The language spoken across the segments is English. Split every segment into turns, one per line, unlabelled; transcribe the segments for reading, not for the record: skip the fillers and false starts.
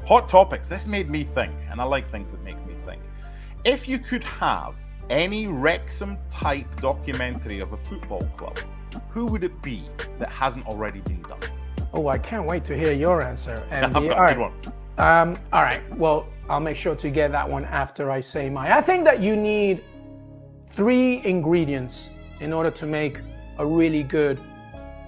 Hot topics. This made me think, and I like things that make me think. If you could have any Wrexham-type documentary of a football club, who would it be that hasn't already been done?
Oh, I can't wait to hear your answer.
I've got a good one.
All right. Well, I'll make sure to get that one after I say mine. I think that you need 3 ingredients in order to make a really good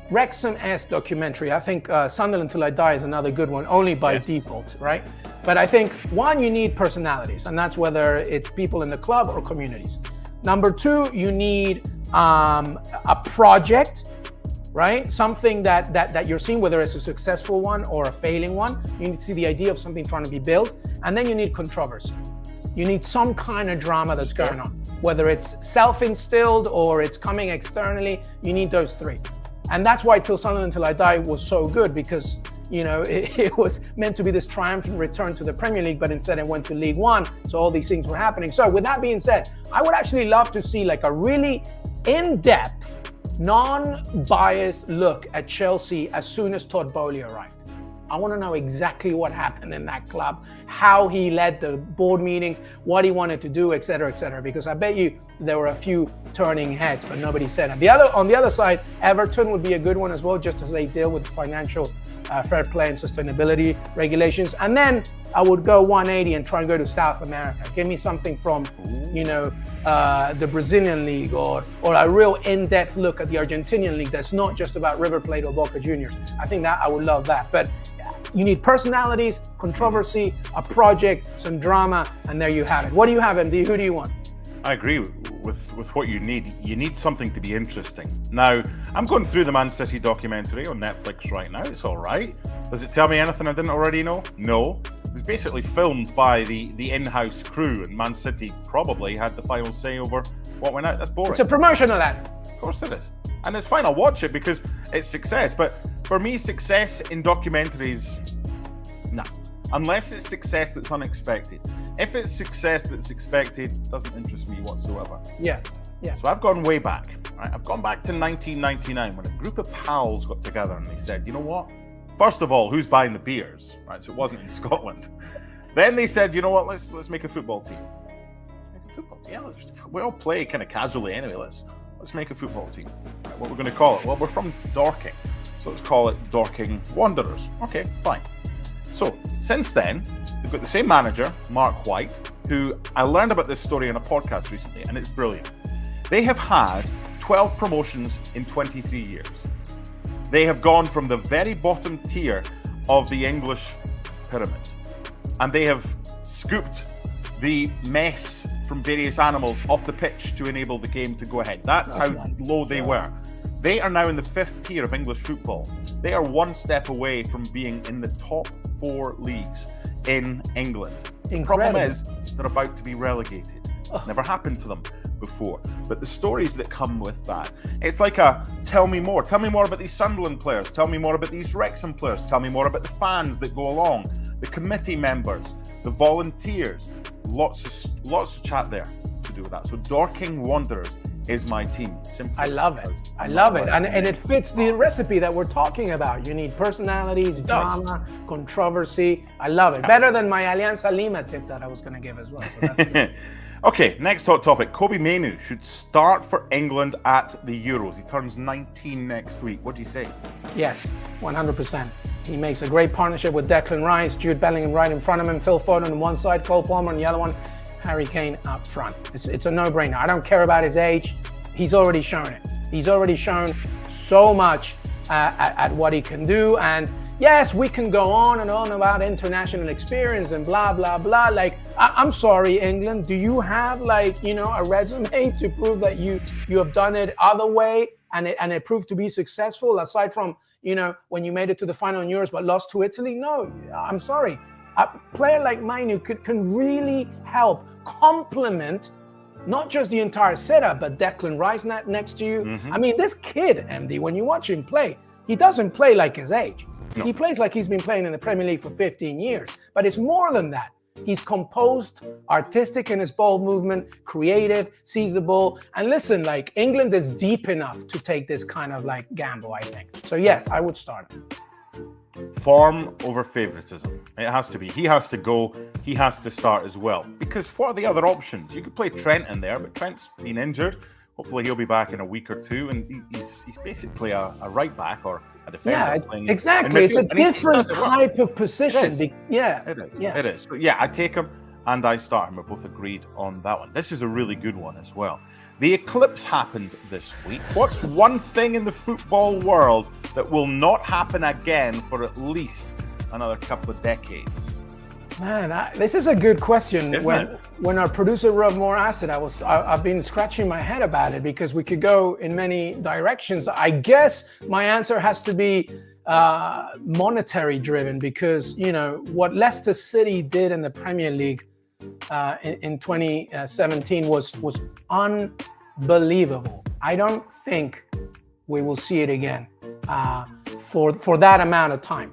Wrexham-esque documentary. I think Sunderland Till I Die is another good one, only by default, right? But I think, 1, you need personalities, and that's whether it's people in the club or communities. Number 2, you need a project, right? Something that you're seeing, whether it's a successful one or a failing one. You need to see the idea of something trying to be built. And then you need controversy. You need some kind of drama that's going on, whether it's self-instilled or it's coming externally. You need those 3. And that's why Till Sunderland Till I Die was so good, because it was meant to be this triumphant return to the Premier League, but instead it went to League One. So all these things were happening. So with that being said, I would actually love to see like a really in-depth, non-biased look at Chelsea as soon as Todd Bowley arrived. I want to know exactly what happened in that club, how he led the board meetings, what he wanted to do, etc., because I bet you there were a few turning heads, but nobody said it. On the other side, Everton would be a good one as well, just as they deal with financial fair play and sustainability regulations. And then I would go 180 and try and go to South America. Give me something from, the Brazilian league or a real in-depth look at the Argentinian league that's not just about River Plate or Boca Juniors. I think that I would love that. But you need personalities, controversy, a project, some drama, and there you have it. What do you have, MD? Who do you want?
I agree with what you need. You need something to be interesting. Now, I'm going through the Man City documentary on Netflix right now. It's all right. Does it tell me anything I didn't already know? No. It's basically filmed by the in-house crew, and Man City probably had the final say over what went out. That's boring.
It's a promotion of that.
Of course it is. And it's fine, I'll watch it because it's success. But for me, success in documentaries, nah. Unless it's success that's unexpected. If it's success that's expected, it doesn't interest me whatsoever.
Yeah.
So I've gone way back. Right? I've gone back to 1999 when a group of pals got together and they said, you know what? First of all, who's buying the beers? Right, so it wasn't in Scotland. Then they said, you know what? Let's make a football team. Make a football team. Yeah, we all play kind of casually anyway. Let's make a football team. Right, what we're going to call it? Well, we're from Dorking, so let's call it Dorking Wanderers. Okay, fine. So since then, they've got the same manager, Mark White, who I learned about this story on a podcast recently, and it's brilliant. They have had 12 promotions in 23 years. They have gone from the very bottom tier of the English pyramid, and they have scooped the mess from various animals off the pitch to enable the game to go ahead. That's how low they were. They are now in the 5th tier of English football. They are one step away from being in the top 4 leagues in England. The problem is they're about to be relegated. Never happened to them before. But the stories that come with that, it's like a tell me more. Tell me more about these Sunderland players. Tell me more about these Wrexham players. Tell me more about the fans that go along, the committee members, the volunteers. Lots of chat there to do with that. So Dorking Wanderers is my team. Simply
I love it. And it fits the recipe that we're talking about. You need personalities, drama, controversy. I love it. Better than my Alianza Lima tip that I was going to give as well. So that's good.
Okay, next hot topic. Kobbie Mainoo should start for England at the Euros. He turns 19 next week. What do you say? Yes,
100%. He makes a great partnership with Declan Rice, Jude Bellingham right in front of him, Phil Foden on one side, Cole Palmer on the other one, Harry Kane up front. It's a no-brainer. I don't care about his age. He's already shown it. He's already shown so much at what he can do. And yes, we can go on and on about international experience and blah, blah, blah. Like, I'm sorry, England, do you have a resume to prove that you have done it other way and it proved to be successful aside from, when you made it to the final in Euros but lost to Italy? No, I'm sorry. A player like Mainoo can really help complement not just the entire setup, but Declan Rice next to you. Mm-hmm. I mean, this kid, MD, when you watch him play, he doesn't play like his age. No. He plays like he's been playing in the Premier League for 15 years. But it's more than that. He's composed, artistic in his ball movement, creative, sees the ball. And listen, England is deep enough to take this kind of gamble, I think. So yes, I would start.
Form over favoritism. It has to be. He has to go. He has to start as well. Because what are the other options? You could play Trent in there, but Trent's been injured. Hopefully he'll be back in a week or two, and he's basically a right back or a defender.
Yeah, exactly. It's a different type of position.
It is.
Yeah.
It is. So yeah, I take him and I start him. We're both agreed on that one. This is a really good one as well. The eclipse happened this week. What's one thing in the football world that will not happen again for at least another couple of decades?
Man, this is a good question. When our producer Rob Moore asked it, I've been scratching my head about it because we could go in many directions. I guess my answer has to be monetary driven because, you know, what Leicester City did in the Premier League in 2017 was unbelievable. I don't think we will see it again for that amount of time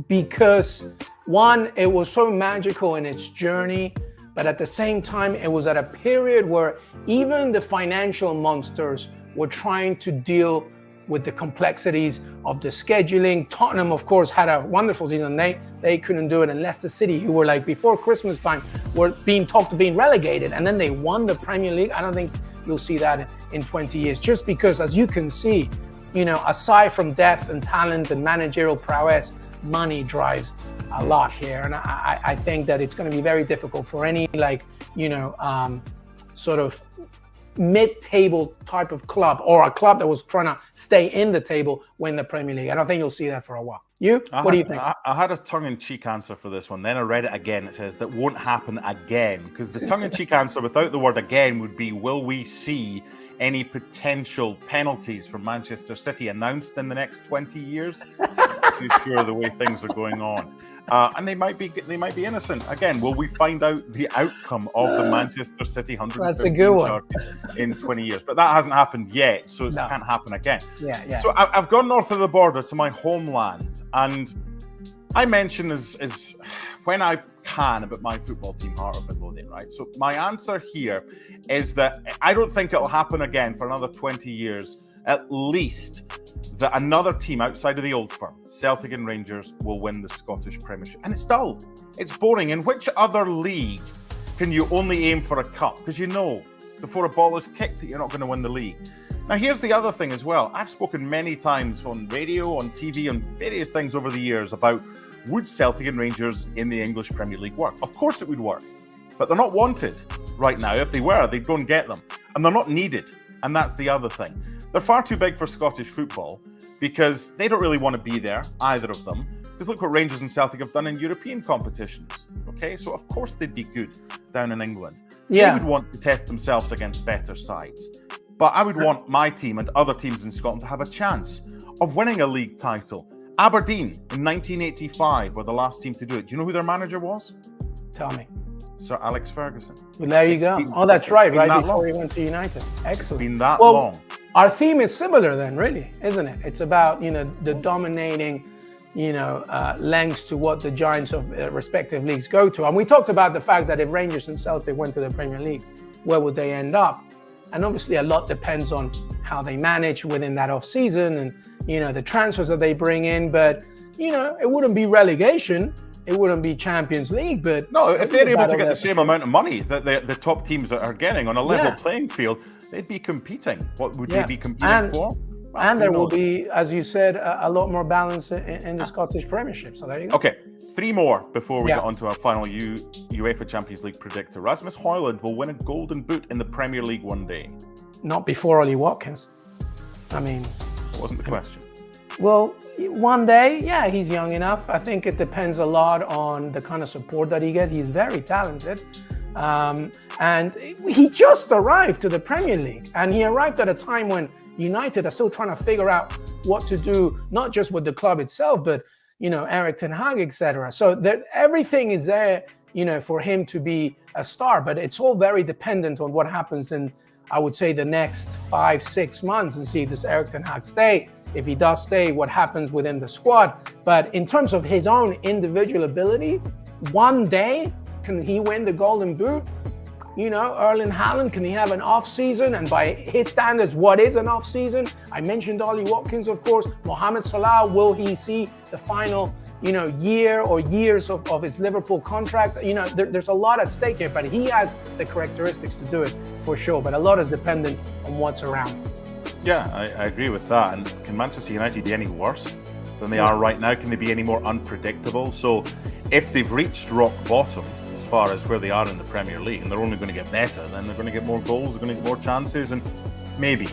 because one, it was so magical in its journey, but at the same time, it was at a period where even the financial monsters were trying to deal with the complexities of the scheduling. Tottenham, of course, had a wonderful season. They couldn't do it. And Leicester City, who were like before Christmas time, were being talked to being relegated. And then they won the Premier League. I don't think you'll see that in 20 years, just because, as you can see, you know, aside from depth and talent and managerial prowess, money drives a lot here. And I think that it's going to be very difficult for any, like, you know, sort of mid-table type of club or a club that was trying to stay in the table win the Premier League. I don't think you'll see that for a while. What do you think?
I had a tongue-in-cheek answer for this one. Then I read it again. It says that won't happen again, because the tongue-in-cheek answer without the word again would be, will we see any potential penalties from Manchester City announced in the next 20 years? Not too sure the way things are going on. And they might be innocent. Again, will we find out the outcome of the Manchester City 115 charge in 20 years? But that hasn't happened yet, so it can't happen again.
Yeah.
So I've gone north of the border to my homeland, and I mention as when I can about my football team, Heart of Midlothian, right? So my answer here is that I don't think it'll happen again for another 20 years, at least, that another team outside of the old firm, Celtic and Rangers, will win the Scottish Premiership. And it's dull. It's boring. In which other league can you only aim for a cup? Because you know before a ball is kicked that you're not going to win the league. Now, here's the other thing as well. I've spoken many times on radio, on TV, on various things over the years about would Celtic and Rangers in the English Premier League work? Of course it would work. But they're not wanted right now. If they were, they'd go and get them. And they're not needed. And that's the other thing. They're far too big for Scottish football because they don't really want to be there, either of them. Because look what Rangers and Celtic have done in European competitions. Okay, so of course they'd be good down in England. Yeah. They would want to test themselves against better sides. But I would want my team and other teams in Scotland to have a chance of winning a league title. Aberdeen in 1985 were the last team to do it. Do you know who their manager was?
Tell me.
Sir Alex Ferguson.
Well, there you go. That's right before he went to United. Excellent.
It's been that long.
Our theme is similar then, really, isn't it? It's about, you know, the dominating, you know, lengths to what the giants of respective leagues go to. And we talked about the fact that if Rangers and Celtic went to the Premier League, where would they end up? And obviously a lot depends on how they manage within that off season and, you know, the transfers that they bring in. But, you know, it wouldn't be relegation. It wouldn't be Champions League, but...
No, if they're able to get the same amount of money that the top teams are getting on a level playing field, they'd be competing. What would they be competing for? Well,
and there will be, as you said, a lot more balance in the Scottish Premiership. So there you go.
Okay, 3 more before we get on to our final UEFA Champions League predictor. Rasmus Højlund will win a golden boot in the Premier League one day.
Not before Ollie Watkins. I mean...
That wasn't the question.
Well, one day, yeah, he's young enough. I think it depends a lot on the kind of support that he gets. He's very talented. And he just arrived to the Premier League. And he arrived at a time when United are still trying to figure out what to do, not just with the club itself, but, you know, Erik ten Hag, etc. So everything is there, you know, for him to be a star. But it's all very dependent on what happens in, I would say, the next 5-6 months and see, does Erik ten Hag stay? If he does stay, what happens within the squad? But in terms of his own individual ability, one day, can he win the Golden Boot? Erling Haaland, can he have an off season? And by his standards, what is an off season? I mentioned Ollie Watkins, of course. Mohamed Salah, will he see the final, year or years of his Liverpool contract? There's a lot at stake here, but he has the characteristics to do it for sure. But a lot is dependent on what's around.
Yeah, I agree with that. And can Manchester United be any worse than they are right now? Can they be any more unpredictable? So if they've reached rock bottom, far as where they are in the Premier League, and they're only going to get better, then they're going to get more goals, they're going to get more chances, and maybe,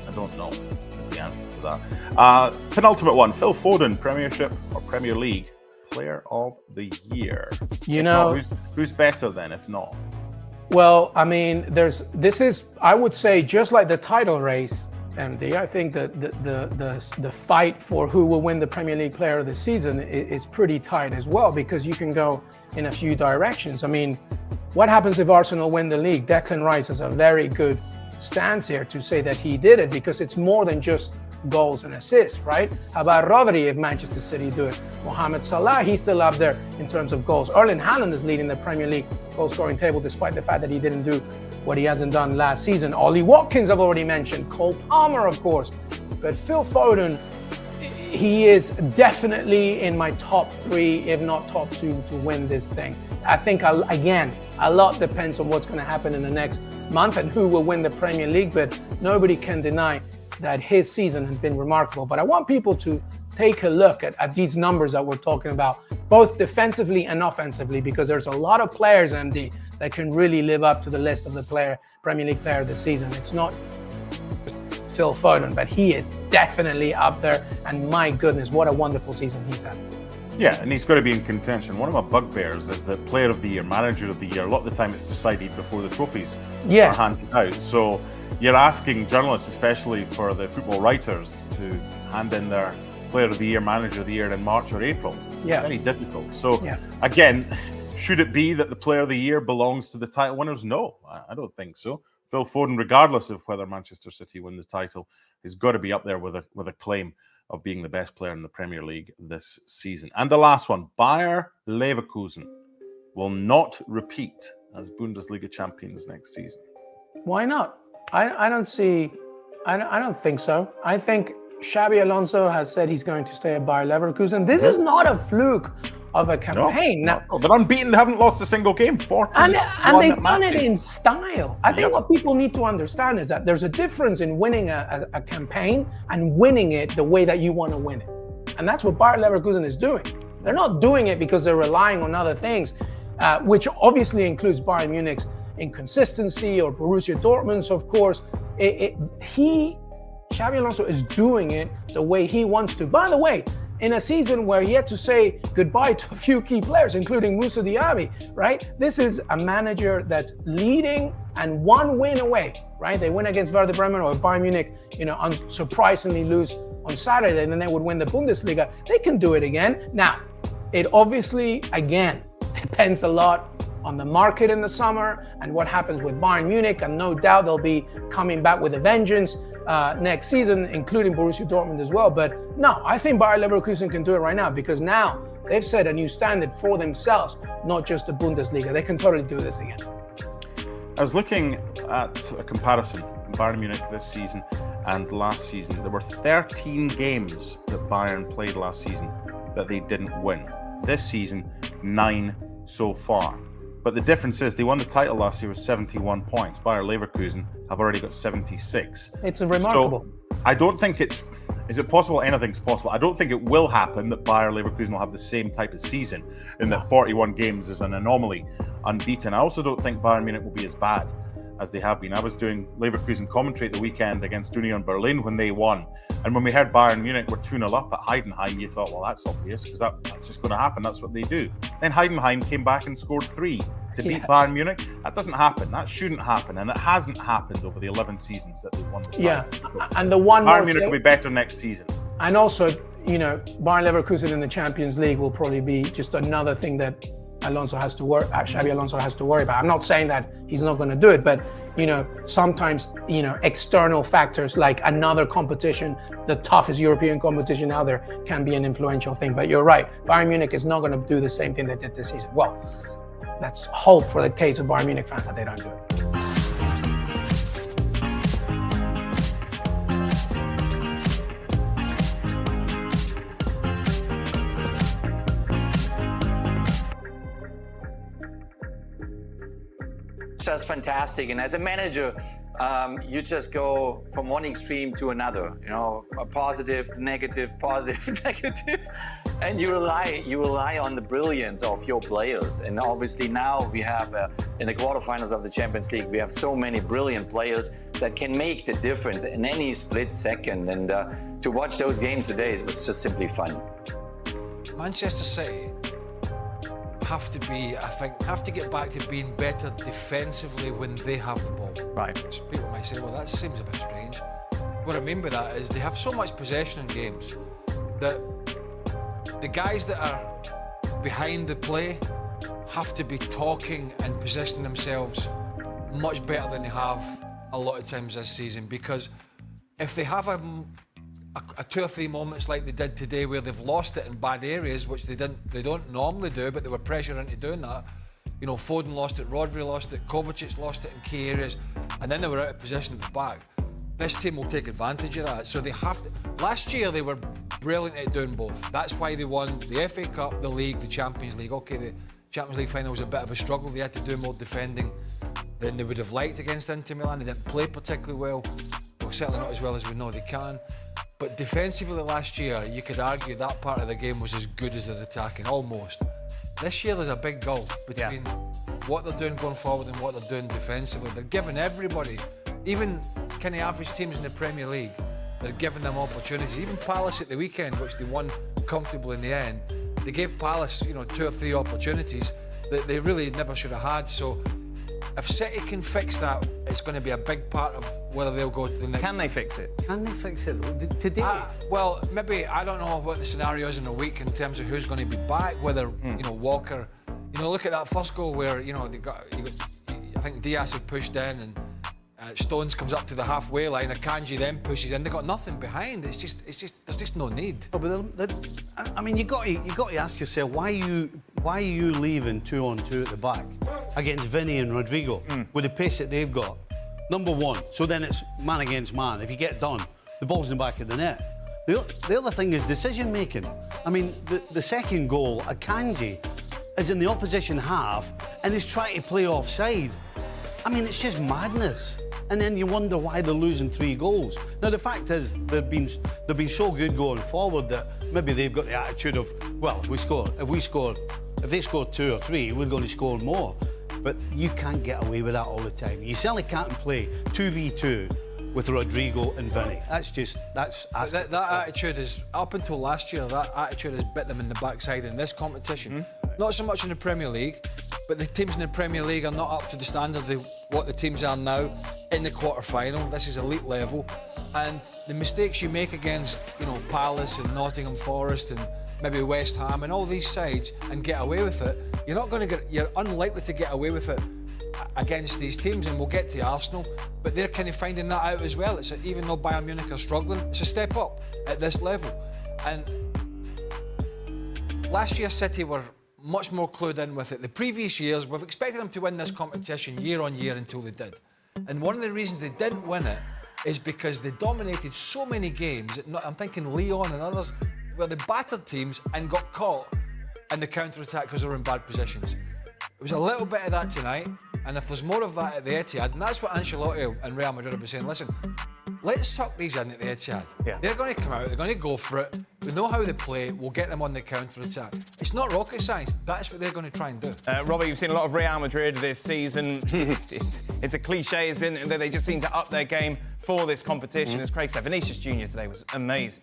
I don't know, is the answer to that. Penultimate one, Phil Foden, Premiership or Premier League Player of the Year. Who's better then, if not?
Well, I mean, this is, I would say, just like the title race, MD, I think that the fight for who will win the Premier League Player of the Season is pretty tight as well, because you can go in a few directions. I mean, what happens if Arsenal win the league? Declan Rice has a very good stance here to say that he did it, because it's more than just goals and assists, right? How about Rodri if Manchester City do it? Mohamed Salah, he's still up there in terms of goals. Erling Haaland is leading the Premier League goal scoring table despite the fact that he didn't do what he hasn't done last season. Ollie Watkins, I've already mentioned. Cole Palmer, of course. But Phil Foden, he is definitely in my top 3, if not top 2, to win this thing. I think, again, a lot depends on what's going to happen in the next month and who will win the Premier League, but nobody can deny that his season has been remarkable. But I want people to take a look at these numbers that we're talking about, both defensively and offensively, because there's a lot of players, MD, that can really live up to the list of the Premier League Player of the Season. It's not Phil Foden, but he is definitely up there. And my goodness, what a wonderful season he's had.
Yeah, and he's got to be in contention. One of my bugbears is the Player of the Year, Manager of the Year. A lot of the time it's decided before the trophies are handed out. So you're asking journalists, especially for the football writers, to hand in their Player of the Year, Manager of the Year in March or April.
Yeah.
Very difficult. So again, should it be that the Player of the Year belongs to the title winners? No, I don't think so. Phil Foden, regardless of whether Manchester City win the title, has got to be up there with a claim of being the best player in the Premier League this season. And the last one, Bayer Leverkusen will not repeat as Bundesliga champions next season.
Why not? I don't think so. I think Xabi Alonso has said he's going to stay at Bayer Leverkusen. This is not a fluke of a campaign.
No, they're unbeaten. They haven't lost a single game. 40
and they've done it in style. I think what people need to understand is that there's a difference in winning a campaign and winning it the way that you want to win it. And that's what Bayer Leverkusen is doing. They're not doing it because they're relying on other things, which obviously includes Bayern Munich's inconsistency or Borussia Dortmund's, of course. Xabi Alonso is doing it the way he wants to. By the way, in a season where he had to say goodbye to a few key players, including Moussa Diaby, right? This is a manager that's leading and one win away, right? They win against Werder Bremen or Bayern Munich, unsurprisingly lose on Saturday, and then they would win the Bundesliga. They can do it again. Now, it obviously, again, depends a lot on the market in the summer and what happens with Bayern Munich, and no doubt they'll be coming back with a vengeance next season, including Borussia Dortmund as well. But no, I think Bayer Leverkusen can do it right now, because now they've set a new standard for themselves, not just the Bundesliga. They can totally do this again.
I was looking at a comparison in Bayern Munich this season and last season. There were 13 games that Bayern played last season that they didn't win. This season, 9 so far. But the difference is they won the title last year with 71 points. Bayer Leverkusen have already got 76.
It's remarkable.
So I don't think is it possible? Anything's possible. I don't think it will happen that Bayer Leverkusen will have the same type of season in that 41 games is an anomaly, unbeaten. I also don't think Bayern Munich will be as bad as they have been. I was doing Leverkusen commentary at the weekend against Union Berlin when they won. And when we heard Bayern Munich were 2-0 up at Heidenheim, you thought, well, that's obvious, because that's just going to happen. That's what they do. Then Heidenheim came back and scored 3 to beat Bayern Munich. That doesn't happen. That shouldn't happen. And it hasn't happened over the 11 seasons that they've won the title.
Yeah, and the one
Bayern Munich will be better next season.
And also, Bayern Leverkusen in the Champions League will probably be just another thing that Xabi Alonso has to worry about. I'm not saying that he's not going to do it, but sometimes external factors like another competition, the toughest European competition out there, can be an influential thing. But you're right, Bayern Munich is not going to do the same thing they did this season. Well, let's hope for the case of Bayern Munich fans that they don't do it.
just fantastic. And as a manager, you just go from one extreme to another. You know, a positive, negative, negative, and you rely on the brilliance of your players. And obviously now we have in the quarterfinals of the Champions League, we have so many brilliant players that can make the difference in any split second. And to watch those games today, it was just simply fun.
Manchester City have to get back to being better defensively when they have the ball.
Right.
So people might say, well, that seems a bit strange. What I mean by that is they have so much possession in games that the guys that are behind the play have to be talking and positioning themselves much better than they have a lot of times this season, because if they have a 2 or 3 moments like they did today where they've lost it in bad areas, which they don't normally do, but they were pressured into doing that. You know, Foden lost it, Rodri lost it, Kovacic lost it in key areas, and then they were out of position at the back. This team will take advantage of that. So they have to. Last year they were brilliant at doing both. That's why they won the FA Cup, the League, the Champions League. Okay, the Champions League final was a bit of a struggle. They had to do more defending than they would have liked against Inter Milan. They didn't play particularly well. Well, certainly not as well as we know they can. But defensively last year, you could argue that part of the game was as good as their attacking, almost. This year there's a big gulf between what they're doing going forward and what they're doing defensively. They're giving everybody, even kind of average teams in the Premier League, they're giving them opportunities. Even Palace at the weekend, which they won comfortably in the end, they gave Palace, 2 or 3 opportunities that they really never should have had. So if City can fix that, it's going to be a big part of whether they'll go to the next.
Can they fix it?
Can they fix it today?
Well, maybe, I don't know what the scenario is in a week in terms of who's going to be back, whether, Walker, look at that first goal where, I think Diaz had pushed in and Stones comes up to the halfway line, Akanji then pushes in. They got nothing behind. It's just there's just no need.
Oh, but I mean, you got to ask yourself why are you leaving 2-on-2 at the back against Vinny and Rodrigo with the pace that they've got? Number one. So then it's man against man. If you get done, the ball's in the back of the net. The other thing is decision making. I mean, the second goal, Akanji is in the opposition half and is trying to play offside. I mean, it's just madness. And then you wonder why they're losing 3 goals. Now, the fact is, they've been so good going forward that maybe they've got the attitude of, well, if they score 2 or 3, we're going to score more. But you can't get away with that all the time. You certainly can't play 2v2 with Rodrigo and Vinny. That
attitude is, up until last year, that attitude has bit them in the backside in this competition. Not so much in the Premier League, but the teams in the Premier League are not up to the standard of what the teams are now in the quarter-final. This is elite level. And the mistakes you make against, Palace and Nottingham Forest and maybe West Ham and all these sides and get away with it, you're unlikely to get away with it against these teams. And we'll get to Arsenal, but they're kind of finding that out as well. Even though Bayern Munich are struggling, it's a step up at this level. And last year City were much more clued in with it. The previous years, we've expected them to win this competition year on year until they did. And one of the reasons they didn't win it is because they dominated so many games. I'm thinking Lyon and others, where they battered teams and got caught in the counter-attack because they were in bad positions. It was a little bit of that tonight, and if there's more of that at the Etihad, and that's what Ancelotti and Real Madrid have been saying, listen, let's suck these in at the Etihad. Yeah. They're going to come out, they're going to go for it. We know how they play, we'll get them on the counter-attack. It's not rocket science, that's what they're going to try and do.
Robert, you've seen a lot of Real Madrid this season. It's a cliche, isn't it? They just seem to up their game for this competition. As Craig said, Vinicius Jr. today was amazing.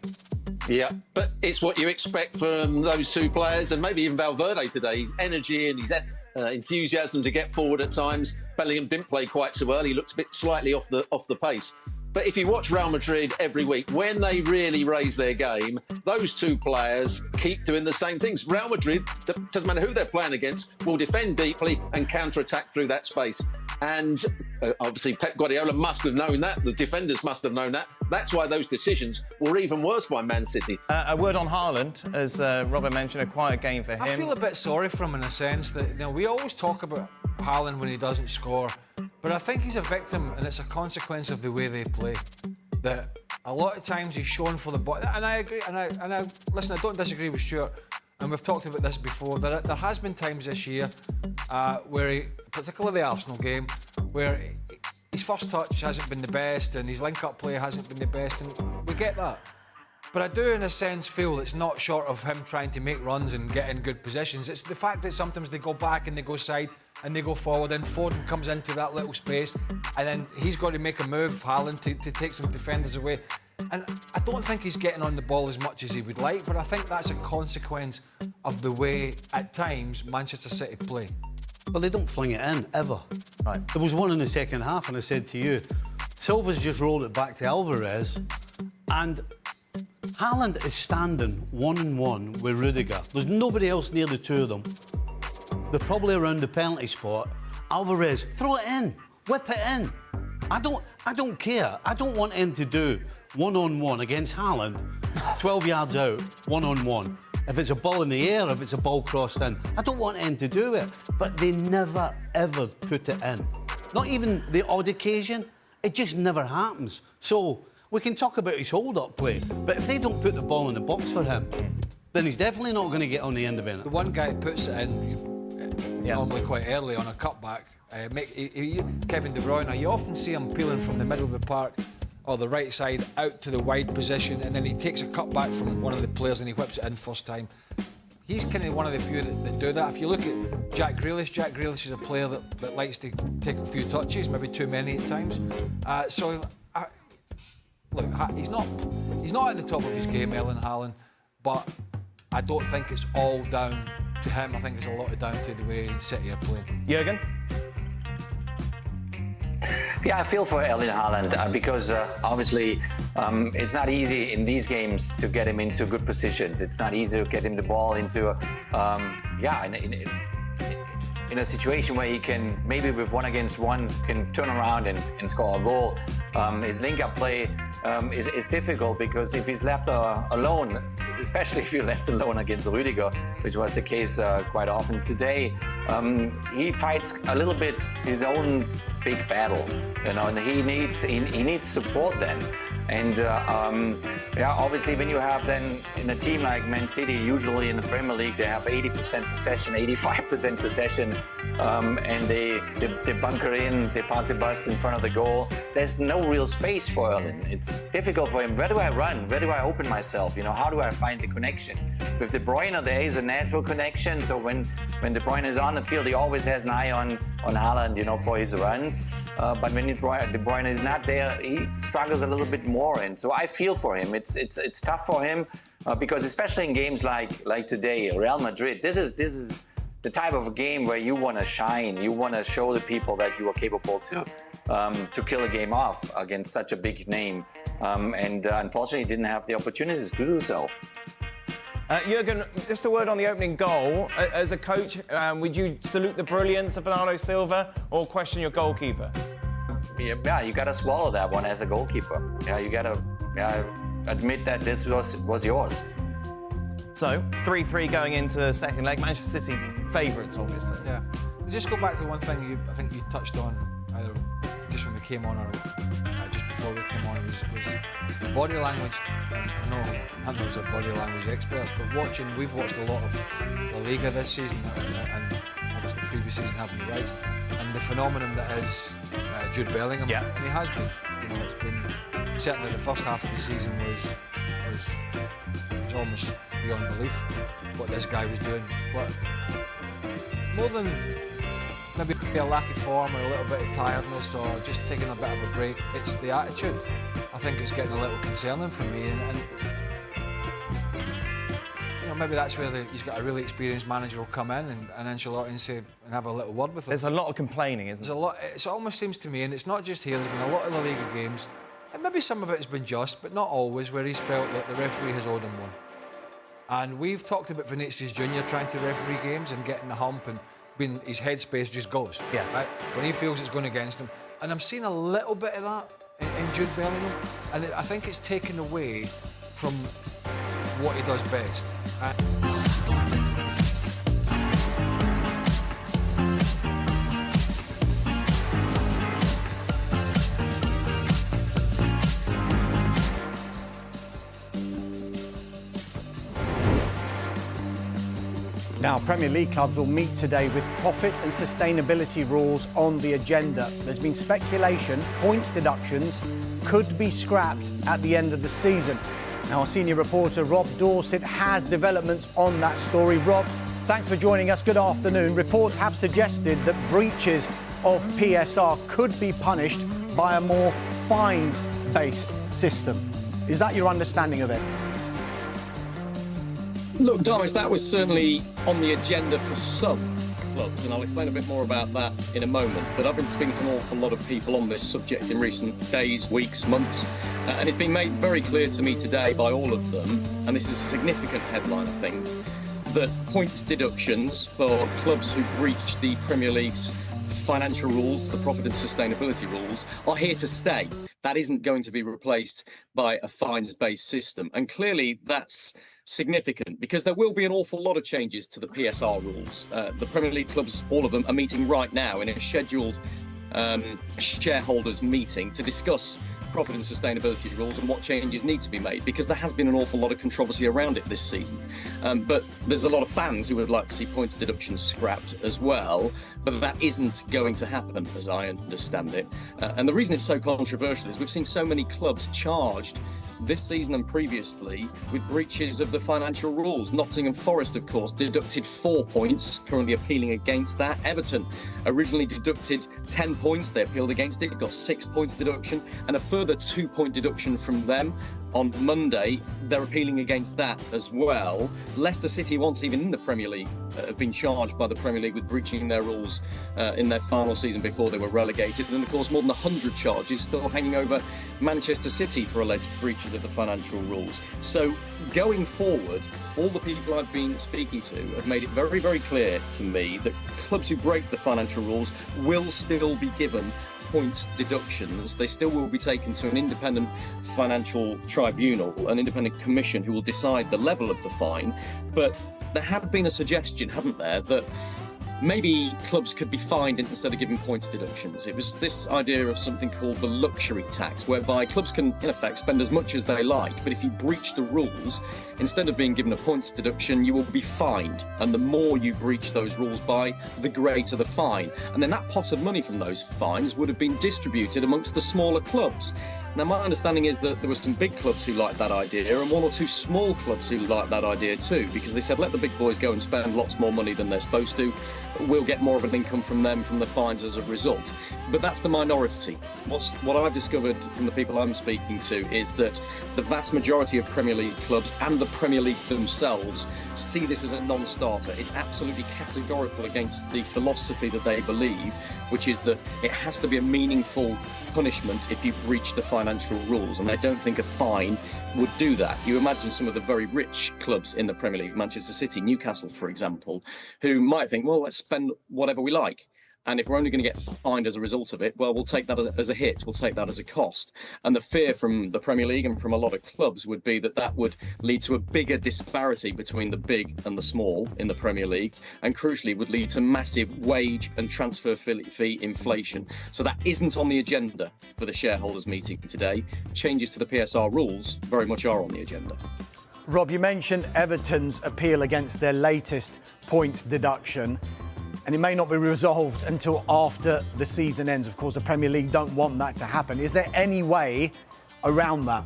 Yeah, but it's what you expect from those 2 players, and maybe even Valverde today. His energy and his enthusiasm to get forward at times. Bellingham didn't play quite so early, looked a bit slightly off the pace. But if you watch Real Madrid every week, when they really raise their game, those 2 players keep doing the same things. Real Madrid, doesn't matter who they're playing against, will defend deeply and counter-attack through that space. And obviously Pep Guardiola must have known that. The defenders must have known that. That's why those decisions were even worse by Man City.
A word on Haaland, as Robert mentioned, a quiet game for him.
I feel a bit sorry for him in a sense that we always talk about Haaland when he doesn't score, but I think he's a victim, and it's a consequence of the way they play. That a lot of times he's shown for the ball, and I agree. And I listen. I don't disagree with Stuart, and we've talked about this before. There has been times this year where, particularly the Arsenal game, where his first touch hasn't been the best and his link-up play hasn't been the best, and we get that. But I do, in a sense, feel it's not short of him trying to make runs and get in good positions. It's the fact that sometimes they go back and they go side and they go forward, and Foden comes into that little space, and then he's got to make a move, Haaland, to take some defenders away. And I don't think he's getting on the ball as much as he would like, but I think that's a consequence of the way, at times, Manchester City play.
Well, they don't fling it in, ever.
Right.
There was one in the second half, and I said to you, Silva's just rolled it back to Alvarez, and Haaland is standing 1-on-1 with Rudiger. There's nobody else near the two of them. They're probably around the penalty spot. Alvarez, throw it in, whip it in. I don't care. I don't want him to do 1-on-1 against Haaland, 12 yards out, 1-on-1. If it's a ball in the air, if it's a ball crossed in, I don't want him to do it. But they never, ever put it in. Not even the odd occasion. It just never happens. So we can talk about his hold-up play, but if they don't put the ball in the box for him, then he's definitely not going to get on the end of it.
The one guy who puts it in, normally quite early on a cutback, Kevin De Bruyne, you often see him peeling from the middle of the park or the right side out to the wide position, and then he takes a cutback from one of the players and he whips it in first time. He's kind of one of the few that do that. If you look at Jack Grealish is a player that likes to take a few touches, maybe too many at times. Look, he's not at the top of his game, Erling Haaland, but I don't think it's all down to him. I think it's a lot down to the way City are playing.
Jurgen?
Yeah, I feel for Erling Haaland because obviously it's not easy in these games to get him into good positions. It's not easy to get him the ball into in a situation where he can, maybe with 1-against-1, can turn around and score a goal. His link-up play is difficult because if he's left alone, especially if you're left alone against Rudiger, which was the case quite often today, he fights a little bit his own big battle, and he needs support then. And obviously when you have then in a team like Man City, usually in the Premier League, they have 80% possession, 85% possession, and they bunker in, they park the bus in front of the goal. There's no real space for Erling. It's difficult for him. Where do I run? Where do I open myself? How do I find the connection? With De Bruyne, there is a natural connection. So when De Bruyne is on the field, he always has an eye on Haaland, for his runs. But when De Bruyne is not there, he struggles a little bit more. And so I feel for him. It's tough for him because especially in games like today, Real Madrid, this is the type of game where you want to shine. You want to show the people that you are capable to kill a game off against such a big name. And unfortunately, he didn't have the opportunities to do so.
Jurgen, just a word on the opening goal. As a coach, would you salute the brilliance of Bernardo Silva or question your goalkeeper?
Yeah, you got to swallow that one as a goalkeeper. Yeah, you got to admit that this was yours.
So, 3-3 going into the second leg. Manchester City favourites, obviously.
Yeah. Just go back to one thing I think you touched on, either just when we came on or just before we came on, was the body language. I know I'm not a body language experts, but we've watched a lot of La Liga this season and obviously the previous season having the rights, and the phenomenon that is Jude Bellingham.
Yeah.
And he has been. It's been certainly the first half of the season was almost beyond belief what this guy was doing. But more than maybe a lack of form or a little bit of tiredness or just taking a bit of a break, it's the attitude. I think it's getting a little concerning for me, and maybe that's where he's got a really experienced manager will come in and Ancelotti and have a little word with him.
There's a lot of complaining, isn't there?
It almost seems to me, and it's not just here, there's been a lot of La Liga games, and maybe some of it has been just, but not always, where he's felt that the referee has owed him one. And we've talked about Vinicius Junior trying to referee games and getting the hump and his headspace just goes.
Yeah.
Right? When he feels it's going against him. And I'm seeing a little bit of that in Jude Bellingham, and I think it's taken away from what he does best.
Now, Premier League clubs will meet today with profit and sustainability rules on the agenda. There's been speculation points deductions could be scrapped at the end of the season. Now, our senior reporter Rob Dorset has developments on that story. Rob, thanks for joining us. Good afternoon. Reports have suggested that breaches of PSR could be punished by a more fines-based system. Is that your understanding of it?
Look, Darmish, that was certainly on the agenda for some clubs, and I'll explain a bit more about that in a moment. But I've been speaking to an awful lot of people on this subject in recent days, weeks, months, and it's been made very clear to me today by all of them, and this is a significant headline, I think, that points deductions for clubs who breach the Premier League's financial rules, the profit and sustainability rules, are here to stay. That isn't going to be replaced by a fines-based system, and clearly that's significant because there will be an awful lot of changes to the PSR rules. The Premier League clubs, all of them, are meeting right now in a scheduled shareholders meeting to discuss profit and sustainability rules and what changes need to be made, because there has been an awful lot of controversy around it this season. But there's a lot of fans who would like to see points deductions scrapped as well, but that isn't going to happen as I understand it. And the reason it's so controversial is we've seen so many clubs charged this season and previously with breaches of the financial rules. Nottingham Forest, of course, deducted 4 points, currently appealing against that. Everton originally deducted 10 points, they appealed against it, got 6 points deduction, and a further 2-point deduction from them. On Monday, they're appealing against that as well. Leicester City, once even in the Premier League, have been charged by the Premier League with breaching their rules in their final season before they were relegated. And of course, more than 100 charges still hanging over Manchester City for alleged breaches of the financial rules. So going forward, all the people I've been speaking to have made it very, very clear to me that clubs who break the financial rules will still be given points deductions. They still will be taken to an independent financial tribunal, an independent commission who will decide the level of the fine. But there had been a suggestion, hadn't there, that maybe clubs could be fined instead of giving points deductions. It was this idea of something called the luxury tax, whereby clubs can, in effect, spend as much as they like, but if you breach the rules, instead of being given a points deduction, you will be fined. And the more you breach those rules by, the greater the fine. And then that pot of money from those fines would have been distributed amongst the smaller clubs. Now, my understanding is that there were some big clubs who liked that idea and 1 or 2 small clubs who liked that idea too, because they said, let the big boys go and spend lots more money than they're supposed to. We'll get more of an income from them, from the fines as a result. But that's the minority. What I've discovered from the people I'm speaking to is that the vast majority of Premier League clubs and the Premier League themselves see this as a non-starter. It's absolutely categorical against the philosophy that they believe, which is that it has to be a meaningful punishment if you breach the financial rules, and I don't think a fine would do that. You imagine some of the very rich clubs in the Premier League, Manchester City, Newcastle, for example, who might think, well, let's spend whatever we like. And if we're only going to get fined as a result of it, well, we'll take that as a hit. We'll take that as a cost. And the fear from the Premier League and from a lot of clubs would be that that would lead to a bigger disparity between the big and the small in the Premier League, and crucially would lead to massive wage and transfer fee inflation. So that isn't on the agenda for the shareholders meeting today. Changes to the PSR rules very much are on the agenda.
Rob, you mentioned Everton's appeal against their latest points deduction, and it may not be resolved until after the season ends. Of course, the Premier League don't want that to happen. Is there any way around that?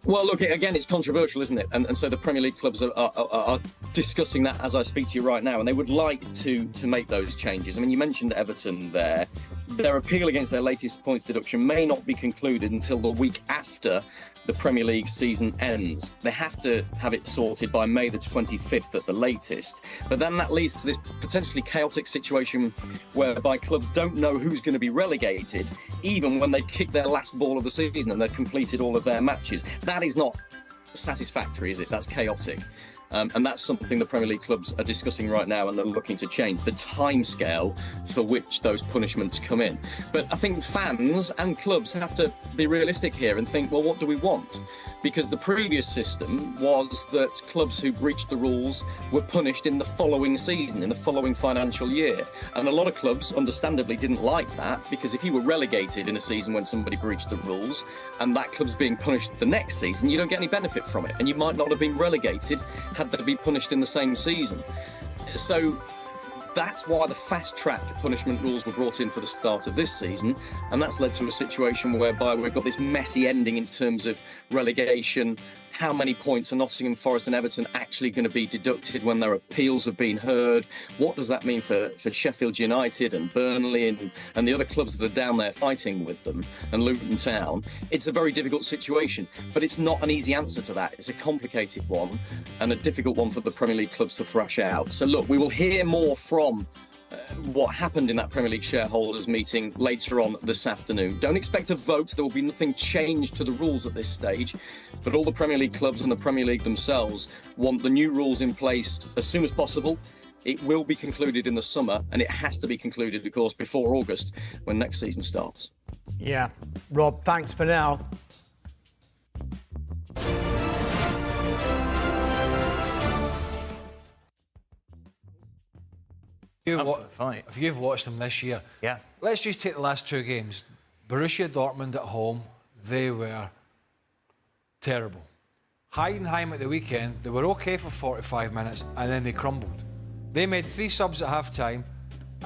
Well, look, again, it's controversial, isn't it? And so the Premier League clubs are discussing that as I speak to you right now, and they would like to make those changes. I mean, you mentioned Everton there. Their appeal against their latest points deduction may not be concluded until the week after the Premier League season ends. They have to have it sorted by May the 25th at the latest. But then that leads to this potentially chaotic situation whereby clubs don't know who's going to be relegated, even when they kick their last ball of the season and they've completed all of their matches. That is not satisfactory, is it? That's chaotic. And that's something the Premier League clubs are discussing right now, and they're looking to change the timescale for which those punishments come in. But I think fans and clubs have to be realistic here and think, well, what do we want? Because the previous system was that clubs who breached the rules were punished in the following season, in the following financial year. And a lot of clubs, understandably, didn't like that, because if you were relegated in a season when somebody breached the rules and that club's being punished the next season, you don't get any benefit from it. And you might not have been relegated had had they been punished in the same season. So that's why the fast-track punishment rules were brought in for the start of this season, and that's led to a situation whereby we've got this messy ending in terms of relegation. How many points are Nottingham Forest and Everton actually going to be deducted when their appeals have been heard? What does that mean for Sheffield United and Burnley and the other clubs that are down there fighting with them, and Luton Town? It's a very difficult situation, but it's not an easy answer to that. It's a complicated one and a difficult one for the Premier League clubs to thrash out. So look, we will hear more from what happened in that Premier League shareholders meeting later on this afternoon. Don't expect a vote. There will be nothing changed to the rules at this stage, but all the Premier League clubs and the Premier League themselves want the new rules in place as soon as possible. It will be concluded in the summer, and it has to be concluded, of course, before August, when next season starts.
Yeah. Rob, thanks for now.
If you've watched them this year, let's just take the last two games. Borussia Dortmund at home, they were terrible. Heidenheim at the weekend, they were okay for 45 minutes and then they crumbled. They made 3 subs at half-time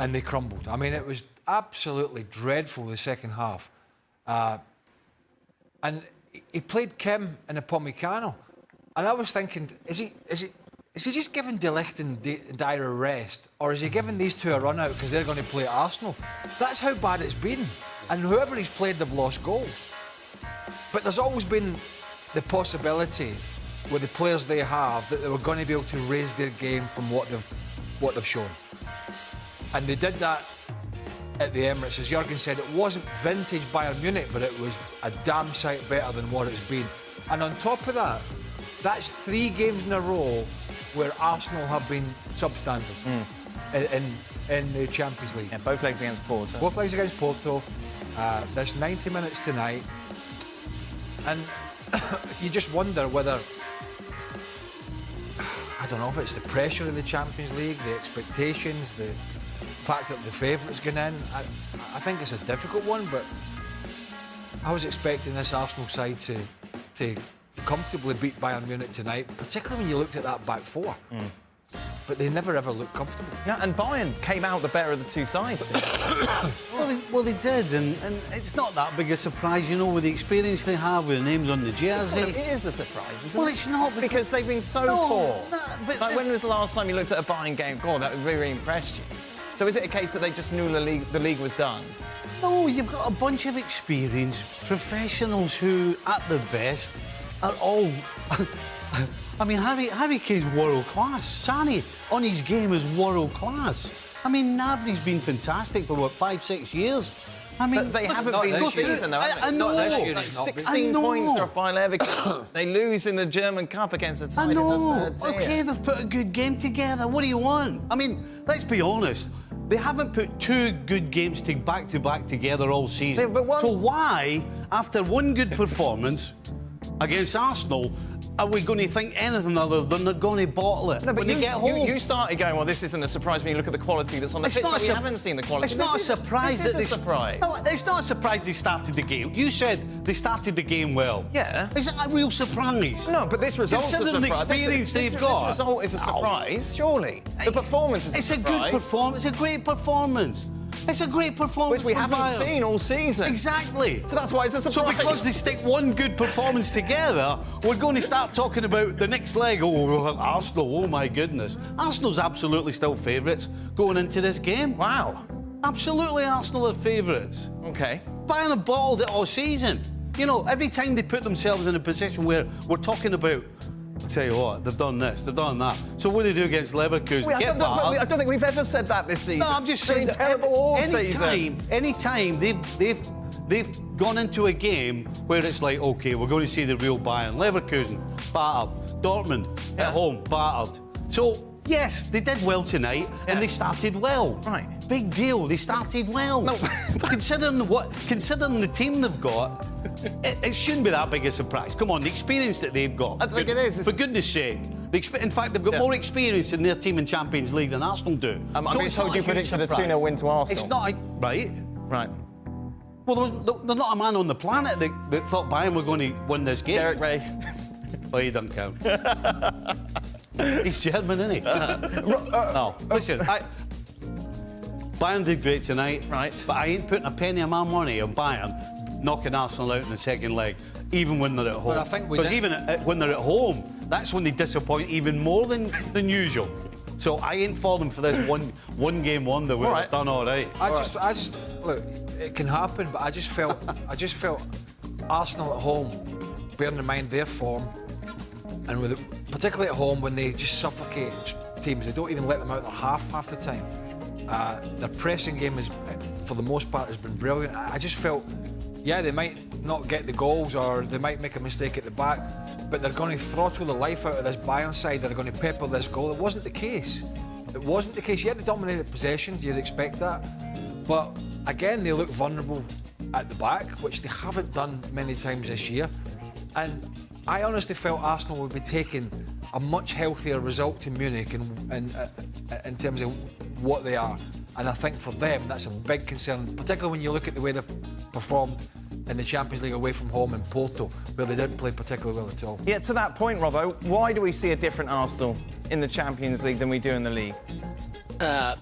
and they crumbled. I mean, it was absolutely dreadful the second half. And he played Kim and Upamecano. And I was thinking, is he just giving De Ligt and Dyer a rest, or is he giving these two a run out because they're going to play at Arsenal? That's how bad it's been. And whoever he's played, they've lost goals. But there's always been the possibility with the players they have that they were going to be able to raise their game from what they've shown. And they did that at the Emirates. As Jurgen said, it wasn't vintage Bayern Munich, but it was a damn sight better than what it's been. And on top of that, that's 3 games in a row where Arsenal have been substandard in the Champions League.
Yeah, both legs against Porto.
Both legs against Porto. There's 90 minutes tonight. And you just wonder whether, I don't know if it's the pressure in the Champions League, the expectations, the fact that the favourites gone in. I think it's a difficult one, but I was expecting this Arsenal side to comfortably beat Bayern Munich tonight, particularly when you looked at that back four. But they never ever looked comfortable.
Yeah, and Bayern came out the better of the two sides.
Well, they did, and it's not that big a surprise, you know, with the experience they have, with the names on the jersey.
Well, it is a surprise, isn't it?
Well, it's not
because they've been so poor. Like, when was the last time you looked at a Bayern game? God, that really impressed you. So is it a case that they just knew the league was done?
No, you've got a bunch of experienced professionals who, at their best, are all... I mean, Harry Kane's world class. Sammy, on his game, is world class. I mean, Gnabry's been fantastic for, what, 5-6 years? I mean,
but they haven't been this season, though, have they?
I know.
Not this year, like 16 points they're by Leverkusen. They lose in the German Cup against a side in the third tier.
OK, they've put a good game together. What do you want? I mean, let's be honest. They haven't put 2 good games back-to-back together all season. So why, after one good performance against Arsenal, are we going to think anything other than they're going to bottle it when they get home?
You started going, well, this isn't a surprise when you look at the quality that's on the pitch. We haven't seen the quality.
It's not a surprise.
This is a surprise.
No, it's not a surprise they started the game. You said they started the game well.
Yeah.
Is it a real surprise?
No, but this result's a surprise.
Considering the experience they've got.
This result is a surprise, surely. The performance is a surprise.
It's a good performance. It's a great performance. It's a great performance.
Which we haven't seen all season.
Exactly.
So that's why it's a surprise.
So because they stick one good performance together, we're going to start talking about the next leg. Oh, Arsenal, oh my goodness. Arsenal's absolutely still favourites going into this game.
Wow.
Absolutely, Arsenal are favourites.
OK.
Bayern have bottled it all season. You know, every time they put themselves in a position where we're talking about, I'll tell you what, they've done this, they've done that. So what do they do against Leverkusen?
I don't think we've ever said that this season.
No, I'm just saying,
terrible all season.
Anytime they've gone into a game where it's like, OK, we're going to see the real Bayern. Leverkusen, battered. Dortmund, at home, battered. So, yes, they did well tonight, and they started well.
Right.
Big deal, they started well. No. Considering the team they've got, it shouldn't be that big a surprise. Come on, the experience that they've got.
I think it is.
For goodness sake. In fact, they've got more experience in their team in Champions League than Arsenal do.
I'm being told you predicted a 2-0 win to Arsenal.
It's not, right?
Right.
Well, there's not a man on the planet that thought Bayern were going to win this game.
Derek Ray.
Oh, he doesn't count. He's German, isn't he? No, listen, Bayern did great tonight,
Right.
but I ain't putting a penny of my money on Bayern knocking Arsenal out in the second leg, even when they're at home.
But I think we
because
did-
even when they're at home, that's when they disappoint even more than usual. So I ain't falling for this one game wonder where they've done all right.
I just look. It can happen, but I just felt Arsenal at home, bearing in mind their form, and particularly at home when they just suffocate teams. They don't even let them out their half the time. Their pressing game is, for the most part, has been brilliant. I just felt, yeah, they might not get the goals or they might make a mistake at the back, but they're going to throttle the life out of this Bayern side. They're going to pepper this goal. It wasn't the case. It wasn't the case. You had the dominated possession. You'd expect that. But again, they look vulnerable at the back, which they haven't done many times this year. And I honestly felt Arsenal would be taking a much healthier result to Munich in terms of what they are. And I think for them, that's a big concern, particularly when you look at the way they've performed in the Champions League away from home in Porto, where they didn't play particularly well at all.
Yeah, to that point, Robbo, why do we see a different Arsenal in the Champions League than we do in the league?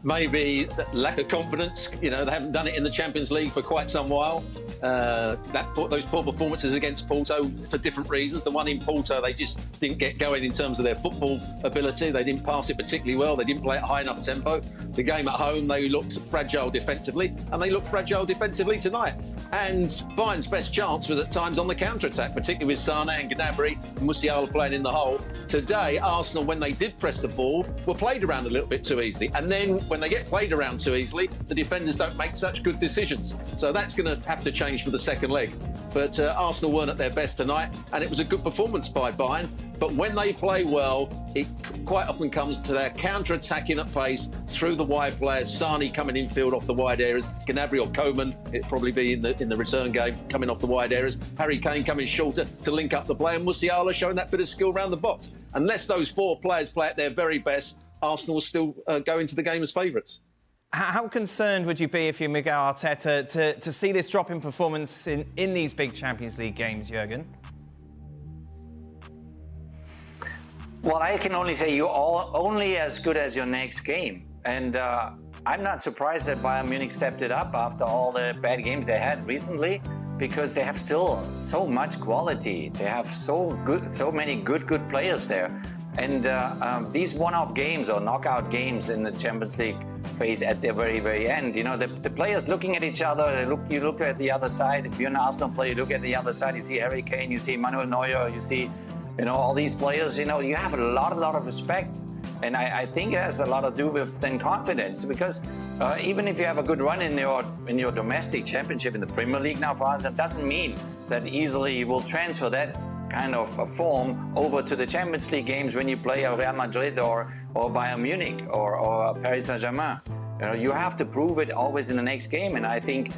Maybe lack of confidence. You know, they haven't done it in the Champions League for quite some while. Those poor performances against Porto for different reasons. The one in Porto, they just didn't get going in terms of their football ability. They didn't pass it particularly well. They didn't play at high enough tempo. The game at home, they looked fragile defensively, and they looked fragile defensively tonight. And Bayern's best chance was at times on the counter-attack, particularly with Sane and Gnabry and Musiala playing in the hole. Today, Arsenal, when they did press the ball, were played around a little bit too easily. And then when they get played around too easily, the defenders don't make such good decisions. So that's going to have to change for the second leg. But Arsenal weren't at their best tonight, and it was a good performance by Bayern. But when they play well, it quite often comes to their counter-attacking at pace through the wide players. Sane coming infield off the wide areas, Gnabry or Coman, it'd probably be in the return game, coming off the wide areas. Harry Kane coming shorter to link up the play, and Musiala showing that bit of skill around the box. Unless those four players play at their very best, Arsenal will still go into the game as favourites.
How concerned would you be if you're Miguel Arteta to see this drop in performance in these big Champions League games, Jurgen?
Well, I can only say you're only as good as your next game. And I'm not surprised that Bayern Munich stepped it up after all the bad games they had recently, because they have still so much quality. They have so many good players there. And these one-off games or knockout games in the Champions League phase at the very, very end, you know, the players looking at each other, you look at the other side. If you're an Arsenal player, you look at the other side, you see Harry Kane, you see Manuel Neuer, you see, you know, all these players, you know, you have a lot of respect. And I think it has a lot to do with then confidence, because even if you have a good run in your domestic championship in the Premier League now for us, that doesn't mean that easily you will transfer that kind of a form over to the Champions League games when you play Real Madrid or Bayern Munich or Paris Saint-Germain. You know, you have to prove it always in the next game. And I think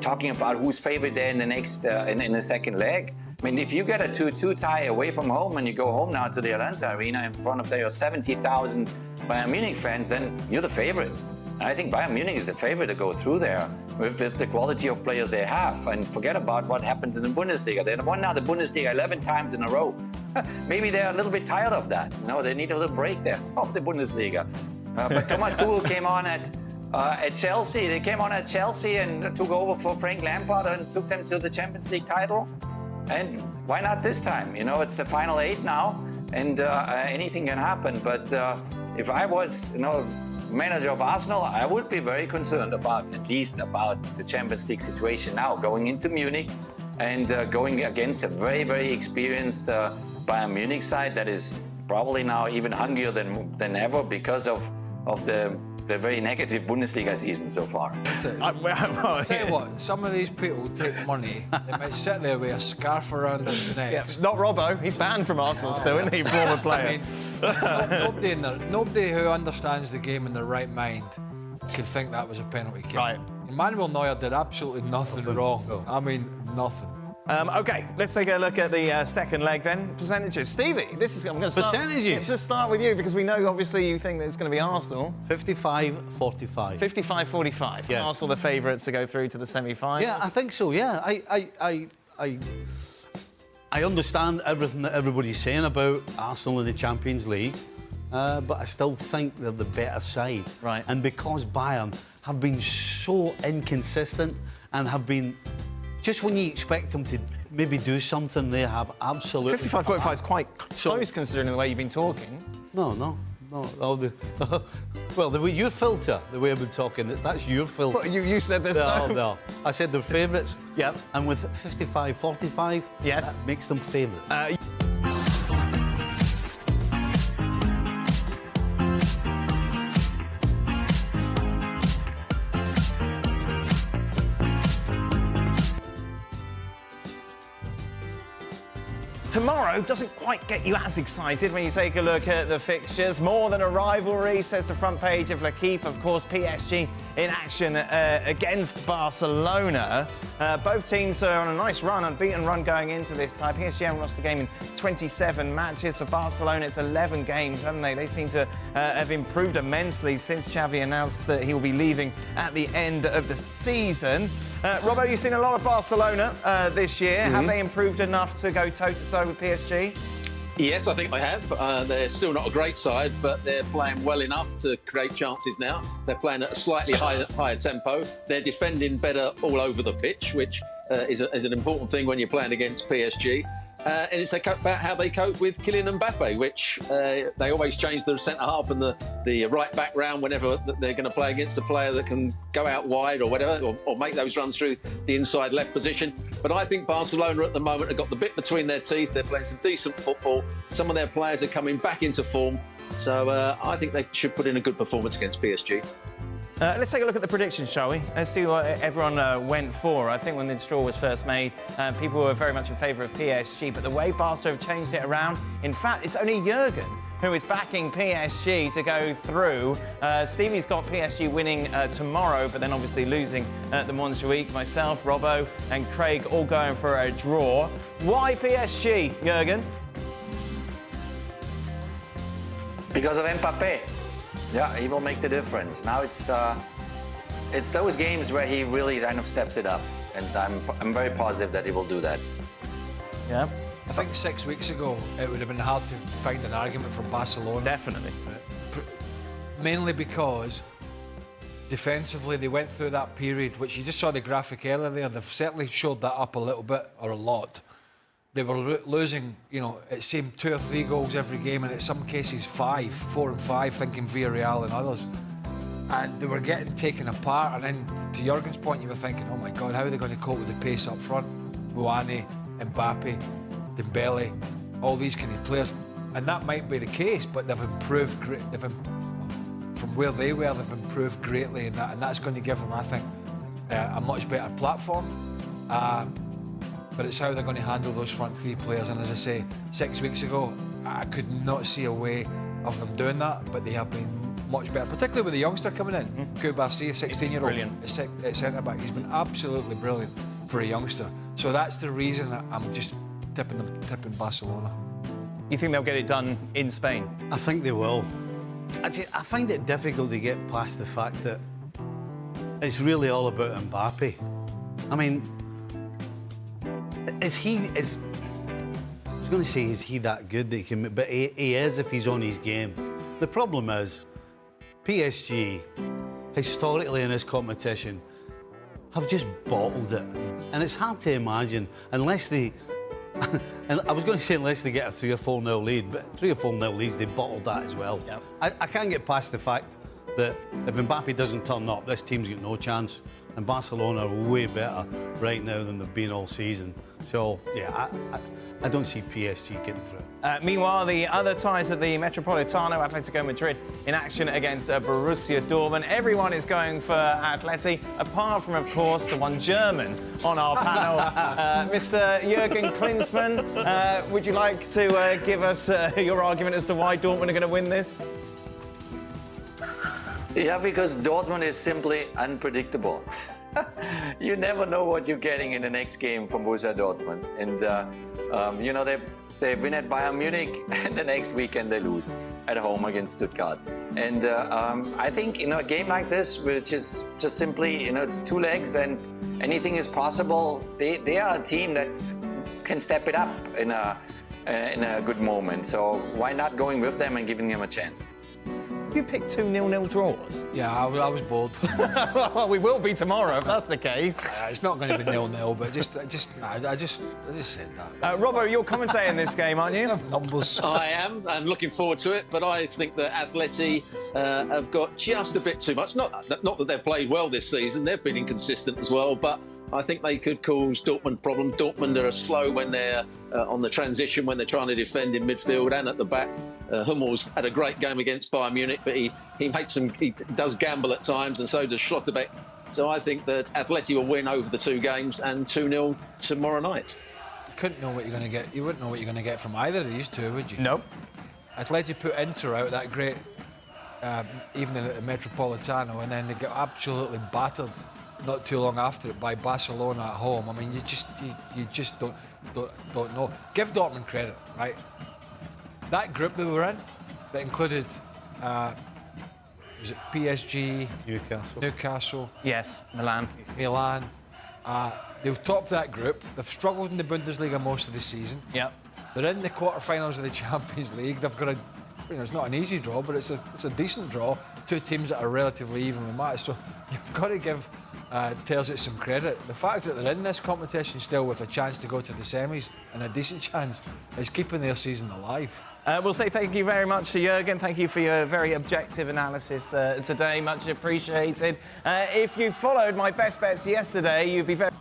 talking about who's favourite there in the next in the second leg, I mean, if you get a 2-2 tie away from home and you go home now to the Allianz Arena in front of their 70,000 Bayern Munich fans, then you're the favourite. And I think Bayern Munich is the favourite to go through there with the quality of players they have. And forget about what happens in the Bundesliga. They've won now the Bundesliga 11 times in a row. Maybe they're a little bit tired of that. No, they need a little break there off the Bundesliga. But Thomas Tuchel came on at Chelsea. They came on at Chelsea and took over for Frank Lampard and took them to the Champions League title. And why not this time? You know, it's the final 8 now, and anything can happen. But if I was, you know, manager of Arsenal, I would be very concerned about the Champions League situation now, going into Munich and going against a very, very experienced Bayern Munich side that is probably now even hungrier than ever because of the very negative Bundesliga season so far.
I'll tell you what, some of these people take money, they might sit there with a scarf around their neck.
Yeah, not Robbo, he's banned from Arsenal still, isn't he, former player?
I mean, nobody who understands the game in their right mind can think that was a penalty kick.
Right.
Manuel Neuer did absolutely nothing wrong. No. I mean, nothing.
OK, let's take a look at the second leg then. Percentages. Stevie, I'm going to start.
Percentages?
Let's start with you, because we know, obviously, you think that it's going to be Arsenal.
55-45.
55-45.
Yes.
Arsenal the favourites to go through to the semi-finals.
Yeah, I think so, yeah. I understand everything that everybody's saying about Arsenal in the Champions League, but I still think they're the better side.
Right.
And because Bayern have been so inconsistent and have been, just when you expect them to maybe do something, they have absolutely...
55-45 is quite close considering the way you've been talking.
No. Well, your filter, the way I've been talking, that's your filter.
What, you said this,
No. I said they're favourites.
Yep.
And with 55-45,
yes,
that makes them favourites.
Tomorrow doesn't quite get you as excited when you take a look at the fixtures. More than a rivalry, says the front page of L'Équipe. Of course, PSG in action against Barcelona. Both teams are on a nice run, unbeaten run going into this tie. PSG haven't lost a game in 27 matches. For Barcelona, it's 11 games, haven't they? They seem to have improved immensely since Xavi announced that he will be leaving at the end of the season. Robbo, you've seen a lot of Barcelona this year. Have they improved enough to go toe-to-toe with PSG?
Yes, I think they have. They're still not a great side, but they're playing well enough to create chances now. They're playing at a slightly higher tempo. They're defending better all over the pitch, which is an important thing when you're playing against PSG. And it's about how they cope with Kylian Mbappe, which they always change the centre-half and the right-back round whenever they're going to play against a player that can go out wide or whatever, or make those runs through the inside left position. But I think Barcelona at the moment have got the bit between their teeth. They're playing some decent football. Some of their players are coming back into form. So I think they should put in a good performance against PSG.
Let's take a look at the predictions, shall we? Let's see what everyone went for. I think when the draw was first made, people were very much in favour of PSG, but the way Barca have changed it around, in fact, it's only Jurgen who is backing PSG to go through. Stevie's got PSG winning tomorrow, but then obviously losing the Montjuic. Myself, Robbo and Craig all going for a draw. Why PSG, Jurgen?
Because of Mbappe. Yeah, he will make the difference. Now it's those games where he really kind of steps it up, and I'm very positive that he will do that.
Yeah.
I think 6 weeks ago it would have been hard to find an argument for Barcelona.
Definitely.
Mainly because defensively they went through that period, which you just saw the graphic earlier there. They've certainly showed that up a little bit, or a lot. They were losing, it seemed 2 or 3 goals every game, and in some cases 5, 4 and 5, thinking Villarreal and others. And they were getting taken apart, and then to Jurgen's point, you were thinking, oh my God, how are they going to cope with the pace up front? Muani, Mbappe, Dembele, all these kind of players. And that might be the case, but they've improved great. From where they were, they've improved greatly, and that's going to give them, I think, a much better platform. But it's how they're going to handle those front 3 players. And as I say, 6 weeks ago, I could not see a way of them doing that, but they have been much better, particularly with the youngster coming in, Koulibaly, a 16-year-old at centre-back. He's been absolutely brilliant for a youngster. So that's the reason that I'm just tipping Barcelona.
You think they'll get it done in Spain?
I think they will. I find it difficult to get past the fact that it's really all about Mbappe. I mean, I was going to say, is he that good that he can... But he is if he's on his game. The problem is, PSG, historically in this competition, have just bottled it. And it's hard to imagine, unless they... and I was going to say unless they get a 3 or 4-0 lead, but 3 or 4-0 leads, they bottled that as well. Yep. I can't get past the fact that if Mbappe doesn't turn up, this team's got no chance. And Barcelona are way better right now than they've been all season. So, yeah, I don't see PSG getting through.
Meanwhile, the other ties at the Metropolitano, Atletico Madrid in action against Borussia Dortmund. Everyone is going for Atleti, apart from, of course, the one German on our panel, Mr. Jurgen Klinsmann. Would you like to give us your argument as to why Dortmund are going to win this?
Yeah, because Dortmund is simply unpredictable. You never know what you're getting in the next game from Borussia Dortmund. And, they win at Bayern Munich, and the next weekend they lose at home against Stuttgart. And I think, a game like this, which is just simply, it's 2 legs and anything is possible, they are a team that can step it up in a good moment. So why not going with them and giving them a chance?
You picked 2 0-0 draws.
Yeah, I was bold.
Well, we will be tomorrow if that's the case.
It's not going to be 0-0, but I just said that.
Robbo, you're commentating this game, aren't you?
Numbers.
I am, and looking forward to it. But I think that Atleti have got just a bit too much. Not that they've played well this season; they've been inconsistent as well. But I think they could cause Dortmund problems. Dortmund are slow when they're on the transition, when they're trying to defend in midfield and at the back. Hummel's had a great game against Bayern Munich, but he does gamble at times, and so does Schlotterbeck. So I think that Atleti will win over the 2 games and 2-0 tomorrow night.
You couldn't know what you're going to get. You wouldn't know what you're going to get from either of these two, would you?
Nope.
Atleti put Inter out that great evening at the Metropolitano, and then they got absolutely battered not too long after it by Barcelona at home. I mean, you just don't know. Give Dortmund credit, right? That group they were in, that included, was it PSG, Newcastle,
Yes, Milan.
Milan. They've topped that group. They've struggled in the Bundesliga most of the season.
Yep.
They're in the quarterfinals of the Champions League. They've got it's not an easy draw, but it's a decent draw. 2 teams that are relatively evenly matched. So you've got to give Terzic some credit. The fact that they're in this competition still with a chance to go to the semis and a decent chance is keeping their season alive.
We'll say thank you very much to Jurgen. Thank you for your very objective analysis today. Much appreciated. If you followed my best bets yesterday, you'd be very...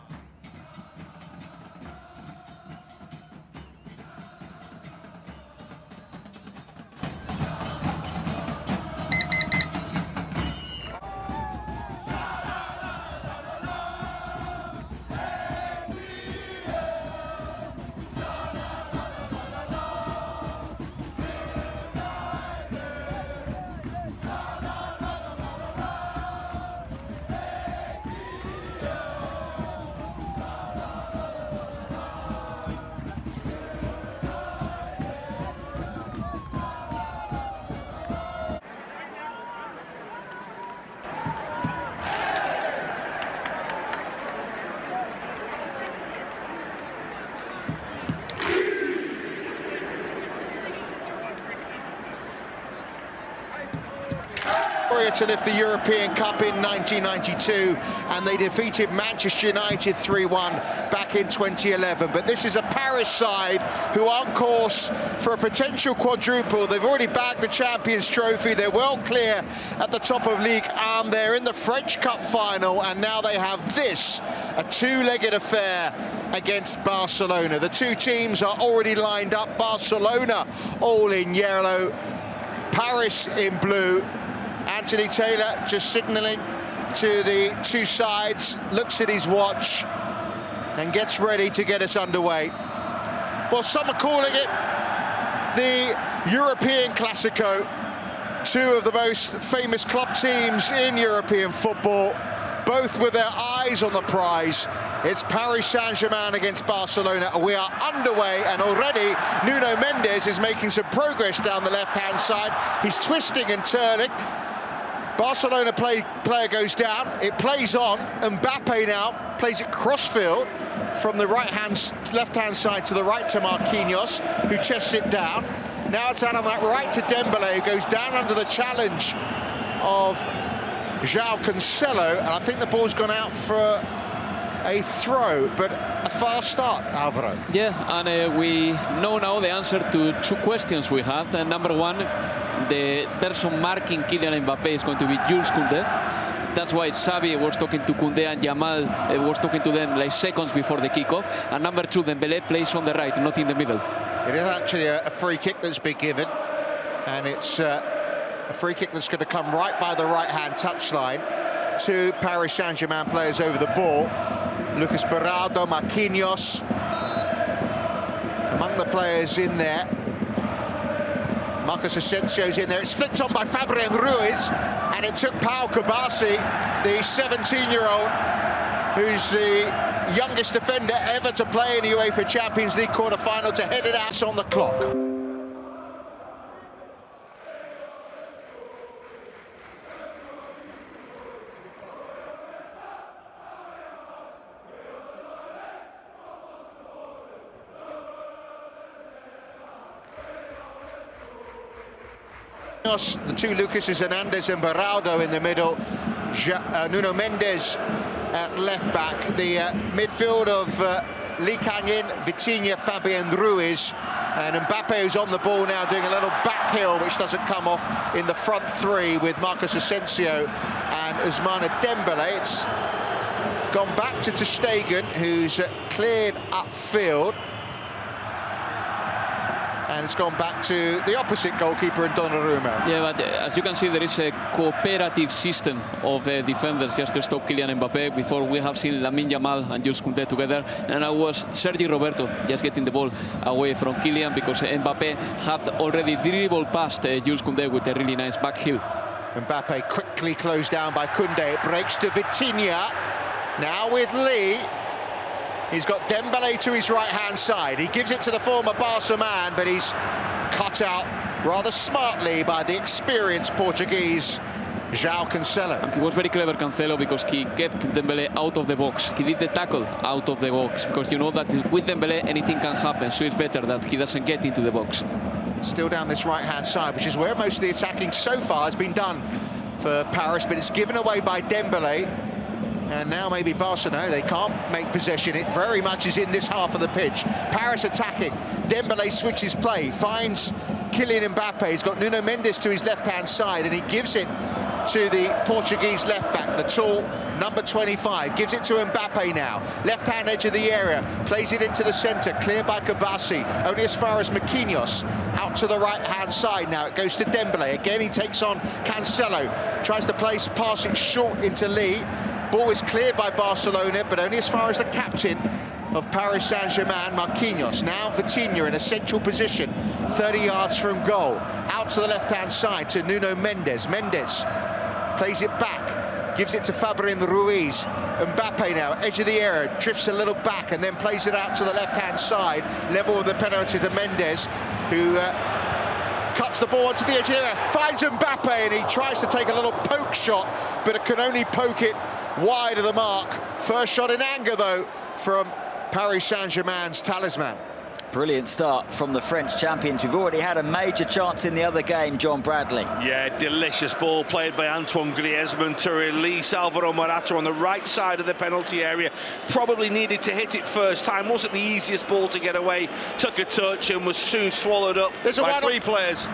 To lift the European Cup in 1992, and they defeated Manchester United 3-1 back in 2011. But this is a Paris side who are on course for a potential quadruple. They've already bagged the Champions Trophy. They're well clear at the top of Ligue 1. They're in the French Cup final, and now they have this, a 2-legged affair against Barcelona. The 2 teams are already lined up. Barcelona all in yellow, Paris in blue. Anthony Taylor just signalling to the 2 sides, looks at his watch and gets ready to get us underway. Well, some are calling it the European Classico. 2 of the most famous club teams in European football, both with their eyes on the prize. It's Paris Saint-Germain against Barcelona. We are underway, and already Nuno Mendes is making some progress down the left-hand side. He's twisting and turning. Barcelona player goes down, it plays on. Mbappe now plays it crossfield from the left-hand side to the right to Marquinhos, who chests it down. Now it's out on that right to Dembele, who goes down under the challenge of João Cancelo, and I think the ball's gone out for a throw, but a fast start, Alvaro.
Yeah, and we know now the answer to 2 questions we had. Number 1, the person marking Kylian Mbappe is going to be Jules Koundé. That's why Xavi was talking to Koundé and Yamal was talking to them like seconds before the kickoff. And number 2, Dembele plays on the right, not in the middle.
It is actually a free kick that's been given, and it's a free kick that's going to come right by the right-hand touchline. 2 Paris Saint-Germain players over the ball. Lucas Beraldo, Marquinhos, among the players in there. Marcos Asensio's in there. It's flicked on by Fabian Ruiz, and it took Pau Kubasi, the 17-year-old, who's the youngest defender ever to play in the UEFA Champions League quarter-final, to head it out on the clock. The two Lucas Hernandez and Beraldo in the middle. Nuno Mendes at left back. The midfield of Lee Kang-in, Vitinha, Fabian Ruiz, and Mbappe, who's on the ball now, doing a little back heel, which doesn't come off in the front three with Marcos Asensio and Ousmane Dembele. It's gone back to Ter Stegen, who's cleared upfield. And it's gone back to the opposite goalkeeper in Donnarumma.
Yeah, but as you can see, there is a cooperative system of defenders just to stop Kylian Mbappe. Before, we have seen Lamine Yamal and Jules Koundé together, and now was Sergi Roberto just getting the ball away from Kylian, because Mbappe had already dribbled past Jules Koundé with a really nice back heel.
Mbappe quickly closed down by Koundé. It breaks to Vitinha. Now with Lee. He's got Dembele to his right-hand side. He gives it to the former Barca man, but he's cut out rather smartly by the experienced Portuguese João Cancelo.
And he was very clever, Cancelo, because he kept Dembele out of the box. He did the tackle out of the box, because you know that with Dembele anything can happen, so it's better that he doesn't get into the box.
Still down this right-hand side, which is where most of the attacking so far has been done for Paris, but it's given away by Dembele. And now maybe Barcelona, they can't make possession. It very much is in this half of the pitch. Paris attacking. Dembele switches play, finds Kylian Mbappe. He's got Nuno Mendes to his left-hand side, and he gives it to the Portuguese left-back, the tall number 25. Gives it to Mbappe now. Left-hand edge of the area. Plays it into the centre. Cleared by Kabassi. Only as far as Marquinhos. Out to the right-hand side now. It goes to Dembele. Again, he takes on Cancelo. Tries to pass it short into Lee. Ball is cleared by Barcelona, but only as far as the captain of Paris Saint-Germain, Marquinhos. Now Vitinha in a central position, 30 yards from goal. Out to the left-hand side to Nuno Mendes. Mendes plays it back, gives it to Fabian Ruiz. Mbappe now, edge of the area, drifts a little back and then plays it out to the left-hand side, level with the penalty to Mendes, who cuts the ball onto the edge of the area, finds Mbappe, and he tries to take a little poke shot, but it can only poke it wide of the mark. First shot in anger, though, from Paris Saint-Germain's talisman.
Brilliant start from the French champions. We've already had a major chance in the other game, John Bradley.
Yeah, delicious ball played by Antoine Griezmann to release Alvaro Morata on the right side of the penalty area. Probably needed to hit it first time. Wasn't the easiest ball to get away. Took a touch and was soon swallowed up by three players.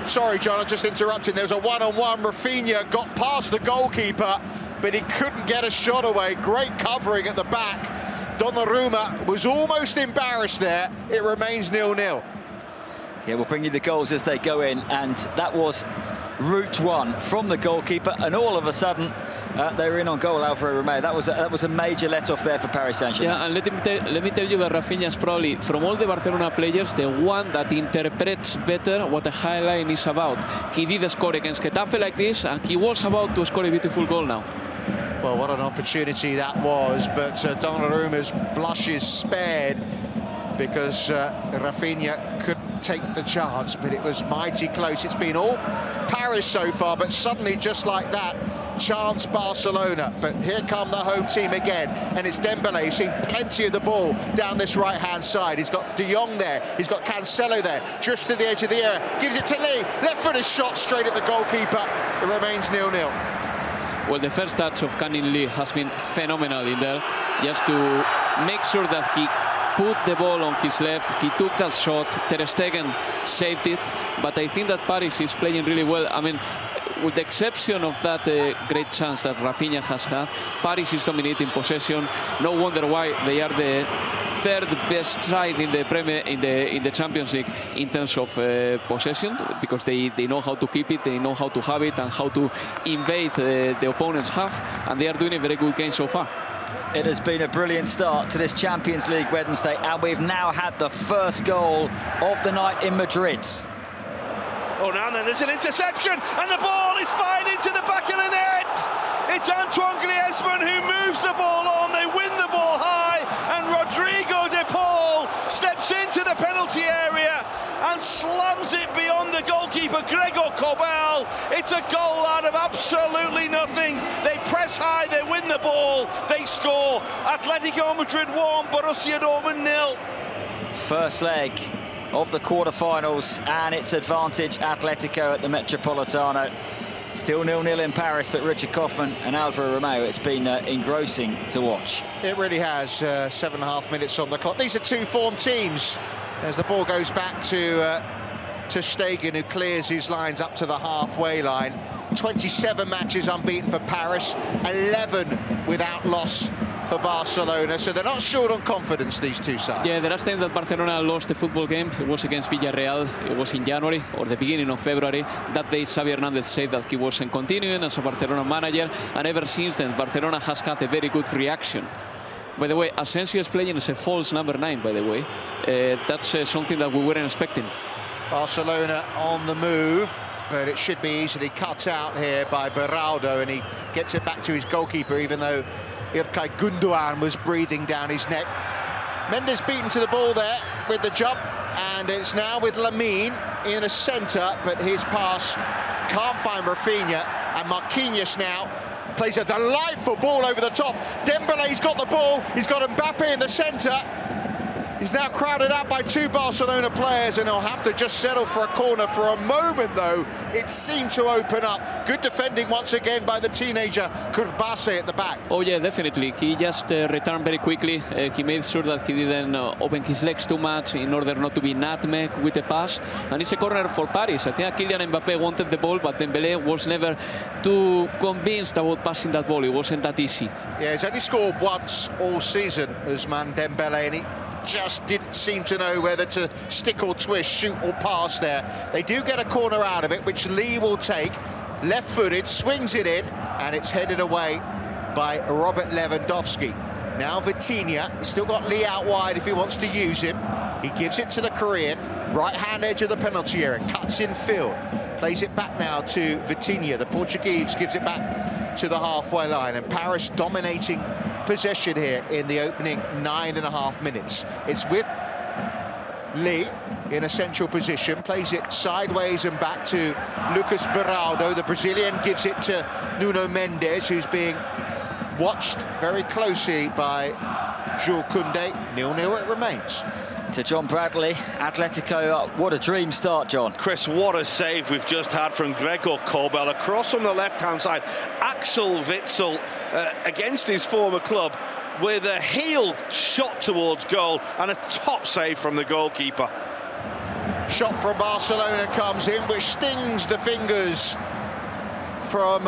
Sorry, John, I'm just interrupting. There's a one-on-one. Rafinha got past the goalkeeper, but he couldn't get a shot away. Great covering at the back. Donnarumma was almost embarrassed there. It remains 0-0.
Yeah, we'll bring you the goals as they go in, and that was route one from the goalkeeper, and all of a sudden they were in on goal. Alvaro Romeo. That was a major let-off there for Paris Saint-Germain.
Yeah, and let me tell you that Rafinha is probably, from all the Barcelona players, the one that interprets better what the highline is about. He did score against Getafe like this, and he was about to score a beautiful goal now.
Well, what an opportunity that was, but Donnarumma's blushes spared because Rafinha couldn't take the chance, but it was mighty close. It's been all Paris so far, but suddenly, just like that, chance Barcelona. But here come the home team again, and it's Dembele. He's seen plenty of the ball down this right-hand side. He's got De Jong there, he's got Cancelo there, drifts to the edge of the area, gives it to Lee, left-footed shot straight at the goalkeeper. It remains 0-0.
Well, the first touch of Kane Lee has been phenomenal in there, just to make sure that he put the ball on his left. He took that shot. Ter Stegen saved it, but I think that Paris is playing really well. I mean, with the exception of that great chance that Rafinha has had, Paris is dominating possession. No wonder why they are the third best side in the in the Champions League in terms of possession, because they know how to keep it, they know how to have it, and how to invade the opponent's half, and they are doing a very good game so far.
It has been a brilliant start to this Champions League Wednesday, and we've now had the first goal of the night in Madrid.
Oh, now then, there's an interception, and the ball is fired into the back of the net. It's Antoine Griezmann who moves the ball on. They win the ball high, and Rodrigo de Paul steps into the penalty area and slams it beyond the goalkeeper, Gregor Kobel. It's a goal out of absolutely nothing. They press high, they win the ball, they score. Atletico Madrid 1, Borussia Dortmund 0.
First leg of the quarterfinals, and it's advantage Atletico at the Metropolitano. Still 0-0 in Paris, but Richard Kaufman and Alvaro Romeo, it's been engrossing to watch.
It really has. 7.5 minutes on the clock. These are two form teams as the ball goes back to Stegen, who clears his lines up to the halfway line. 27 matches unbeaten for Paris, 11 without loss for Barcelona, so they're not short on confidence, these two sides.
Yeah, the last time that Barcelona lost a football game, it was against Villarreal. It was in January or the beginning of February. That day, Xavi Hernandez said that he wasn't continuing as a Barcelona manager, and ever since then, Barcelona has had a very good reaction. By the way, Asensio is playing as a false number 9, by the way. That's something that we weren't expecting.
Barcelona on the move, but it should be easily cut out here by Beraldo, and he gets it back to his goalkeeper, even though Ilkay Gundogan was breathing down his neck. Mendes beaten to the ball there with the jump, and it's now with Lamine in a centre, but his pass can't find Rafinha, and Marquinhos now plays a delightful ball over the top. Dembele's got the ball, he's got Mbappe in the centre. He's now crowded out by two Barcelona players, and he'll have to just settle for a corner. For a moment, though, it seemed to open up. Good defending once again by the teenager Kurbase at the back.
Oh, yeah, definitely. He just returned very quickly. He made sure that he didn't open his legs too much in order not to be nutmeg with the pass. And it's a corner for Paris. I think Kylian Mbappe wanted the ball, but Dembele was never too convinced about passing that ball. It wasn't that easy.
Yeah, he's only scored once all season, Ousmane Dembele, and he just didn't seem to know whether to stick or twist, shoot or pass there. They do get a corner out of it, which Lee will take. Left-footed, swings it in, and it's headed away by Robert Lewandowski. Now Vitinha, he's still got Lee out wide if he wants to use him. He gives it to the Korean, right-hand edge of the penalty area, cuts in field. Plays it back now to Vitinha. The Portuguese gives it back to the halfway line, and Paris dominating possession here in the opening 9.5 minutes. It's with Lee in a central position, plays it sideways and back to Lucas Beraldo. The Brazilian gives it to Nuno Mendes, who's being watched very closely by Jules Koundé. 0-0 it remains.
To John Bradley, Atletico up. What a dream start, John.
Chris, what a save we've just had from Gregor Kobel. Across from the left-hand side, Axel Witsel against his former club with a heel shot towards goal and a top save from the goalkeeper.
Shot from Barcelona comes in, which stings the fingers from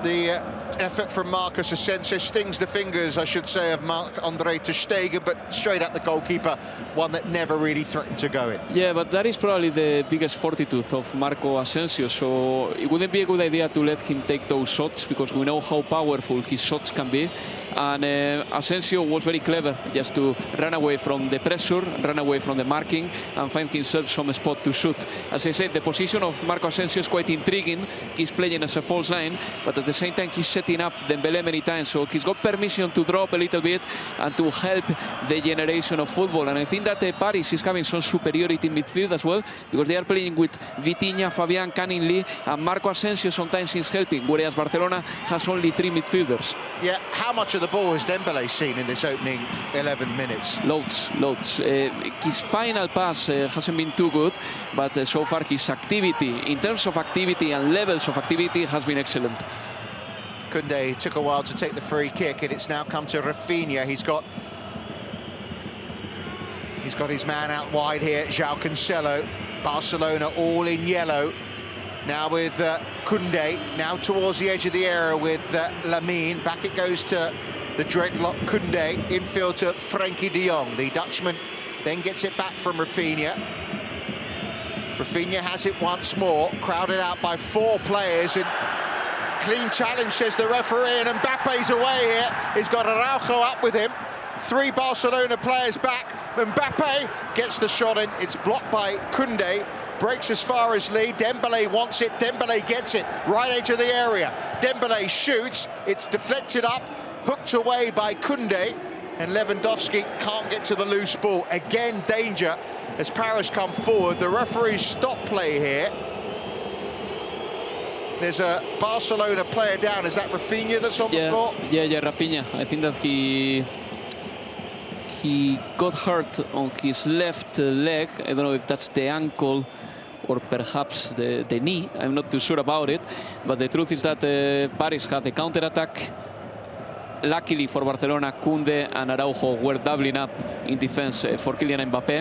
the effort from Marcus Asensio, stings the fingers, I should say, of Marc-Andre ter Stegen, but straight at the goalkeeper, one that never really threatened to go in.
Yeah, but that is probably the biggest fortitude of Marco Asensio, so it wouldn't be a good idea to let him take those shots, because we know how powerful his shots can be. And Asensio was very clever, just to run away from the pressure, run away from the marking, and find himself some spot to shoot. As I said, the position of Marco Asensio is quite intriguing. He's playing as a false 9, but at the same time he's setting up Dembele many times, so he's got permission to drop a little bit and to help the generation of football. And I think that Paris is having some superiority in midfield as well, because they are playing with Vitinha, Fabian, Kane, Lee, and Marco Asensio sometimes is helping, whereas Barcelona has only 3 midfielders.
Yeah, how much of the ball has Dembele seen in this opening 11 minutes?
Loads. His final pass hasn't been too good, but so far his activity, in terms of activity and levels of activity, has been excellent.
Koundé took a while to take the free kick, and it's now come to Rafinha. He's got his man out wide here, João Cancelo. Barcelona all in yellow. Now with Koundé, now towards the edge of the area with Lamine. Back it goes to the dreadlock Koundé, infield to Frenkie de Jong. The Dutchman then gets it back from Rafinha. Rafinha has it once more, crowded out by 4 players, and clean challenge, says the referee, and Mbappe's away here. He's got Araujo up with him. 3 Barcelona players back. Mbappe gets the shot in. It's blocked by Koundé. Breaks as far as Lee. Dembele wants it. Dembele gets it. Right edge of the area. Dembele shoots. It's deflected up. Hooked away by Koundé. And Lewandowski can't get to the loose ball. Again, danger as Paris come forward. The referees stop play here. There's a Barcelona player down. Is that Rafinha that's on the floor?
Yeah, Rafinha. I think that he he got hurt on his left leg. I don't know if that's the ankle or perhaps the knee. I'm not too sure about it. But the truth is that Paris had a counter-attack. Luckily for Barcelona, Koundé and Araujo were doubling up in defense for Kylian Mbappe.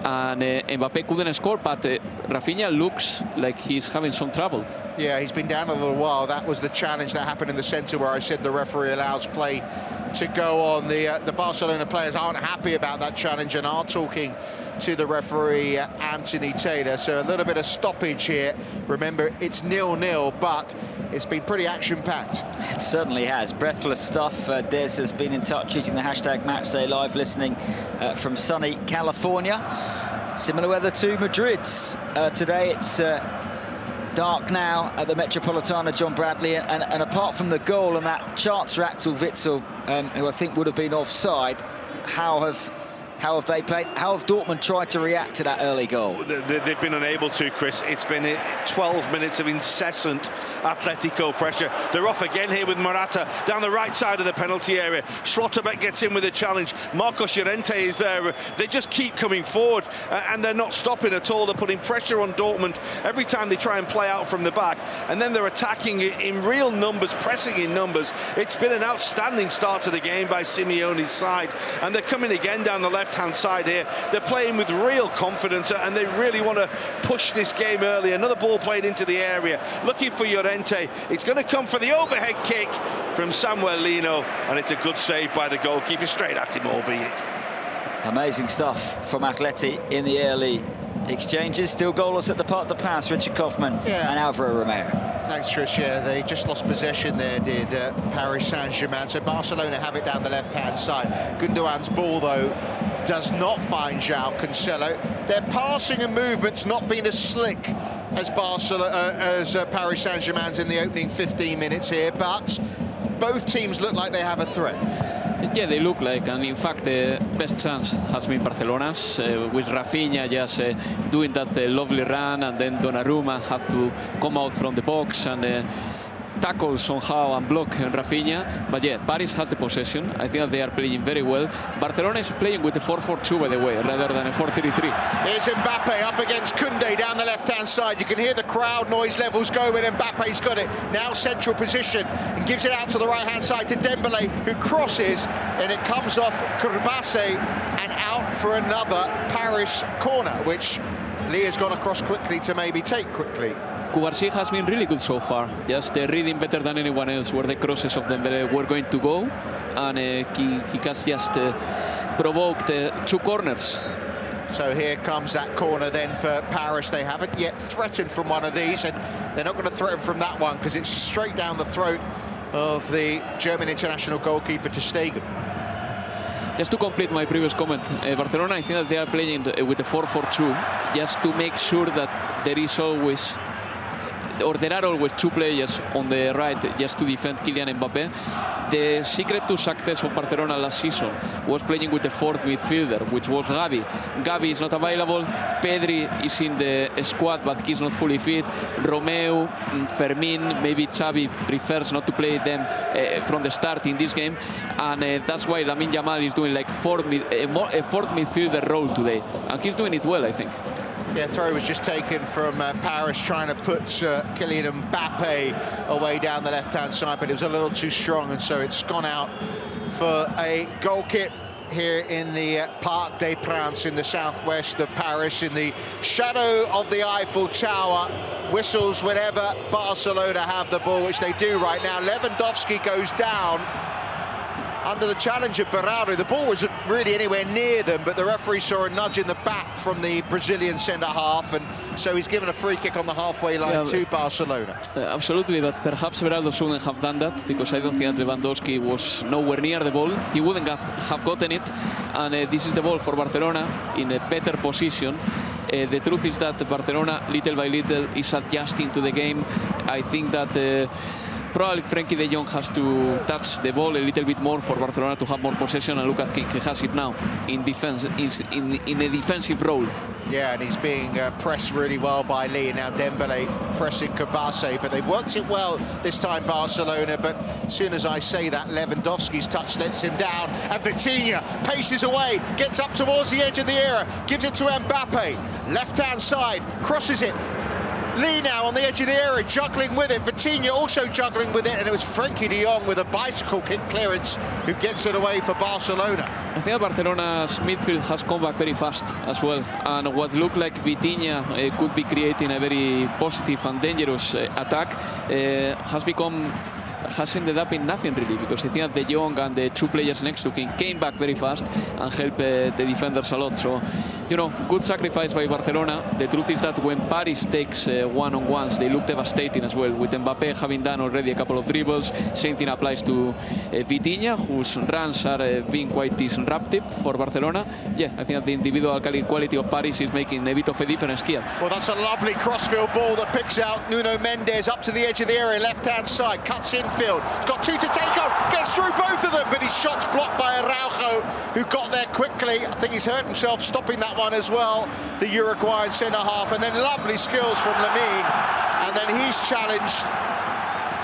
And Mbappe couldn't score, but Rafinha looks like he's having some trouble.
Yeah, he's been down a little while. That was the challenge that happened in the centre where I said the referee allows play to go on. The Barcelona players aren't happy about that challenge and are talking to the referee, Anthony Taylor. So a little bit of stoppage here. Remember, it's 0-0, but it's been pretty action-packed.
It certainly has. Breathless stuff. Des has been in touch using the hashtag MatchDayLive, listening from sunny California. Similar weather to Madrid's. Today it's dark now at the Metropolitano, John Bradley, and apart from the goal and that chance for Axel Witsel, who I think would have been offside, how have they played? How have Dortmund tried to react to that early goal?
They've been unable to, Chris. It's been 12 minutes of incessant Atletico pressure. They're off again here with Morata down the right side of the penalty area. Schlotterbeck gets in with a challenge. Marcos Llorente is there. They just keep coming forward, and they're not stopping at all. They're putting pressure on Dortmund every time they try and play out from the back, and then they're attacking in real numbers, pressing in numbers. It's been an outstanding start to the game by Simeone's side, and they're coming again down the left-hand side here. They're playing with real confidence, and they really want to push this game early. Another ball played into the area, looking for Llorente. It's going to come for the overhead kick from Samuel Lino, and it's a good save by the goalkeeper, straight at him, albeit.
Amazing stuff from Atleti in the early exchanges. Still goalless at the Parc des Princes, Richard Kaufman and Alvaro Romeo.
Thanks, Trish. Yeah, they just lost possession there, did Paris Saint-Germain. So Barcelona have it down the left-hand side. Gundogan's ball, though, does not find João Cancelo. Their passing and movement's not been as slick as Paris Saint-Germain's in the opening 15 minutes here, but both teams look like they have a threat.
Yeah, they look like, and in fact the best chance has been Barcelona's, with Rafinha just doing that lovely run, and then Donnarumma had to come out from the box and tackle somehow and block Rafinha. But yeah, Paris has the possession. I think that they are playing very well. Barcelona is playing with a 4-4-2, by the way, rather than a 4-3-3.
Here's Mbappe up against Koundé down the left-hand side. You can hear the crowd noise levels go when Mbappe's got it. Now central position and gives it out to the right-hand side to Dembélé, who crosses, and it comes off Kurbase and out for another Paris corner, which Leah's gone across quickly to maybe take quickly.
Cubarsí has been really good so far, just reading better than anyone else where the crosses of Dembélé were going to go, and he has just provoked 2 corners.
So here comes that corner then for Paris. They haven't yet threatened from one of these, and they're not going to threaten from that one because it's straight down the throat of the German international goalkeeper ter Stegen.
Just to complete my previous comment, Barcelona, I think that they are playing with a 4-4-2 just to make sure that there is always, or there are always 2 players on the right just to defend Kylian Mbappe. The secret to success of Barcelona last season was playing with the 4th midfielder, which was Gavi. Gavi is not available. Pedri is in the squad, but he's not fully fit. Romeo, Fermin, maybe Xavi prefers not to play them from the start in this game, and that's why Lamine Yamal is doing like a 4th midfielder role today, and he's doing it well, I think.
Yeah, throw was just taken from Paris, trying to put Kylian Mbappe away down the left-hand side, but it was a little too strong, and so it's gone out for a goal kick here in the Parc des Princes in the southwest of Paris, in the shadow of the Eiffel Tower. Whistles whenever Barcelona have the ball, which they do right now. Lewandowski goes down under the challenge of Berardo. The ball wasn't really anywhere near them, but the referee saw a nudge in the back from the Brazilian centre-half, and so he's given a free kick on the halfway line to Barcelona.
Absolutely, but perhaps Berardo shouldn't have done that, because I don't think that Lewandowski was nowhere near the ball. He wouldn't have gotten it, and this is the ball for Barcelona in a better position. The truth is that Barcelona, little by little, is adjusting to the game. I think that Probably Frenkie de Jong has to touch the ball a little bit more for Barcelona to have more possession, and look at he has it now in defense, in a defensive role.
Yeah, and he's being pressed really well by Lee. Now Dembele pressing Kabase, but they've worked it well this time, Barcelona. But as soon as I say that, Lewandowski's touch lets him down, and Vitinha paces away, gets up towards the edge of the area, gives it to Mbappe, left-hand side, crosses it. Lee now on the edge of the area, juggling with it. Vitinha also juggling with it, and it was Frenkie de Jong with a bicycle kick clearance who gets it away for Barcelona.
I think Barcelona's midfield has come back very fast as well, and what looked like Vitinha could be creating a very positive and dangerous attack has ended up in nothing really, because I think that De Jong and the two players next to him came back very fast and helped the defenders a lot. So, you know, good sacrifice by Barcelona. The truth is that when Paris takes one-on-ones, they look devastating as well, with Mbappe having done already a couple of dribbles. Same thing applies to Vitinha, whose runs are being quite disruptive for Barcelona. Yeah, I think that the individual quality of Paris is making a bit of a difference here.
Well, that's a lovely crossfield ball that picks out Nuno Mendes up to the edge of the area, left-hand side, cuts infield. He's got two to take on, gets through both of them, but his shot's blocked by Araujo, who got there quickly. I think he's hurt himself stopping that one as well, the Uruguayan centre-half. And then lovely skills from Lamine, and then he's challenged,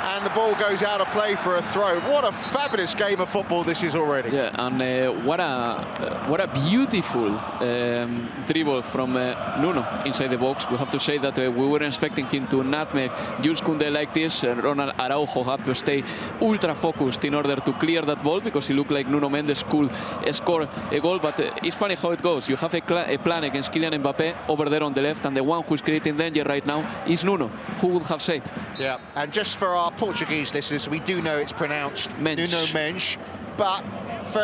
and the ball goes out of play for a throw. What a fabulous game of football this is already.
Yeah, and what a beautiful dribble from Nuno inside the box. We have to say that we weren't expecting him to nutmeg Jules Koundé like this. Ronald Araujo had to stay ultra focused in order to clear that ball, because he looked like Nuno Mendes could score a goal. But it's funny how it goes. You have a plan against Kylian Mbappe over there on the left, and the one who's creating danger right now is Nuno. Who would have said?
Yeah, and just for our Portuguese listeners, we do know it's pronounced Nuno Mendes, but for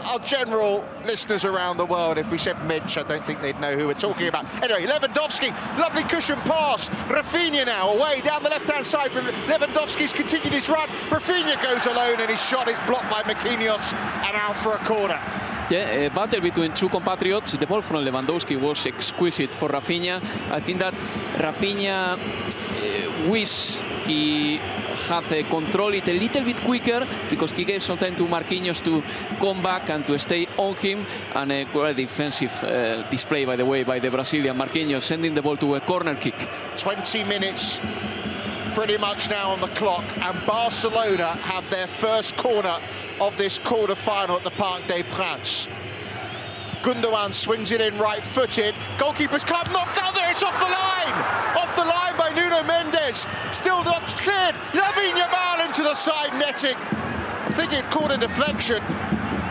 our general listeners around the world, if we said Mensch, I don't think they'd know who we're talking about. Anyway, Lewandowski, lovely cushion pass. Rafinha now away down the left-hand side, but Lewandowski's continued his run. Rafinha goes alone, and his shot is blocked by Marquinhos and out for a corner.
Yeah, a battle between two compatriots. The ball from Lewandowski was exquisite for Rafinha. I think that Rafinha wish he had control it a little bit quicker, because he gave some time to Marquinhos to come back and to stay on him. And a great defensive display, by the way, by the Brazilian Marquinhos, sending the ball to a corner kick.
20 minutes pretty much now on the clock, and Barcelona have their first corner of this quarter-final at the Parc des Princes. Gundogan swings it in right-footed. Goalkeeper's club knocked out there. It's off the line! Off the line by Nuno Mendes. Still not cleared. Lamine Yamal into the side netting. I think it caught a deflection.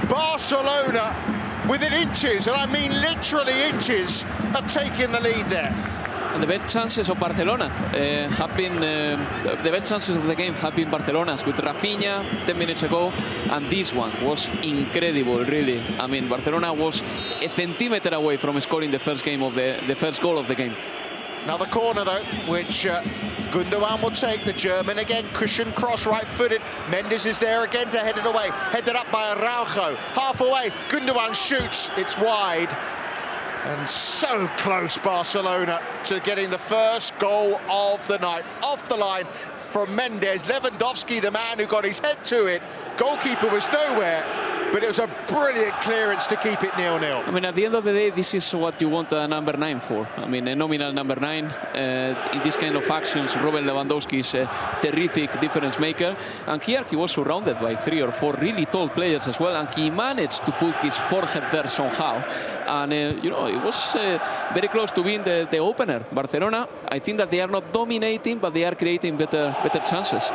Barcelona within inches, and I mean literally inches, of taking the lead there.
And the best chances of Barcelona have been, the best chances of the game have been Barcelona's, with Rafinha 10 minutes ago, and this one was incredible, really. I mean, Barcelona was a centimetre away from scoring the first goal of the game.
Now the corner, though, which Gundogan will take. The German again, cushion cross, right-footed. Mendes is there again to head it away. Headed up by Araujo. Half away, Gundogan shoots. It's wide. And so close, Barcelona, to getting the first goal of the night. Off the line from Mendes. Lewandowski, the man who got his head to it. Goalkeeper was nowhere, but it was a brilliant clearance to keep it 0-0.
I mean, at the end of the day, this is what you want a number 9 for. I mean, a nominal number 9. In this kind of actions, Robert Lewandowski is a terrific difference maker. And here he was surrounded by 3 or 4 really tall players as well, and he managed to put his forehead there somehow. And, you know, it was very close to being the opener. Barcelona, I think that they are not dominating, but they are creating better chances.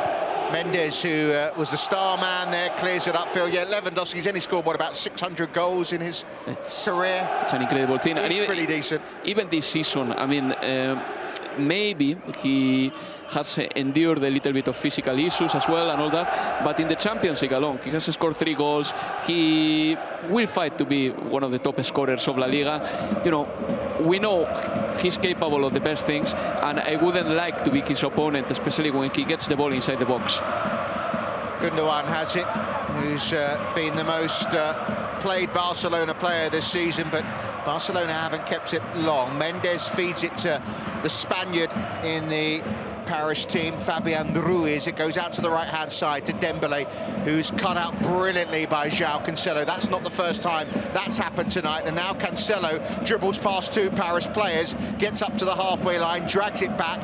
Mendes, who was the star man there, clears it upfield. Yeah, Lewandowski's only scored, what, about 600 goals in his career?
It's an incredible thing.
He's pretty decent.
Even this season, I mean, maybe he has endured a little bit of physical issues as well and all that, but in the Champions League alone, he has scored 3 goals. He will fight to be one of the top scorers of La Liga. You know, we know he's capable of the best things, and I wouldn't like to be his opponent, especially when he gets the ball inside the box.
Gundogan has it, who's been the most played Barcelona player this season, but Barcelona haven't kept it long. Mendes feeds it to the Spaniard in the Paris team, Fabian Ruiz. It goes out to the right-hand side to Dembele, who's cut out brilliantly by João Cancelo. That's not the first time that's happened tonight. And now Cancelo dribbles past two Paris players, gets up to the halfway line, drags it back,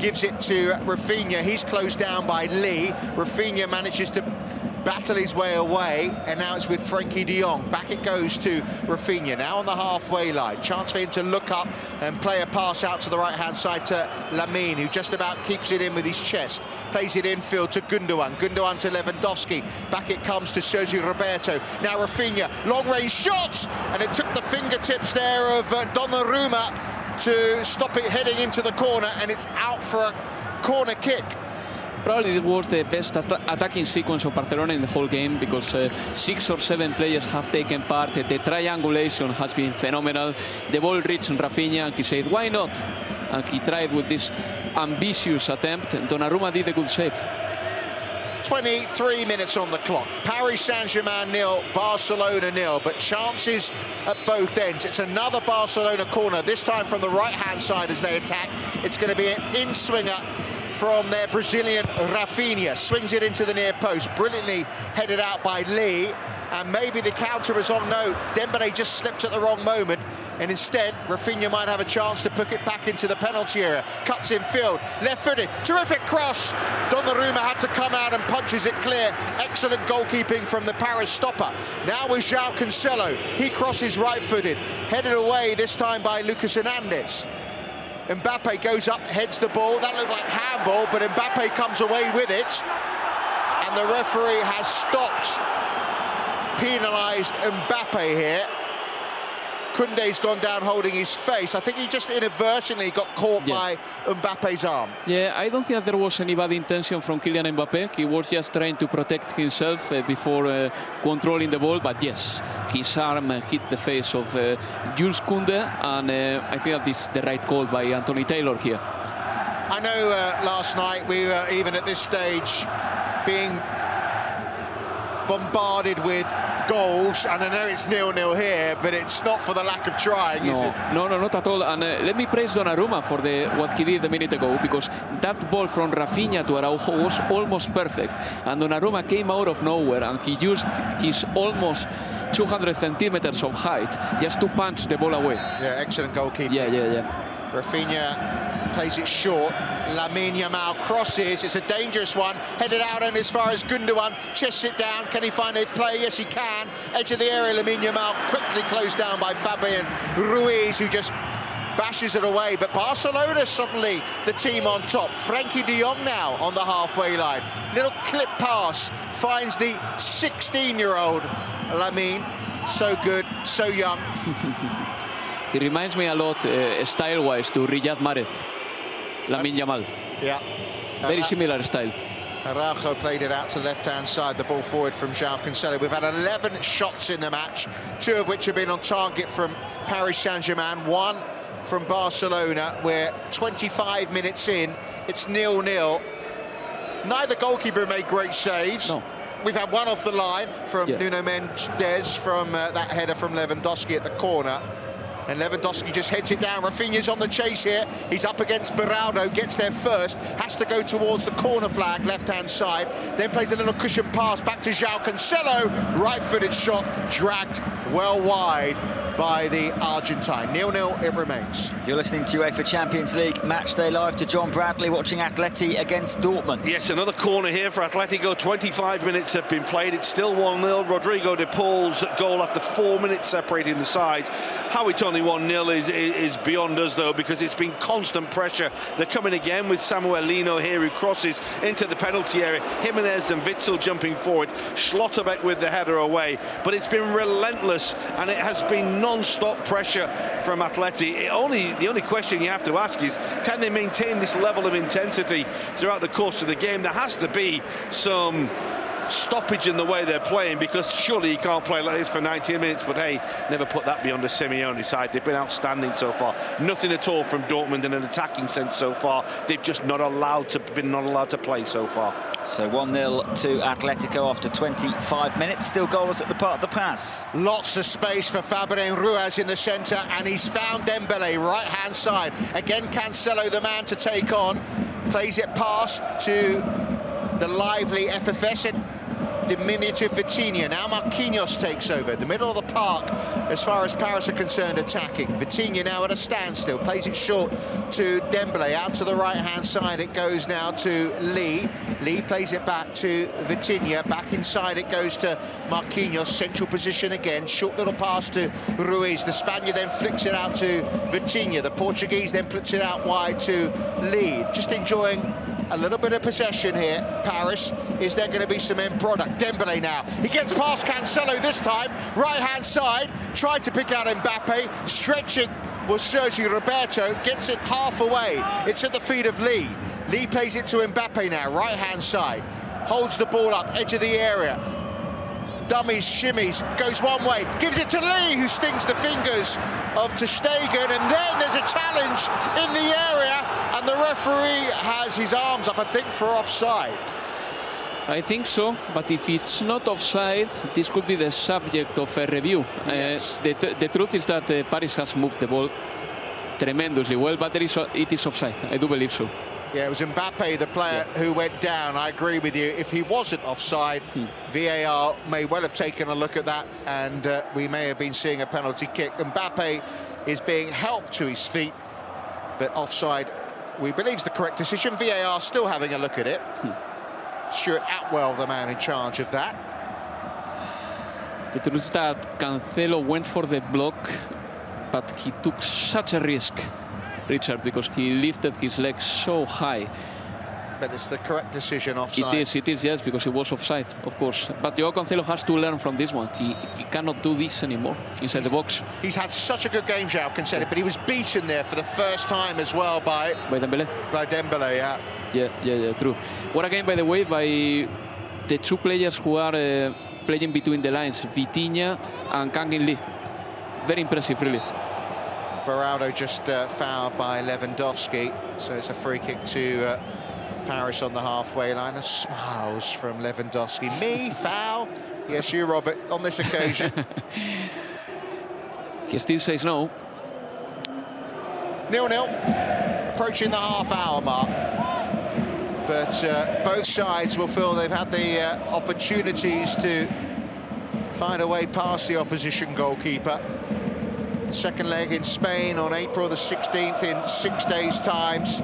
gives it to Rafinha. He's closed down by Lee. Rafinha manages to battle his way away, and now it's with Frenkie de Jong. Back it goes to Rafinha, now on the halfway line. Chance for him to look up and play a pass out to the right-hand side to Lamine, who just about keeps it in with his chest. Plays it infield to Gundogan. Gundogan to Lewandowski. Back it comes to Sergio Roberto. Now Rafinha, long-range shot! And it took the fingertips there of Donnarumma to stop it heading into the corner, and it's out for a corner kick.
Probably it was the best attacking sequence of Barcelona in the whole game, because 6 or 7 players have taken part. The triangulation has been phenomenal. The ball reached Rafinha and he said, why not? And he tried with this ambitious attempt. Donnarumma did a good save.
23 minutes on the clock. Paris Saint-Germain 0, Barcelona 0, but chances at both ends. It's another Barcelona corner, this time from the right-hand side as they attack. It's going to be an in-swinger from their Brazilian Rafinha. Swings it into the near post, brilliantly headed out by Lee, and maybe the counter was on. No, Dembele just slipped at the wrong moment, and instead Rafinha might have a chance to put it back into the penalty area. Cuts in field, left-footed, terrific cross. Donnarumma had to come out and punches it clear. Excellent goalkeeping from the Paris stopper. Now with João Cancelo, he crosses right-footed, headed away this time by Lucas Hernandez. Mbappe goes up, heads the ball. That looked like handball, but Mbappe comes away with it. And the referee has stopped, penalised Mbappe here. Koundé's gone down holding his face. I think he just inadvertently got caught by Mbappe's arm.
Yeah, I don't think that there was any bad intention from Kylian Mbappe. He was just trying to protect himself before controlling the ball. But yes, his arm hit the face of Jules Koundé, and I think that is the right call by Anthony Taylor here.
I know last night we were even at this stage being bombarded with goals, and I know it's 0-0 here, but it's not for the lack of trying, is it?
No, not at all. And let me praise Donnarumma for what he did a minute ago, because that ball from Rafinha to Araujo was almost perfect, and Donnarumma came out of nowhere and he used his almost 200 centimeters of height just to punch the ball away.
Yeah, excellent goalkeeper.
Yeah.
Rafinha plays it short. Lamine Yamal crosses. It's a dangerous one. Headed out and as far as Gundogan. Chests it down. Can he find a play? Yes, he can. Edge of the area. Lamine Yamal quickly closed down by Fabian Ruiz, who just bashes it away. But Barcelona suddenly the team on top. Frenkie de Jong now on the halfway line. Little clip pass finds the 16-year-old Lamine. So good, so young.
He reminds me a lot, style-wise, to Riyad Mahrez, Lamine Yamal.
Yeah.
Very similar style.
Araujo played it out to the left-hand side, the ball forward from João Cancelo. We've had 11 shots in the match, 2 of which have been on target from Paris Saint-Germain, 1 from Barcelona. We're 25 minutes in, it's 0-0. Neither goalkeeper made great saves.
No.
We've had one off the line from Nuno Mendes from that header from Lewandowski at the corner. And Lewandowski just heads it down. Rafinha's on the chase here. He's up against Beraldo, gets there first, has to go towards the corner flag, left-hand side, then plays a little cushion pass back to João Cancelo. Right-footed shot, dragged well wide by the Argentine. 0-0 it remains.
You're listening to UEFA Champions League Matchday Live to John Bradley, watching Atleti against Dortmund.
Yes, another corner here for Atletico. 25 minutes have been played. It's still 1-0. Rodrigo de Paul's goal after 4 minutes separating the sides. How it's only 1-0 is beyond us, though, because it's been constant pressure. They're coming again with Samuel Lino here, who crosses into the penalty area. Jimenez and Witsel jumping forward. Schlotterbeck with the header away. But it's been relentless, and it has been non-stop pressure from Atleti. The only question you have to ask is, can they maintain this level of intensity throughout the course of the game? There has to be some stoppage in the way they're playing, because surely you can't play like this for 90 minutes. But hey, never put that beyond the Simeone side. They've been outstanding so far. Nothing at all from Dortmund in an attacking sense so far. They've just been not allowed to play so far.
So 1-0 to Atletico after 25 minutes. Still goalless at the part of the pass.
Lots of space for Fabian Ruiz in the centre, and he's found Dembele, right-hand side. Again, Cancelo the man to take on. plays it past to the lively FFS and diminutive Vitinha. Now Marquinhos takes over, the middle of the park as far as Paris are concerned attacking. Vitinha now at a standstill, plays it short to Dembélé, out to the right-hand side it goes now to Lee. Lee plays it back to Vitinha, back inside it goes to Marquinhos, central position again, short little pass to Ruiz. The Spaniard then flicks it out to Vitinha, the Portuguese then puts it out wide to Lee. Just enjoying a little bit of possession here, Paris. Is there going to be some end product? Dembélé now, he gets past Cancelo this time, right-hand side, tried to pick out Mbappe, stretching was Sergio Roberto, gets it half away, it's at the feet of Lee. Lee plays it to Mbappe now, right-hand side, holds the ball up, edge of the area, dummies, shimmies, goes one way, gives it to Lee, who stings the fingers of ter Stegen, and then there's a challenge in the area, and the referee has his arms up, I think, for offside.
I think so, but if it's not offside, this could be the subject of a review.
Yes.
The truth is that Paris has moved the ball tremendously well, but it is offside. I do believe so.
Yeah, it was Mbappe, the player who went down. I agree with you. If he wasn't offside, VAR may well have taken a look at that, and we may have been seeing a penalty kick. Mbappe is being helped to his feet, but offside, we believe, is the correct decision. VAR still having a look at it. Stuart Atwell, the man in charge of that.
The truth is that Cancelo went for the block, but he took such a risk, Richard, because he lifted his legs so high.
But it's the correct decision, offside.
It is, yes, because it was offside, of course. But Joao Cancelo has to learn from this one. He cannot do this anymore inside the box.
He's had such a good game, Joao Cancelo, but he was beaten there for the first time as well by
Dembélé.
By Dembélé, yeah.
Yeah, true. What a game, by the way, by the two players who are playing between the lines, Vitinha and Kang-in Lee. Very impressive, really.
Beraldo just fouled by Lewandowski, so it's a free kick to Paris on the halfway line. Smiles from Lewandowski. Me, foul? Yes, you, Robert, on this occasion.
He still says no.
0-0, approaching the half-hour mark. But both sides will feel they've had the opportunities to find a way past the opposition goalkeeper. Second leg in Spain on April the 16th in 6 days' times.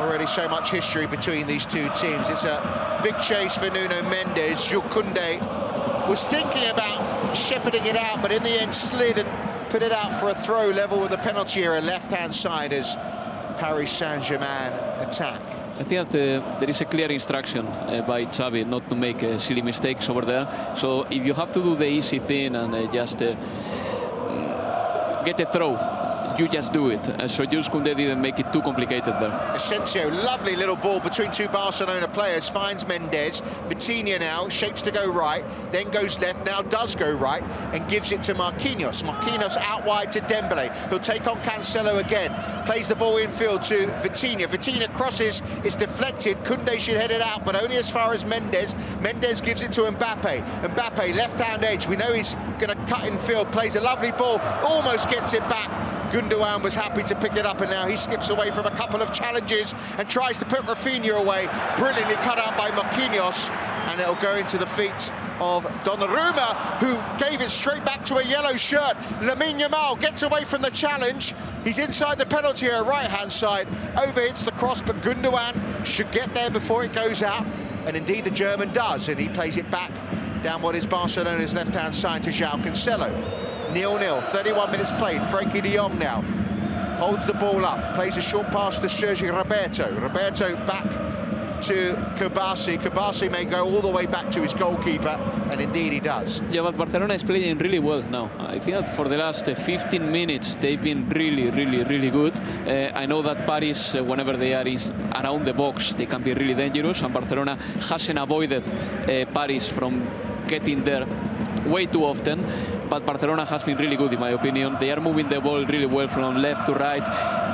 Already so much history between these two teams. It's a big chase for Nuno Mendes. Jules Koundé was thinking about shepherding it out, but in the end slid and put it out for a throw level with the penalty area, left-hand side as Paris Saint-Germain attack.
I think that there is a clear instruction by Xavi not to make silly mistakes over there. So if you have to do the easy thing and just get a throw, you just do it. So Jules Koundé didn't make it too complicated there.
Asensio, lovely little ball between two Barcelona players, finds Mendes. Vitinha now shapes to go right, then goes left, now does go right, and gives it to Marquinhos. Marquinhos out wide to Dembélé, who'll take on Cancelo again. Plays the ball infield to Vitinha. Vitinha crosses, it's deflected. Koundé should head it out, but only as far as Mendes. Mendes gives it to Mbappe. Mbappe, left-hand edge. We know he's going to cut infield, plays a lovely ball, almost gets it back. Gundogan was happy to pick it up, and now he skips away from a couple of challenges and tries to put Rafinha away. Brilliantly cut out by Marquinhos, and it'll go into the feet of Donnarumma, who gave it straight back to a yellow shirt. Lamine Yamal gets away from the challenge. He's inside the penalty area, right-hand side. Overhits the cross, but Gundogan should get there before it goes out. And indeed the German does, and he plays it back down what is Barcelona's left-hand side to Joao Cancelo. 0-0, 31 minutes played. Frankie de Jong now holds the ball up, plays a short pass to Sergio Roberto. Roberto back to Koulibaly. Koulibaly may go all the way back to his goalkeeper, and indeed he does.
Yeah, but Barcelona is playing really well now. I think that for the last 15 minutes they've been really good. I know that Paris, whenever they are around the box, they can be really dangerous, and Barcelona hasn't avoided Paris from getting there way too often. But Barcelona has been really good, in my opinion. They are moving the ball really well from left to right.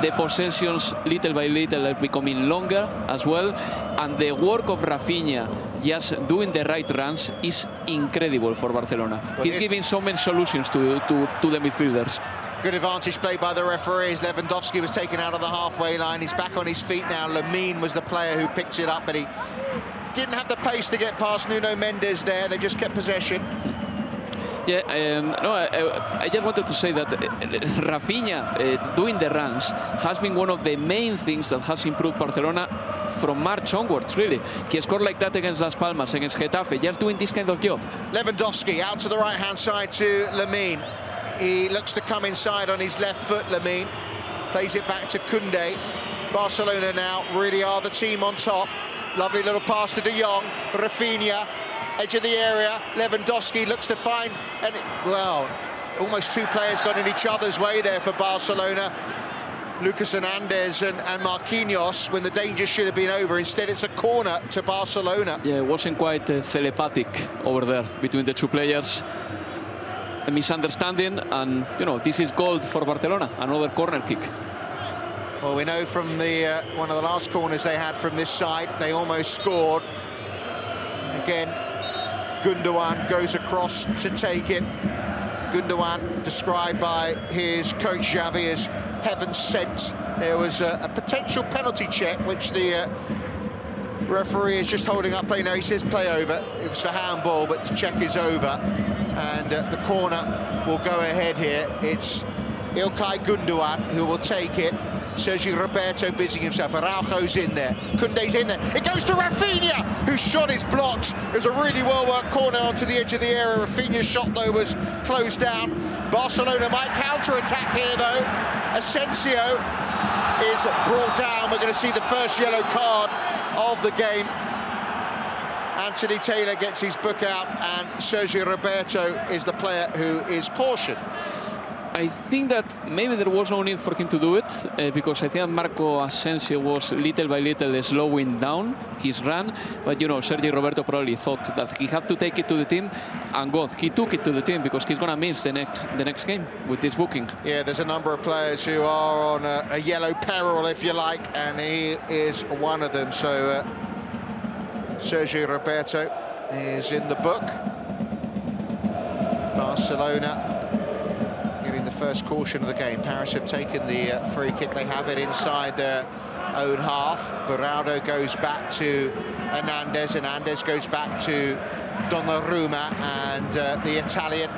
The possessions, little by little, are becoming longer as well. And the work of Rafinha, just doing the right runs, is incredible for Barcelona. He's giving so many solutions to the midfielders.
Good advantage played by the referees. Lewandowski was taken out of the halfway line. He's back on his feet now. Lamine was the player who picked it up, but he didn't have the pace to get past Nuno Mendes there. They just kept possession.
Yeah, no, I just wanted to say that Rafinha doing the runs has been one of the main things that has improved Barcelona from March onwards, really. He scored like that against Las Palmas, against Getafe, just doing this kind of job.
Lewandowski out to the right-hand side to Lamine. He looks to come inside on his left foot, Lamine. Plays it back to Koundé. Barcelona now really are the team on top. Lovely little pass to De Jong. Rafinha, edge of the area. Lewandowski looks to find, and well, almost two players got in each other's way there for Barcelona. Lucas Hernandez and Marquinhos, when the danger should have been over. Instead, it's a corner to Barcelona.
Yeah, it wasn't quite telepathic over there between the two players. A misunderstanding, and you know, this is gold for Barcelona. Another corner kick.
Well, we know from the one of the last corners they had from this side, they almost scored. Again, Gundogan goes across to take it. Gundogan, described by his coach Xavi as heaven sent. There was a potential penalty check, which the referee is just holding up play now. He says play over. It was for handball, but the check is over. And the corner will go ahead here. It's Ilkay Gundogan who will take it. Sergio Roberto busying himself. Araujo's in there. Koundé's in there. It goes to Rafinha, whose shot is blocked. It was a really well-worked corner onto the edge of the area. Rafinha's shot, though, was closed down. Barcelona might counter-attack here, though. Asensio is brought down. We're going to see the first yellow card of the game. Anthony Taylor gets his book out, and Sergio Roberto is the player who is cautioned.
I think that maybe there was no need for him to do it, because I think that Marco Asensio was little by little slowing down his run. But, you know, Sergio Roberto probably thought that he had to take it to the team, and God, he took it to the team, because he's going to miss the next game with this booking.
Yeah, there's a number of players who are on a yellow peril, if you like, and he is one of them. So Sergio Roberto is in the book. Barcelona getting the first caution of the game. Paris have taken the free kick. They have it inside their own half. Beraldo goes back to Hernandez. Hernandez goes back to Donnarumma, and the Italian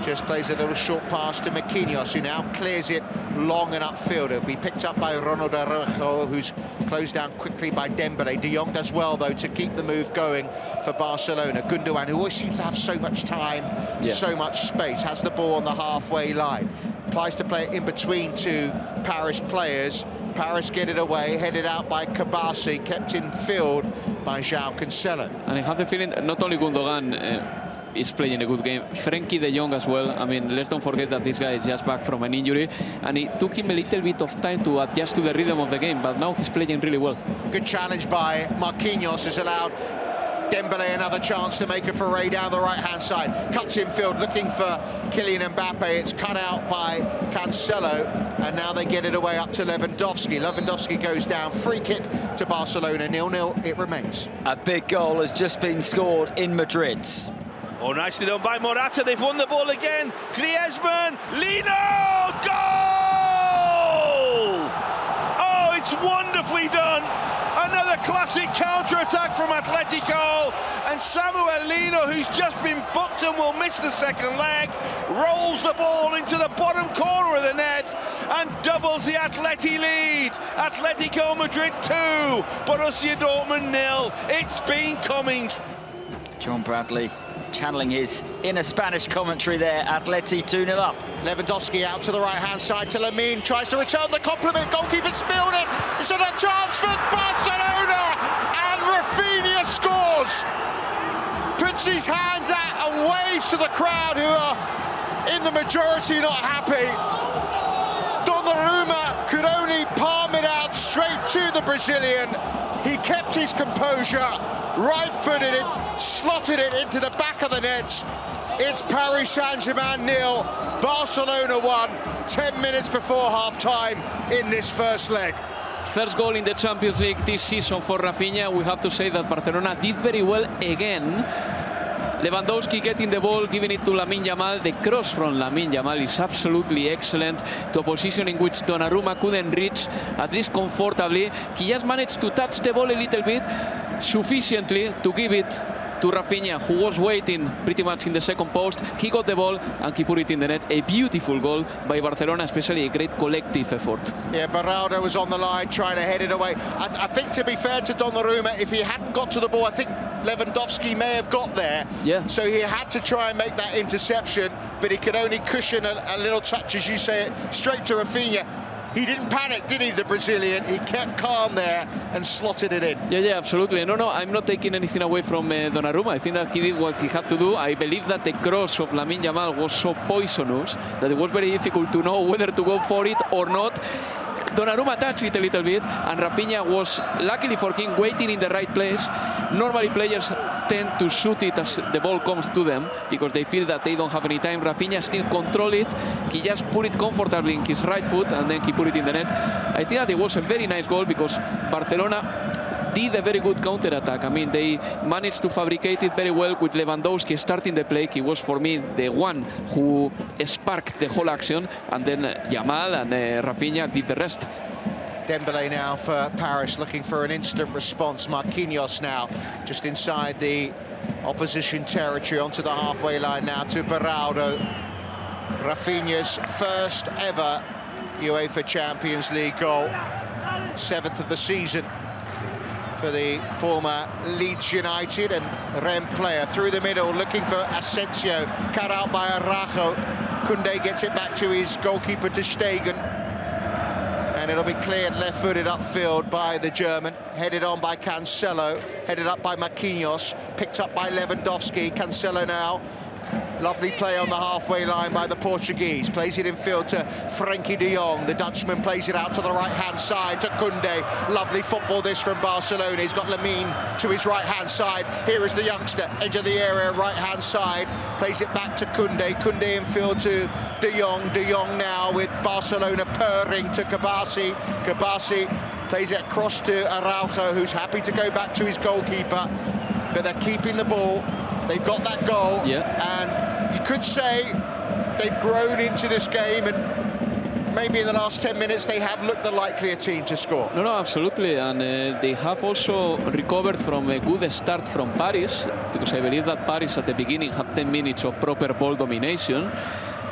just plays a little short pass to Marquinhos, who now clears it long and upfield. It'll be picked up by Ronald Araujo, who's closed down quickly by Dembele. De Jong does well, though, to keep the move going for Barcelona. Gundogan, who always seems to have so much time, so much space, has the ball on the halfway line. Tries to play it in between two Paris players. Paris get it away, headed out by Kabasi, kept in field by João Cancelo.
And I have the feeling that not only Gundogan is playing a good game, Frenkie de Jong as well. I mean, let's don't forget that this guy is just back from an injury, and it took him a little bit of time to adjust to the rhythm of the game, but now he's playing really well.
Good challenge by Marquinhos has allowed Dembele another chance to make a foray down the right-hand side. Cuts infield, looking for Kylian Mbappe. It's cut out by Cancelo, and now they get it away up to Lewandowski. Lewandowski goes down. Free kick to Barcelona. 0-0 it remains.
A big goal has just been scored in Madrid.
Oh, nicely done by Morata. They've won the ball again. Griezmann, Lino, goal! Oh, it's wonderfully done. Another classic counter-attack from Atletico. And Samuel Lino, who's just been booked and will miss the second leg, rolls the ball into the bottom corner of the net and doubles the Atleti lead. Atletico Madrid 2, Borussia Dortmund 0. It's been coming.
John Bradley channeling his inner Spanish commentary there. Atleti 2-0 up.
Lewandowski out to the right-hand side to Lamine, tries to return the compliment. Goalkeeper spilled it. It's a chance for Barcelona, and Rafinha scores. Puts his hands out and waves to the crowd, who are in the majority not happy. Donnarumma could only palm it out straight to the Brazilian. He kept his composure, right-footed it, slotted it into the back of the net. It's Paris Saint-Germain 0, Barcelona 1, 10 minutes before half-time in this first leg.
First goal in the Champions League this season for Rafinha. We have to say that Barcelona did very well again Lewandowski getting the ball, giving it to Lamine Yamal. The cross from Lamine Yamal is absolutely excellent to a position in which Donnarumma couldn't reach, at least comfortably. He just managed to touch the ball a little bit, sufficiently to give it to Rafinha, who was waiting pretty much in the second post. He got the ball and he put it in the net. A beautiful goal by Barcelona, especially a great collective effort.
Yeah, Beraldo was on the line trying to head it away. I think, to be fair to Donnarumma, if he hadn't got to the ball, I think Lewandowski may have got there.
Yeah.
So he had to try and make that interception, but he could only cushion a little touch, as you say, straight to Rafinha. He didn't panic, did he, the Brazilian? He kept calm there and slotted it in.
Yeah, absolutely. No, I'm not taking anything away from Donnarumma. I think that he did what he had to do. I believe that the cross of Lamine Yamal was so poisonous that it was very difficult to know whether to go for it or not. Donnarumma touched it a little bit, and Rafinha was, luckily for him, waiting in the right place. Normally players tend to shoot it as the ball comes to them because they feel that they don't have any time. Rafinha still controlled it. He just put it comfortably in his right foot and then he put it in the net. I think that it was a very nice goal because Barcelona did a very good counter-attack. I mean, they managed to fabricate it very well with Lewandowski starting the play. He was, for me, the one who sparked the whole action, and then Yamal and Rafinha did the rest.
Dembélé now for Paris, looking for an instant response. Marquinhos now just inside the opposition territory, onto the halfway line now to Beraldo. Rafinha's first ever UEFA Champions League goal, 7th of the season for the former Leeds United and Rennes player. Through the middle, looking for Asensio, cut out by Araujo. Koundé gets it back to his goalkeeper Ter Stegen, and it'll be cleared left-footed upfield by the German. Headed on by Cancelo, headed up by Marquinhos, picked up by Lewandowski. Cancelo now, lovely play on the halfway line by the Portuguese. Plays it in field to Frenkie de Jong. The Dutchman plays it out to the right-hand side to Koundé. Lovely football this from Barcelona. He's got Lamine to his right-hand side. Here is the youngster, edge of the area, right-hand side. Plays it back to Koundé. Koundé in field to de Jong. De Jong now with Barcelona purring to Kabasi. Kabasi plays it across to Araujo, who's happy to go back to his goalkeeper. But they're keeping the ball. They've got that goal, and you could say they've grown into this game, and maybe in the last 10 minutes they have looked the likelier team to score.
No, absolutely, and they have also recovered from a good start from Paris, because I believe that Paris at the beginning had 10 minutes of proper ball domination,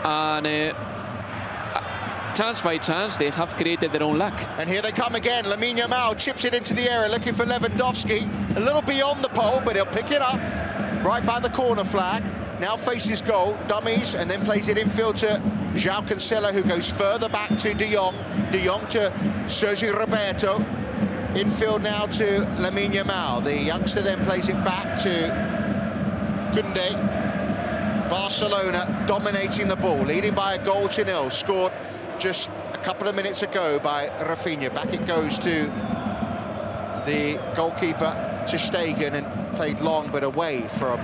and chance by chance they have created their own luck.
And here they come again. Lamine Yamal chips it into the area, looking for Lewandowski, a little beyond the pole, but he'll pick it up right by the corner flag. Now faces goal, dummies, and then plays it infield to João Cancelo, who goes further back to de Jong. De Jong to Sergio Roberto. Infield now to Lamine Yamal. The youngster then plays it back to Koundé. Barcelona dominating the ball, leading by a goal to nil. Scored just a couple of minutes ago by Rafinha. Back it goes to the goalkeeper, Ter Stegen, and played long but away from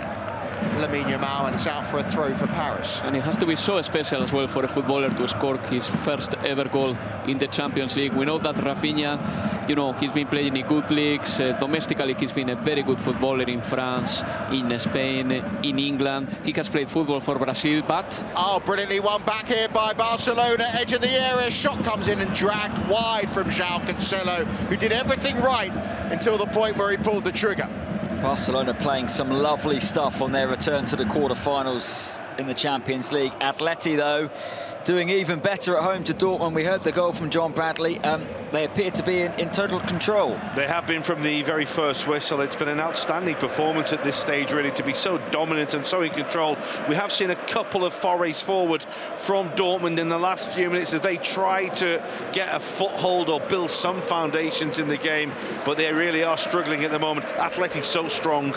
Lamine Yamal, and it's out for a throw for Paris.
And it has to be so special as well for a footballer to score his first ever goal in the Champions League. We know that Rafinha, you know, he's been playing in good leagues. Domestically, he's been a very good footballer in France, in Spain, in England. He has played football for Brazil, but...
Oh, brilliantly won back here by Barcelona. Edge of the area, shot comes in and dragged wide from João Cancelo, who did everything right until the point where he pulled the trigger.
Barcelona playing some lovely stuff on their return to the quarter-finals in the Champions League. Atleti, though, doing even better at home to Dortmund. We heard the goal from John Bradley. They appear to be in total control.
They have been from the very first whistle. It's been an outstanding performance at this stage, really, to be so dominant and so in control. We have seen a couple of forays forward from Dortmund in the last few minutes as they try to get a foothold or build some foundations in the game, but they really are struggling at the moment. Atleti's so strong.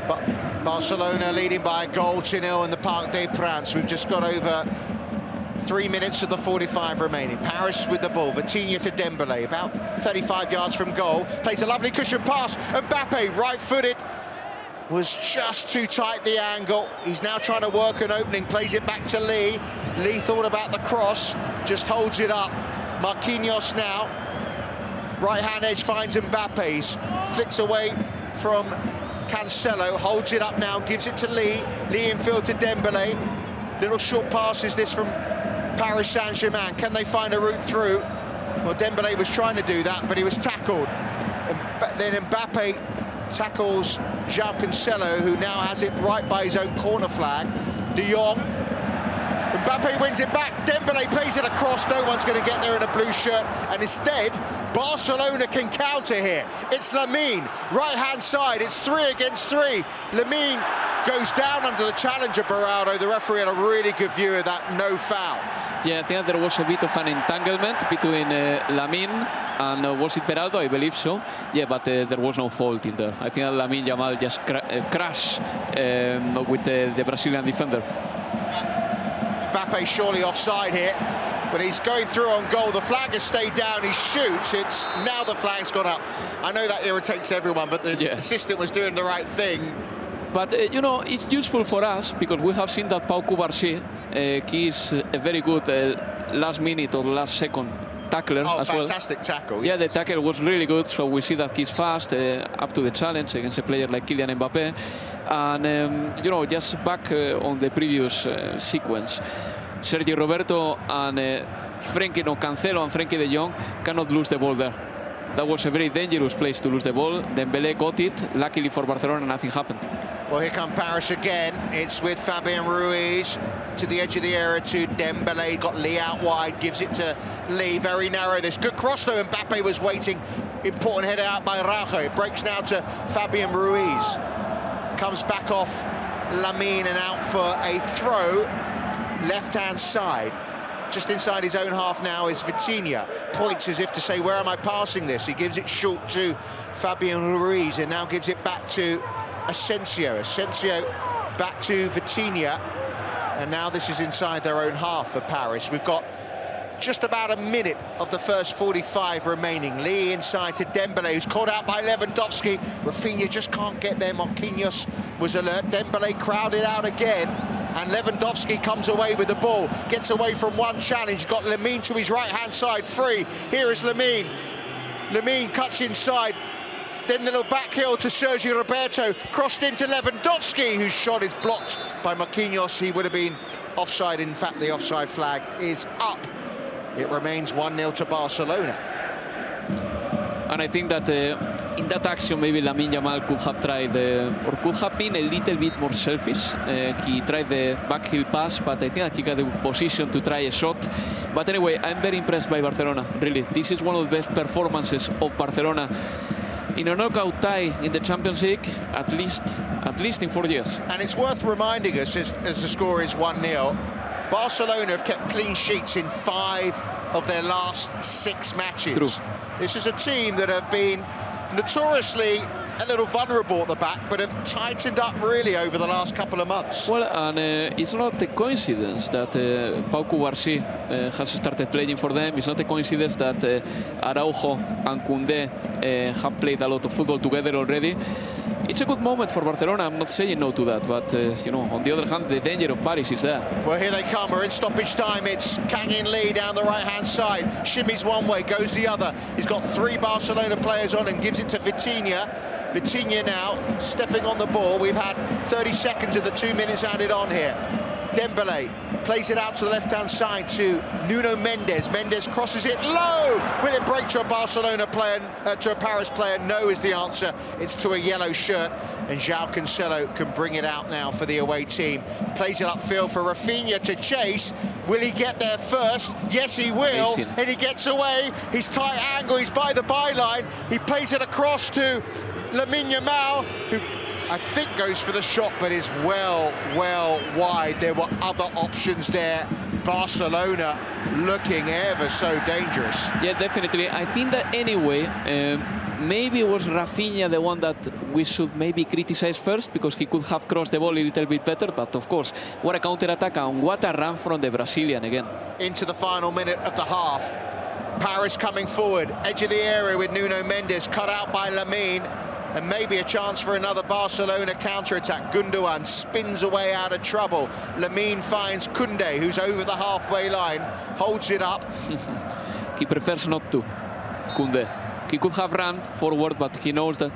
But Barcelona leading by a goal to nil in the Parc des Princes. We've just got over 3 minutes of the 45 remaining. Paris with the ball. Vitinha to Dembélé, about 35 yards from goal. Plays a lovely cushion pass. Mbappe, right-footed, was just too tight the angle. He's now trying to work an opening. Plays it back to Lee. Lee thought about the cross, just holds it up. Marquinhos now. Right-hand edge finds Mbappe. Flicks away from Cancelo holds it up now, gives it to Lee. Lee infield to Dembele. Little short passes this from Paris Saint-Germain. Can they find a route through? Well, Dembele was trying to do that, but he was tackled. Then Mbappe tackles João Cancelo, who now has it right by his own corner flag. De Jong. Mbappe wins it back. Dembele plays it across. No one's going to get there in a blue shirt. And instead, Barcelona can counter here. It's Lamine, right-hand side. It's 3 against 3. Lamine goes down under the challenger, Berardo. The referee had a really good view of that no foul.
Yeah, I think there was a bit of an entanglement between Lamine and was it Berardo? I believe so. Yeah, but there was no fault in there. I think Lamine Yamal just crashed with the Brazilian defender.
Mbappe surely offside here, but he's going through on goal. The flag has stayed down. He shoots. It's now the flag's gone up. I know that irritates everyone, but the assistant was doing the right thing.
But you know, it's useful for us because we have seen that Pau Cubarsí, he is a very good last minute or last second tackler as well.
Fantastic tackle.
Yeah, the tackle was really good, so we see that he's fast, up to the challenge against a player like Kylian Mbappe. And you know, just back on the previous sequence, Sergio Roberto and Cancelo and Frenkie de Jong cannot lose the ball there. That was a very dangerous place to lose the ball. Dembele got it. Luckily for Barcelona, nothing happened.
Well, here come Paris again. It's with Fabian Ruiz to the edge of the area to Dembele. Got Lee out wide, gives it to Lee. Very narrow this. Good cross though. Mbappe was waiting. Important header out by Rajo. It breaks now to Fabian Ruiz. Comes back off Lamine and out for a throw. Left-hand side. Just inside his own half now is Vitinha. Points as if to say, where am I passing this? He gives it short to Fabian Ruiz and now gives it back to Asensio. Asensio back to Vitinha. And now this is inside their own half for Paris. We've got just about a minute of the first 45 remaining. Lee inside to Dembele, who's caught out by Lewandowski. Rafinha just can't get there. Marquinhos was alert. Dembele crowded out again. And Lewandowski comes away with the ball, gets away from one challenge, got Lamine to his right-hand side, free. Here is Lamine. Lamine cuts inside, then the little back heel to Sergio Roberto, crossed into Lewandowski, whose shot is blocked by Marquinhos. He would have been offside. In fact, the offside flag is up. It remains 1-0 to Barcelona.
And I think that in that action, maybe Lamine Yamal could have tried, or could have been a little bit more selfish. He tried the backheel pass, but I think that he got the position to try a shot. But anyway, I'm very impressed by Barcelona, really. This is one of the best performances of Barcelona in a knockout tie in the Champions League, at least in 4 years.
And it's worth reminding us, as the score is 1-0, Barcelona have kept clean sheets in 5 of their last 6 matches.
True.
This is a team that have been notoriously a little vulnerable at the back, but have tightened up really over the last couple of months.
Well, and it's not a coincidence that Pau Cubarsí has started playing for them. It's not a coincidence that Araujo and Koundé have played a lot of football together already. It's a good moment for Barcelona. I'm not saying no to that, but you know, on the other hand, the danger of Paris is there.
Well, here they come. We're in stoppage time. It's Kang In Lee down the right-hand side. Shimmies one way, goes the other. He's got 3 Barcelona players on him, gives it to Vitinha. Vitinha now stepping on the ball. We've had 30 seconds of the 2 minutes added on here. Dembele plays it out to the left-hand side to Nuno Mendes. Mendes crosses it low. Will it break to a Barcelona player, to a Paris player? No is the answer. It's to a yellow shirt, and João Cancelo can bring it out now for the away team. Plays it upfield for Rafinha to chase. Will he get there first? Yes, he will. And he gets away. He's tight angle. He's by the byline. He plays it across to Lamine Yamal, who I think goes for the shot, but is well wide. There were other options there. Barcelona looking ever so dangerous.
Yeah, definitely. I think that anyway, maybe it was Rafinha the one that we should maybe criticize first, because he could have crossed the ball a little bit better. But of course, what a counter-attack and what a run from the Brazilian again.
Into the final minute of the half. Paris coming forward, edge of the area with Nuno Mendes, cut out by Lamine. And maybe a chance for another Barcelona counter-attack. Gundogan spins away out of trouble. Lamine finds Koundé, who's over the halfway line, holds it up.
He prefers not to, Koundé. He could have run forward, but he knows that.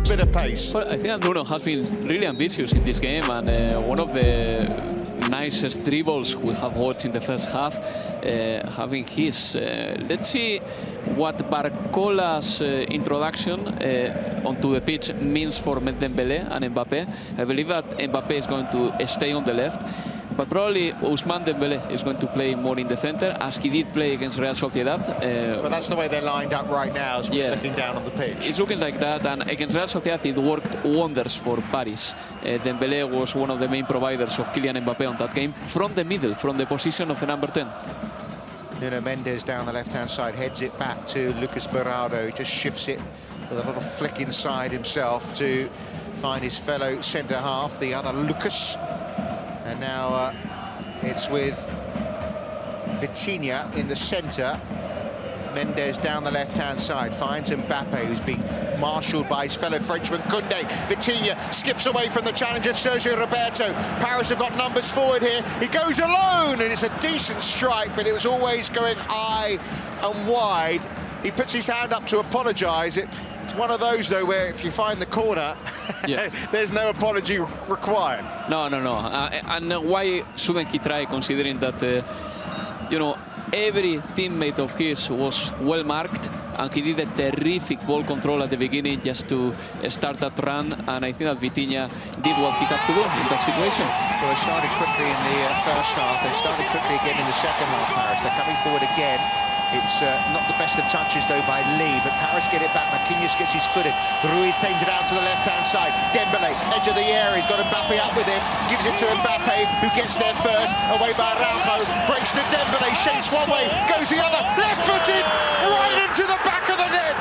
bit of pace.
Well, I think Bruno has been really ambitious in this game, and one of the nicest dribbles we have watched in the first half, having his. Let's see what Barcola's introduction onto the pitch means for Dembélé and Mbappe. I believe that Mbappe is going to stay on the left, but probably Ousmane Dembélé is going to play more in the center, as he did play against Real Sociedad.
But that's the way they're lined up right now, as we're looking down on the pitch.
It's looking like that, and against Real Sociedad it worked wonders for Paris. Dembélé was one of the main providers of Kylian Mbappe on that game, from the middle, from the position of the number 10.
Nuno Mendes down the left-hand side, heads it back to Lucas Berardo, just shifts it with a little flick inside himself to find his fellow centre-half, the other Lucas. And now it's with Vitinha in the centre. Mendes down the left-hand side, finds Mbappe, who's being marshalled by his fellow Frenchman, Koundé. Vitinha skips away from the challenge of Sergio Roberto. Paris have got numbers forward here. He goes alone, and it's a decent strike, but it was always going high and wide. He puts his hand up to apologise. It's one of those, though, where if you find the corner, yeah. There's no apology required.
No. And why shouldn't he try, considering that, you know, every teammate of his was well marked, and he did a terrific ball control at the beginning just to start that run, and I think that Vitinha did what he had to do in that situation.
Well, they started quickly in the first half, they started quickly again in the second half, Paris. They're coming forward again. It's not the best of touches, though, by Lee, but Paris get it back. Marquinhos gets his foot in. Ruiz tains it out to the left-hand side. Dembele, edge of the area. He's got Mbappe up with him. Gives it to Mbappe, who gets there first. Away by Araujo. Breaks to Dembele. Shapes one way, goes the other. Left-footed, right into the back of the net.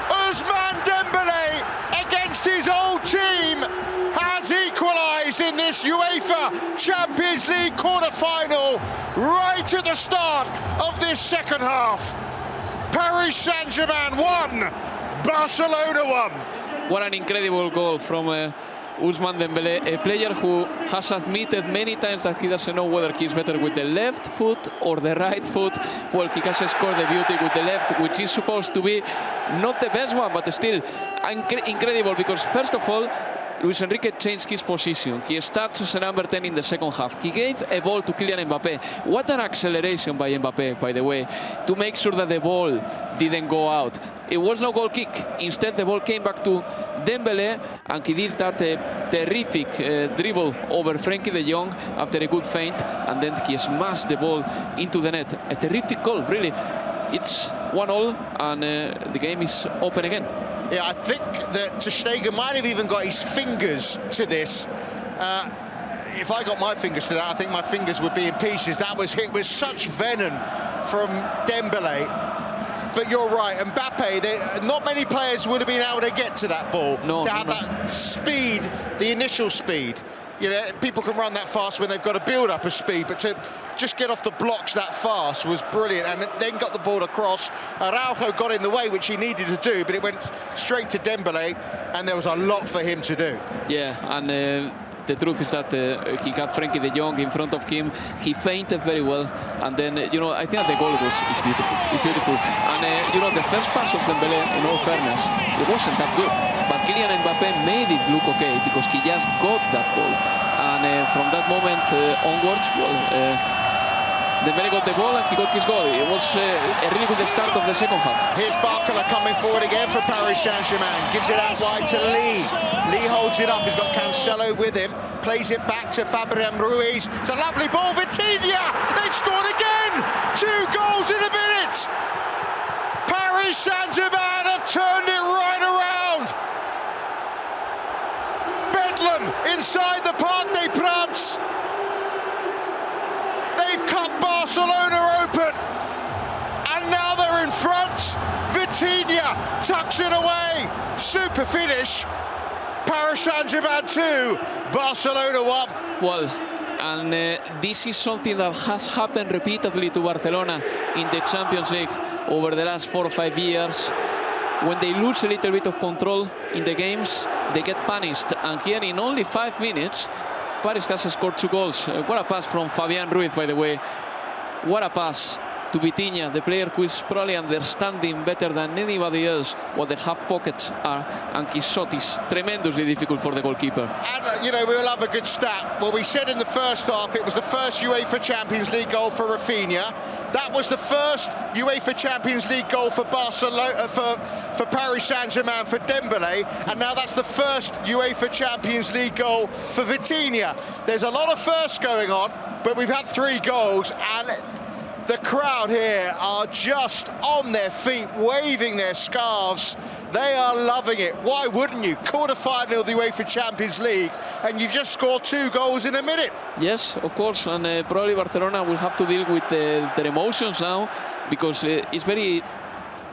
Ousmane Dembele, against his old team, has equalised in this UEFA Champions League quarter-final right at the start of this second half. Paris Saint-Germain 1, Barcelona 1.
What an incredible goal from Ousmane Dembele, a player who has admitted many times that he doesn't know whether he's better with the left foot or the right foot. Well, he has scored the beauty with the left, which is supposed to be not the best one, but still incredible, because first of all, Luis Enrique changed his position. He starts as a number 10 in the second half. He gave a ball to Kylian Mbappe. What an acceleration by Mbappe, by the way, to make sure that the ball didn't go out. It was no goal kick. Instead, the ball came back to Dembele, and he did that terrific dribble over Frenkie de Jong after a good feint, and then he smashed the ball into the net. A terrific goal, really. It's 1-1, and the game is open again.
Yeah, I think that Ter Stegen might have even got his fingers to this. If I got my fingers to that, I think my fingers would be in pieces. That was hit with such venom from Dembele. But you're right, Mbappe, not many players would have been able to get to that ball, to have that speed, the initial speed. You know, people can run that fast when they've got a build-up of speed, but to just get off the blocks that fast was brilliant, and then got the ball across. Araujo got in the way, which he needed to do, but it went straight to Dembele, and there was a lot for him to do.
Yeah, and the truth is that he had Frenkie de Jong in front of him. He feinted very well, and then, you know, I think that the goal is beautiful. It's beautiful. And, you know, the first pass of Dembele, in all fairness, it wasn't that good. But Kylian Mbappe made it look okay, because he just got that goal. And from that moment onwards, well, Dembele got the ball and he got his goal. It was a really good start of the second half.
Here's Barcola coming forward again for Paris Saint-Germain. Gives it out wide to Lee. Lee holds it up. He's got Cancelo with him. Plays it back to Fabian Ruiz. It's a lovely ball. Vitinha! They've scored again! 2 goals in a minute! Paris Saint-Germain have turned it right around. Bedlam inside the Parc des Princes. They've cut Barcelona open, and now they're in front. Vitinha tucks it away. Super finish. Paris Saint-Germain 2, Barcelona 1.
Well, and this is something that has happened repeatedly to Barcelona in the Champions League over the last 4 or 5 years. When they lose a little bit of control in the games, they get punished. And here, in only 5 minutes, Paris has scored 2 goals. What a pass from Fabian Ruiz, by the way. What a pass to Vitinha, the player who is probably understanding better than anybody else what the half pockets are, and his shot is tremendously difficult for the goalkeeper.
And, you know, we will have a good stat. Well, we said in the first half it was the first UEFA Champions League goal for Rafinha. That was the first UEFA Champions League goal for Barcelona, for Paris Saint-Germain, for Dembele, and now that's the first UEFA Champions League goal for Vitinha. There's a lot of firsts going on, but we've had 3 goals, and the crowd here are just on their feet, waving their scarves. They are loving it. Why wouldn't you? Quarter-final of the UEFA Champions League, and you've just scored 2 goals in a minute.
Yes, of course, and probably Barcelona will have to deal with their emotions now, because it's very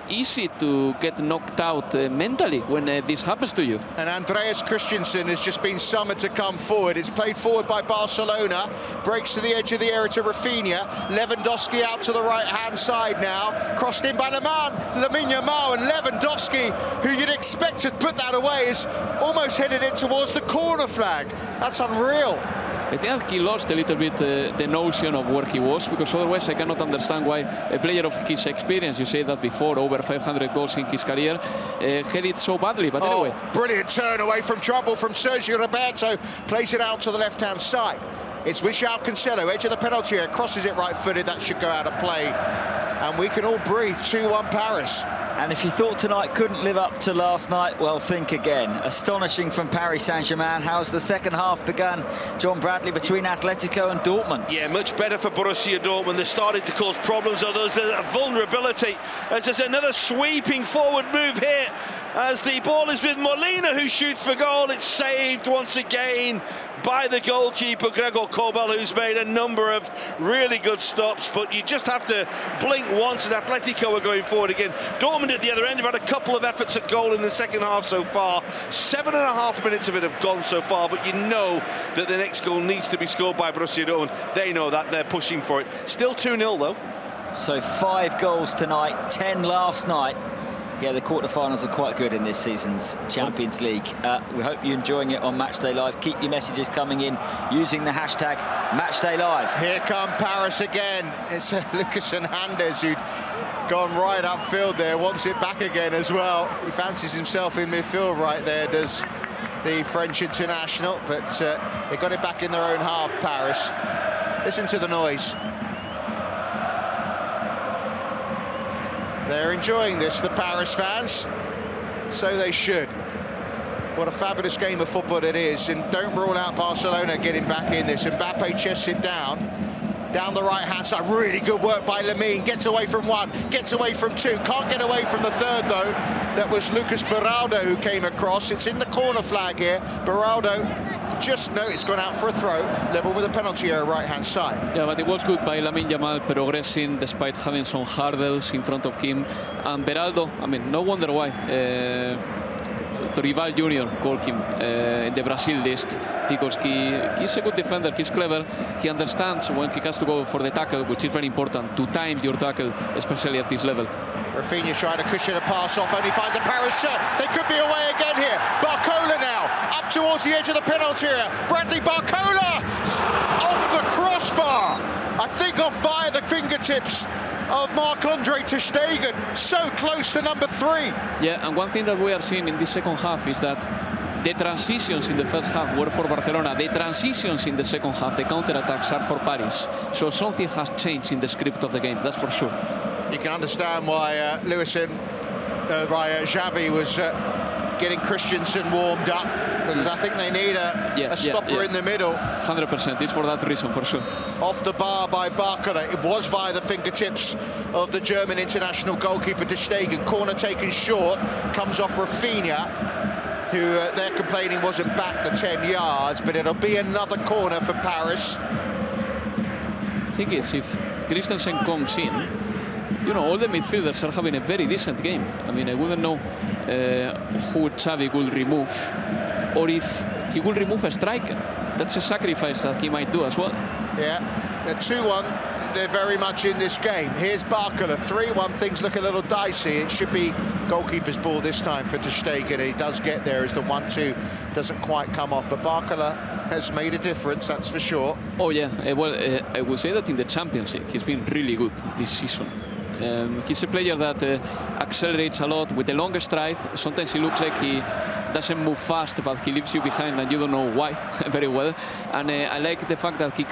easy to get knocked out mentally when this happens to you.
And Andreas Christensen has just been summoned to come forward. It's played forward by Barcelona, breaks to the edge of the area to Rafinha. Lewandowski out to the right-hand side now, crossed in by Lamine Yamal, and Lewandowski, who you'd expect to put that away, is almost headed it towards the corner flag. That's unreal.
I think that he lost a little bit the notion of where he was, because otherwise I cannot understand why a player of his experience, you said that before, over 500 goals in his career, had it so badly, but anyway.
Brilliant turn away from trouble from Sergio Roberto, plays it out to the left-hand side. It's João Cancelo, edge of the penalty area, crosses it right-footed, that should go out of play. And we can all breathe, 2-1 Paris.
And if you thought tonight couldn't live up to last night, well, think again. Astonishing from Paris Saint-Germain. How's the second half begun, John Bradley, between Atletico and Dortmund?
Yeah, much better for Borussia Dortmund. They're starting to cause problems, although there's a vulnerability. There's another sweeping forward move here as the ball is with Molina, who shoots for goal. It's saved once again by the goalkeeper, Gregor Kobel, who's made a number of really good stops, but you just have to blink once and Atletico are going forward again. Dortmund at the other end have had a couple of efforts at goal in the second half so far. 7.5 minutes of it have gone so far, but you know that the next goal needs to be scored by Borussia Dortmund. They know that, they're pushing for it. Still 2-0 though.
So 5 goals tonight, 10 last night. Yeah, the quarterfinals are quite good in this season's Champions League. We hope you're enjoying it on Matchday Live. Keep your messages coming in using the hashtag MatchdayLive.
Here come Paris again. It's Lucas Hernandez who'd gone right upfield there, wants it back again as well. He fancies himself in midfield right there, does the French international, but they got it back in their own half, Paris. Listen to the noise. They're enjoying this, the Paris fans, so they should. What a fabulous game of football it is, and don't rule out Barcelona getting back in this. Mbappe chests it down the right-hand side. Really good work by Lamine, gets away from one, gets away from two, can't get away from the third though. That was Lucas Beraldo who came across. It's in the corner flag here. Beraldo, it's gone out for a throw, level with a penalty area right-hand side.
Yeah, but it was good by Lamine Yamal progressing despite having some hurdles in front of him. And Beraldo, I mean, no wonder why Rival Junior called him in the Brazil list, because he's a good defender, he's clever, he understands when he has to go for the tackle, which is very important, to time your tackle, especially at this level.
Rafinha trying to cushion a pass off, only finds a Paris shot. They could be away again here. Barcola now, up towards the edge of the penalty area. Bradley Barcola, off the crossbar. I think off via the fingertips of Marc-Andre ter Stegen. So close to number 3.
Yeah, and one thing that we are seeing in this second half is that the transitions in the first half were for Barcelona. The transitions in the second half, the counter-attacks, are for Paris. So something has changed in the script of the game, that's for sure.
You can understand why Xavi was getting Christensen warmed up, because I think they need a stopper in the middle.
100%, it's for that reason, for sure.
Off the bar by Barcola. It was via the fingertips of the German international goalkeeper ter Stegen. Corner taken short, comes off Rafinha, who they're complaining wasn't back the 10 yards, but it'll be another corner for Paris.
The thing is, if Christensen comes in, you know, all the midfielders are having a very decent game. I mean, I wouldn't know who Xavi will remove, or if he will remove a striker. That's a sacrifice that he might do as well.
Yeah, they're 2-1. They're very much in this game. Here's Barcola, 3-1. Things look a little dicey. It should be goalkeeper's ball this time for ter Stegen. He does get there as the 1-2 doesn't quite come off. But Barcola has made a difference, that's for sure.
Oh, yeah. I would say that in the Champions League, he's been really good this season. He's a player that accelerates a lot with a longer stride. Sometimes he looks like he doesn't move fast, but he leaves you behind and you don't know why very well. And I like the fact that he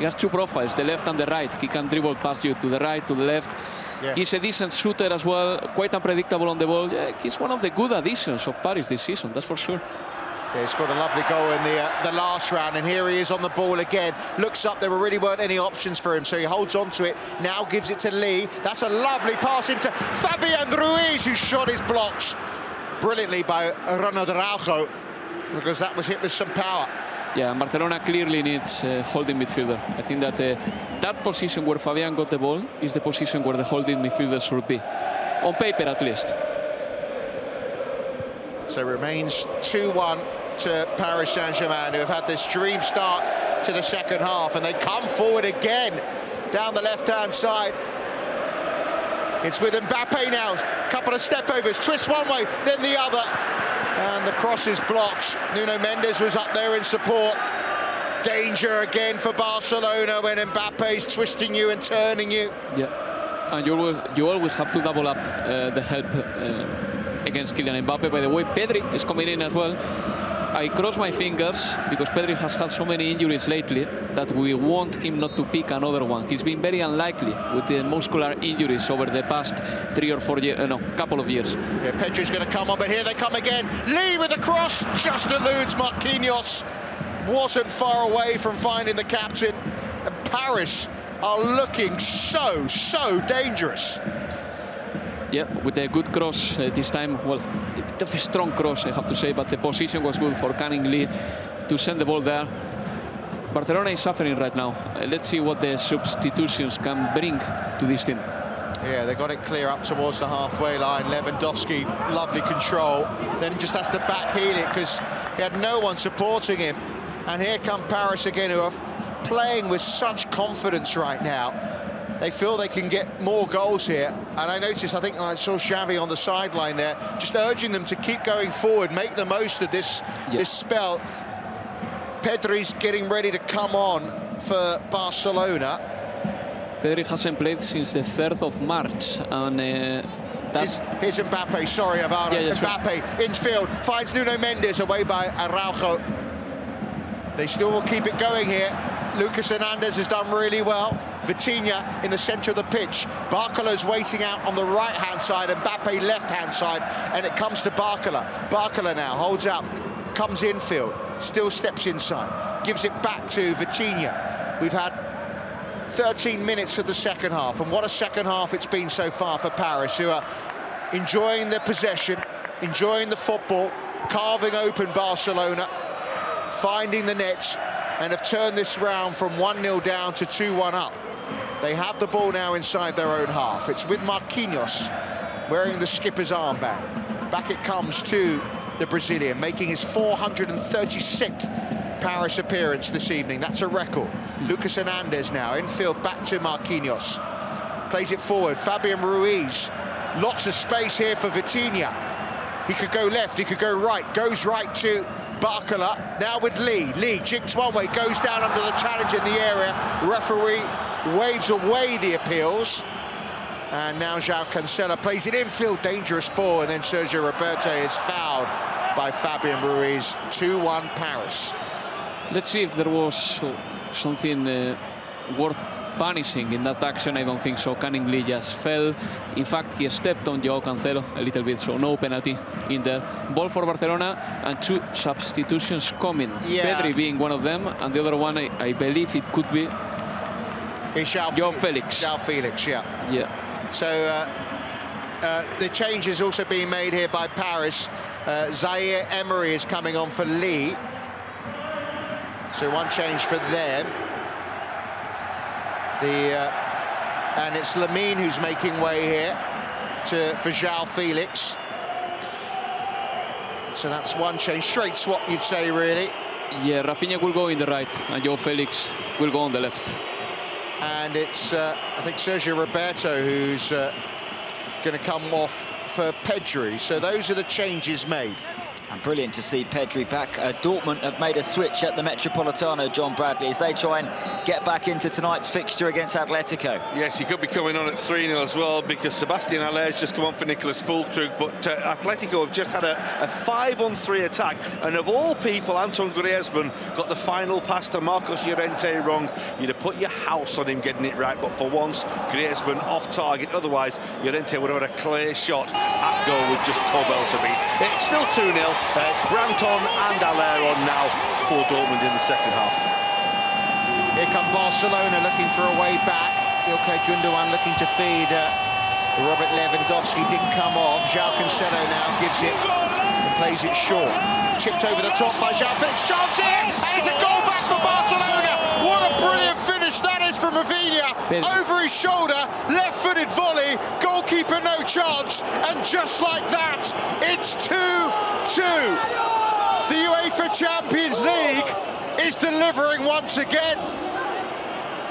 has 2 profiles, the left and the right. He can dribble past you to the right, to the left. Yeah. He's a decent shooter as well, quite unpredictable on the ball. Yeah, he's one of the good additions of Paris this season, that's for sure.
Yeah, he scored a lovely goal in the last round, and here he is on the ball again. Looks up, there really weren't any options for him, so he holds on to it, now gives it to Lee. That's a lovely pass into Fabian Ruiz, whose shot is blocked brilliantly by Ronald Araujo, because that was hit with some power.
Yeah, and Barcelona clearly needs holding midfielder. I think that that position where Fabian got the ball is the position where the holding midfielder should be. on paper at least.
So it remains 2-1 to Paris Saint-Germain, who have had this dream start to the second half, and they come forward again down the left-hand side. It's with Mbappe now, couple of step-overs, twist one way, then the other, and the cross is blocked. Nuno Mendes was up there in support. Danger again for Barcelona when Mbappe's twisting you and turning you.
Yeah, and you always have to double up the help against Kylian Mbappe. By the way, Pedri is coming in as well. I cross my fingers because Pedri has had so many injuries lately that we want him not to pick another one. He's been very unlikely with the muscular injuries over the past 3 or 4 years, couple of years.
Yeah, Pedri's going to come on, but here they come again. Lee with the cross, just eludes Marquinhos. Wasn't far away from finding the captain. And Paris are looking so dangerous.
Yeah, with a good cross this time. Well, a bit of a strong cross, I have to say, but the position was good for Canning Lee to send the ball there. Barcelona is suffering right now. Let's see what the substitutions can bring to this team.
Yeah, they got it clear up towards the halfway line. Lewandowski, lovely control. Then he just has to backheel it because he had no one supporting him. And here come Paris again, who are playing with such confidence right now. They feel they can get more goals here. And I noticed, I think I saw Xavi on the sideline there, just urging them to keep going forward, make the most of this spell. Pedri's getting ready to come on for Barcelona.
Pedri hasn't played since the 3rd of March. And
here's Mbappe, sorry, Alvaro. Mbappe, infield, finds Nuno Mendes, away by Araujo. They still will keep it going here. Lucas Hernandez has done really well. Vitinha in the centre of the pitch. Barcola's waiting out on the right-hand side, and Mbappe left-hand side, and it comes to Barcola. Barcola now holds up, comes infield, still steps inside, gives it back to Vitinha. We've had 13 minutes of the second half, and what a second half it's been so far for Paris, who are enjoying their possession, enjoying the football, carving open Barcelona, finding the nets, and have turned this round from 1-0 down to 2-1 up. They have the ball now inside their own half. It's with Marquinhos wearing the skipper's armband. Back it comes to the Brazilian, making his 436th Paris appearance this evening. That's a record. Lucas Hernandez now, infield back to Marquinhos. Plays it forward, Fabian Ruiz. Lots of space here for Vitinha. He could go left, he could go right, goes right to Barcola, now with Lee. Lee jigs one way, goes down under the challenge in the area. Referee waves away the appeals. And now João Cancelo plays it infield, dangerous ball, and then Sergio Roberto is fouled by Fabian Ruiz. 2-1 Paris.
Let's see if there was something worth punishing in that action. I don't think so. Canning Lee just fell. In fact, he stepped on João Cancelo a little bit, so no penalty in there. Ball for Barcelona, and 2 substitutions coming.
Yeah.
Pedri being one of them, and the other one, I believe it could be João Felix.
João Felix, yeah. So the change is also being made here by Paris. Zaire Emery is coming on for Lee. So one change for them. And it's Lamine who's making way here for João Felix. So that's one change. Straight swap, you'd say, really.
Yeah, Rafinha will go in the right, and João Felix will go on the left.
And it's, I think, Sergio Roberto who's going to come off for Pedri. So those are the changes made.
And brilliant to see Pedri back. Dortmund have made a switch at the Metropolitano, John Bradley, as they try and get back into tonight's fixture against Atletico.
Yes, he could be coming on at 3-0 as well, because Sebastian Haller's just come on for Nicolas Füllkrug, but Atletico have just had a 5-on-3 attack, and of all people, Antoine Griezmann got the final pass to Marcos Llorente wrong. You'd have put your house on him getting it right, but for once, Griezmann off target. Otherwise, Llorente would have had a clear shot at goal with just Pobel to beat. It's still 2-0. Branton and Haller on now for Dortmund in the second half.
Here come Barcelona looking for a way back. Ilkay Gundogan looking to feed Robert Lewandowski, didn't come off. João Cancelo now gives it and plays it short. Chipped over the top by João Felix. Chance here! And it's a goal back for Barcelona! What a brilliant finish that is from Rafinha! Rafinha over his shoulder, left-footed volley, goalkeeper no chance, and just like that, it's 2-2. The UEFA Champions League is delivering once again.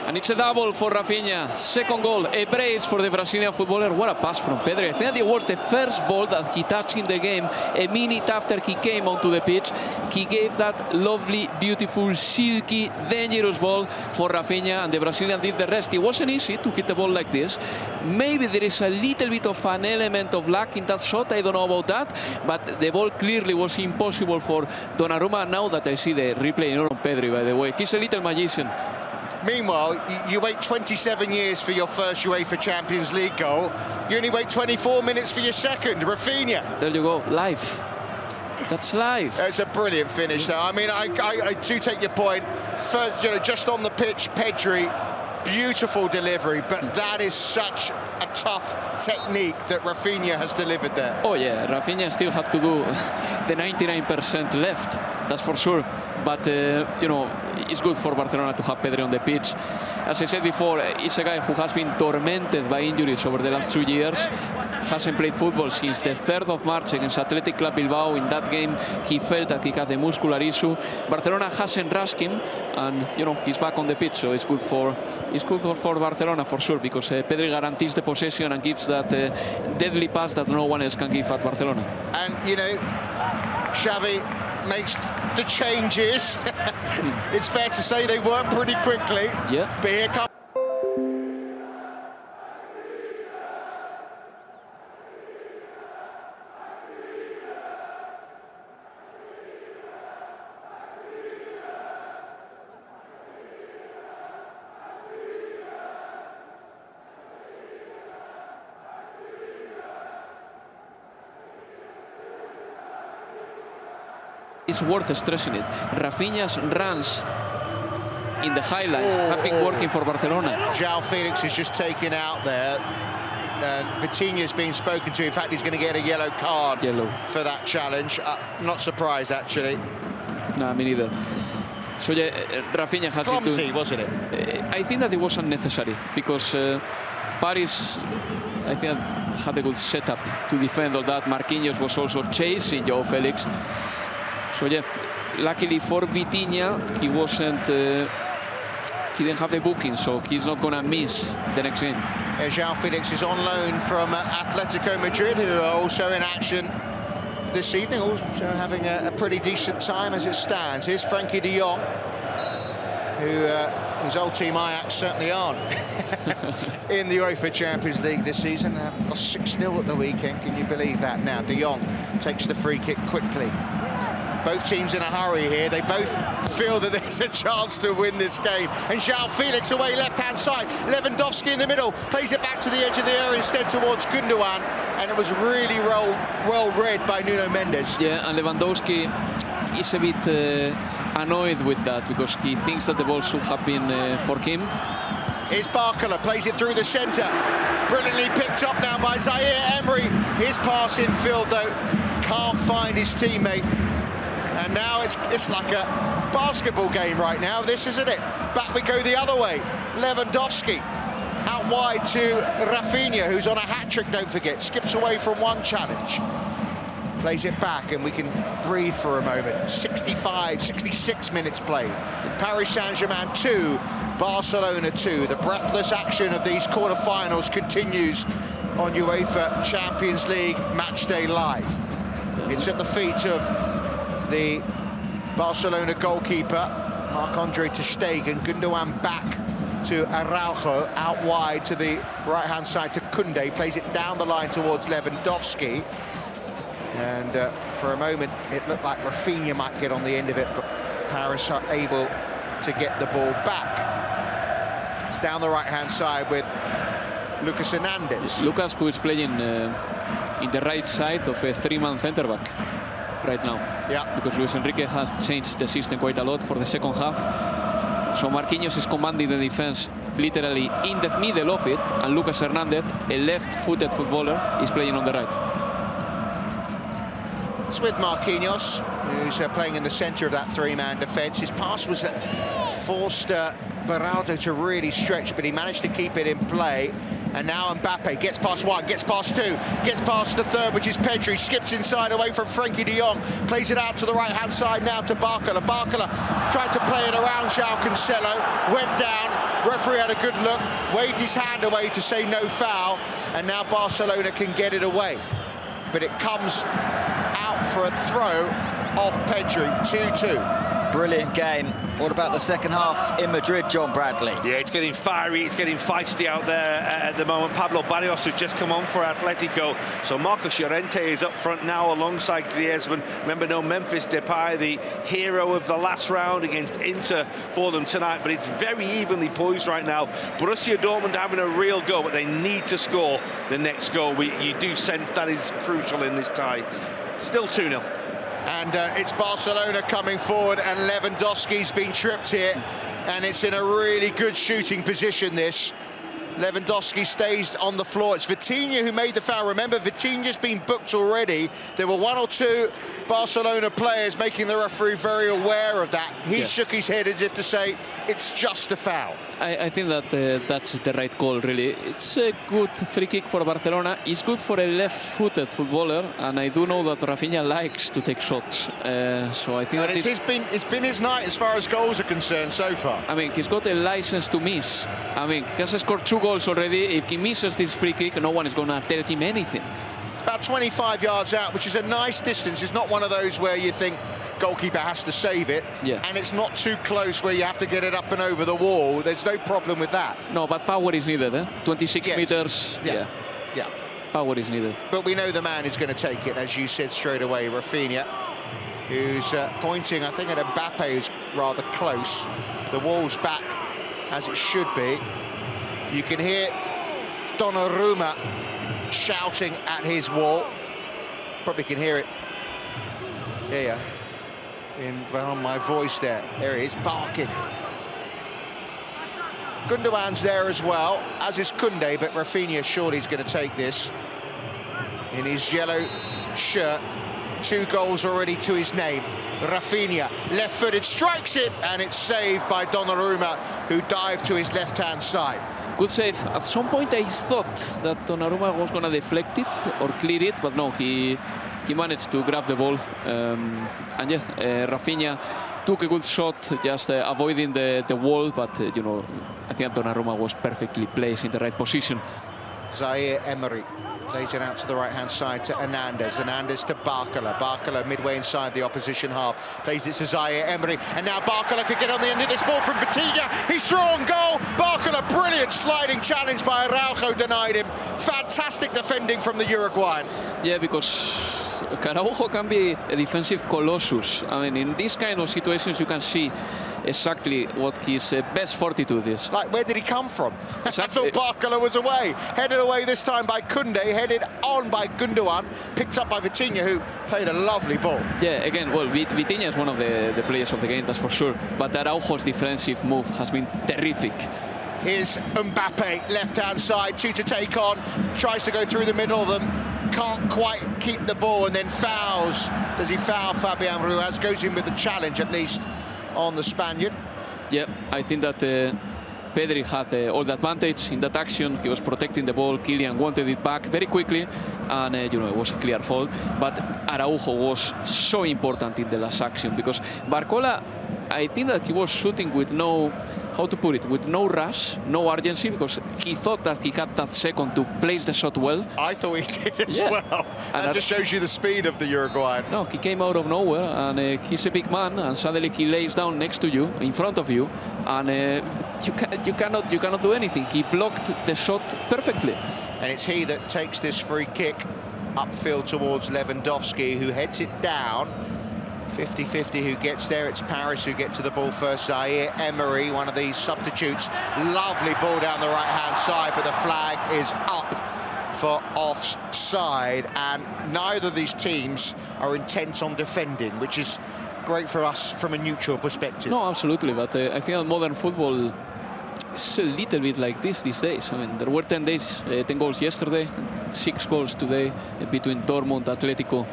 And it's a double for Rafinha. Second goal, a brace for the Brazilian footballer. What a pass from Pedri. I think that it was the first ball that he touched in the game. A minute after he came onto the pitch, he gave that lovely, beautiful, silky, dangerous ball for Rafinha, and the Brazilian did the rest. It wasn't easy to hit the ball like this. Maybe there is a little bit of an element of luck in that shot. I don't know about that, but the ball clearly was impossible for Donnarumma. Now that I see the replay, not on Pedri, by the way. He's a little magician.
Meanwhile, you wait 27 years for your first UEFA Champions League goal. You only wait 24 minutes for your second, Rafinha.
There you go, life. That's life.
It's a brilliant finish, though. I mean, I do take your point. First, just on the pitch, Pedri, beautiful delivery, but that is such a tough technique that Rafinha has delivered there.
Oh yeah, Rafinha still had to do the 99% left, that's for sure. But, it's good for Barcelona to have Pedri on the pitch. As I said before, he's a guy who has been tormented by injuries over the last 2 years. Hasn't played football since the 3rd of March against Athletic Club Bilbao. In that game, he felt that he had a muscular issue. Barcelona hasn't rushed him, and, he's back on the pitch, so it's good for Barcelona for sure, because Pedri guarantees the possession and gives that deadly pass that no one else can give at Barcelona.
And, Xavi makes the changes. It's fair to say they work pretty quickly.
Yeah.
But here comes...
It's worth stressing it. Rafinha's runs in the highlights have been working for Barcelona.
João Felix is just taken out there. Vitinha's been spoken to. In fact, he's going to get a yellow card for that challenge. Not surprised, actually.
No, me neither. So yeah, Rafinha has
clumsy,
been doing,
wasn't it?
I think that it was unnecessary, because Paris, I think, had a good setup to defend all that. Marquinhos was also chasing João Felix. So yeah, luckily for Vitinha, he didn't have a booking, so he's not gonna miss the next game.
João Felix is on loan from Atletico Madrid, who are also in action this evening, also having a pretty decent time as it stands. Here's Frankie de Jong, whose old team Ajax certainly aren't in the UEFA Champions League this season. Lost 6-0 at the weekend, can you believe that? Now de Jong takes the free kick quickly. Both teams in a hurry here. They both feel that there's a chance to win this game. And João Felix away left-hand side. Lewandowski in the middle. Plays it back to the edge of the area instead towards Gundogan. And it was really well read by Nuno Mendes.
Yeah, and Lewandowski is a bit annoyed with that, because he thinks that the ball should have been for him.
Here's Barcola, plays it through the centre. Brilliantly picked up now by Zaire Emery. His pass in field, though, can't find his teammate. And now it's like a basketball game right now, this, isn't it? Back we go the other way. Lewandowski out wide to Rafinha, who's on a hat-trick, don't forget. Skips away from one challenge. Plays it back, and we can breathe for a moment. 66 minutes played. Paris Saint-Germain 2, Barcelona 2. The breathless action of these quarter-finals continues on UEFA Champions League Matchday Live. It's at the feet of the Barcelona goalkeeper, Marc-Andre ter Stegen. Gundogan back to Araujo, out wide to the right-hand side to Koundé, plays it down the line towards Lewandowski. And for a moment, it looked like Rafinha might get on the end of it, but Paris are able to get the ball back. It's down the right-hand side with Lucas Hernandez.
Lucas, who is playing in the right side of a three-man centre-back right now.
Yeah.
Because Luis Enrique has changed the system quite a lot for the second half. So Marquinhos is commanding the defense literally in the middle of it, and Lucas Hernandez, a left-footed footballer, is playing on the right.
It's with Marquinhos, who's playing in the centre of that three-man defence. His pass was forced Beraldo to really stretch, but he managed to keep it in play. And now Mbappe gets past one, gets past two, gets past the third, which is Pedri, skips inside away from Frenkie de Jong, plays it out to the right-hand side now to Barcola. Barcola tried to play it around João Cancelo, went down, referee had a good look, waved his hand away to say no foul, and now Barcelona can get it away. But it comes out for a throw off Pedri, 2-2.
Brilliant game. What about the second half in Madrid, John Bradley?
Yeah, it's getting fiery, it's getting feisty out there at the moment. Pablo Barrios has just come on for Atletico, so Marcos Llorente is up front now alongside Griezmann. Remember, no Memphis Depay, the hero of the last round against Inter for them tonight, but it's very evenly poised right now. Borussia Dortmund having a real go, but they need to score the next goal. You do sense that is crucial in this tie. Still 2-0.
And it's Barcelona coming forward, and Lewandowski's been tripped here, and it's in a really good shooting position, this. Lewandowski stays on the floor. It's Vitinha who made the foul. Remember, Vitinha's been booked already. There were one or two Barcelona players making the referee very aware of that. He shook his head as if to say, it's just a foul.
I think that that's the right call, really. It's a good free kick for Barcelona. It's good for a left-footed footballer, and I do know that Rafinha likes to take shots. So I think
and it's been his night as far as goals are concerned so far.
I mean, he's got a license to miss. I mean, he has scored 2 goals already. If he misses this free kick, no one is going to tell him anything.
It's about 25 yards out, which is a nice distance. It's not one of those where you think goalkeeper has to save it, and it's not too close where you have to get it up and over the wall. There's no problem with that.
No, but power is needed, 26 meters.
Yeah.
Power is needed.
But we know the man is going to take it, as you said straight away, Rafinha, who's pointing, I think, at Mbappe, who's rather close. The wall's back as it should be. You can hear Donnarumma shouting at his wall. Probably can hear it. Yeah. Behind my voice there. There he is, barking. Gundogan's there as well, as is Koundé, but Rafinha surely is going to take this. In his yellow shirt, 2 goals already to his name. Rafinha, left-footed, strikes it, and it's saved by Donnarumma, who dived to his left-hand side.
Good save. At some point I thought that Donnarumma was going to deflect it or clear it, but no, he managed to grab the ball. And Rafinha took a good shot, just avoiding the wall, but you know, I think Donnarumma was perfectly placed in the right position.
Zaire Emery lays it out to the right-hand side to Hernandez. Hernandez to Barcola. Barcola midway inside the opposition half. Plays it to Zaire Emery. And now Barcola could get on the end of this ball from Vitinha. He's through on goal. Barcola, brilliant sliding challenge by Araujo, denied him. Fantastic defending from the Uruguayan.
Yeah, because Araujo can be a defensive colossus. I mean, in these kind of situations you can see exactly what his best fortitude is.
Like, where did he come from? Exactly. I thought Barcola was away. Headed away this time by Koundé, headed on by Gundogan, picked up by Vitinha, who played a lovely ball.
Yeah, again, well, Vitinha is one of the players of the game, that's for sure. But Araujo's defensive move has been terrific.
Here's Mbappe, left-hand side, 2 to take on, tries to go through the middle of them, can't quite keep the ball, and then fouls. Does he foul Fabian Ruiz? Goes in with the challenge, at least, on the Spaniard.
Yeah, I think that Pedri had all the advantage in that action. He was protecting the ball. Kylian wanted it back very quickly, and you know, it was a clear fault. But Araujo was so important in the last action because Barcola, I think that he was shooting with no, how to put it, with no rush, no urgency, because he thought that he had that second to place the shot well.
I thought he did as well. And that just shows you the speed of the Uruguayan.
No, he came out of nowhere, and he's a big man, and suddenly he lays down next to you, in front of you, and you cannot do anything. He blocked the shot perfectly.
And it's he that takes this free kick upfield towards Lewandowski, who heads it down. 50-50 who gets there. It's Paris who get to the ball first. Zaire Emery, one of these substitutes. Lovely ball down the right-hand side, but the flag is up for offside. And neither of these teams are intent on defending, which is great for us from a neutral perspective.
No, absolutely. But I think that modern football is a little bit like this these days. I mean, there were 10 goals yesterday, 6 goals today between Dortmund, Atletico.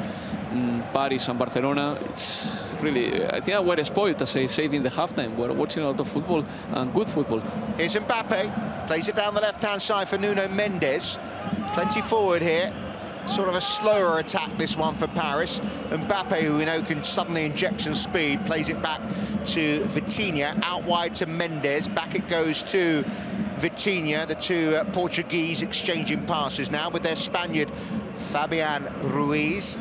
Paris and Barcelona. It's really, I think we're spoiled, as I said in the halftime. We're watching a lot of football and good football.
Here's Mbappe, plays it down the left-hand side for Nuno Mendes. Plenty forward here. Sort of a slower attack, this one for Paris. Mbappe, who we know can suddenly inject some speed, plays it back to Vitinha, out wide to Mendes. Back it goes to Vitinha. The two Portuguese exchanging passes now with their Spaniard, Fabian Ruiz.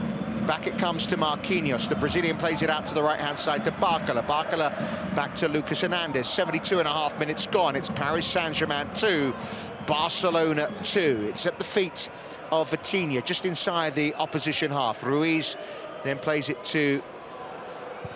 Back it comes to Marquinhos. The Brazilian plays it out to the right-hand side to Barcola. Barcola back to Lucas Hernandez. 72.5 minutes gone. It's Paris Saint-Germain 2, Barcelona 2. It's at the feet of Vitinha, just inside the opposition half. Ruiz then plays it to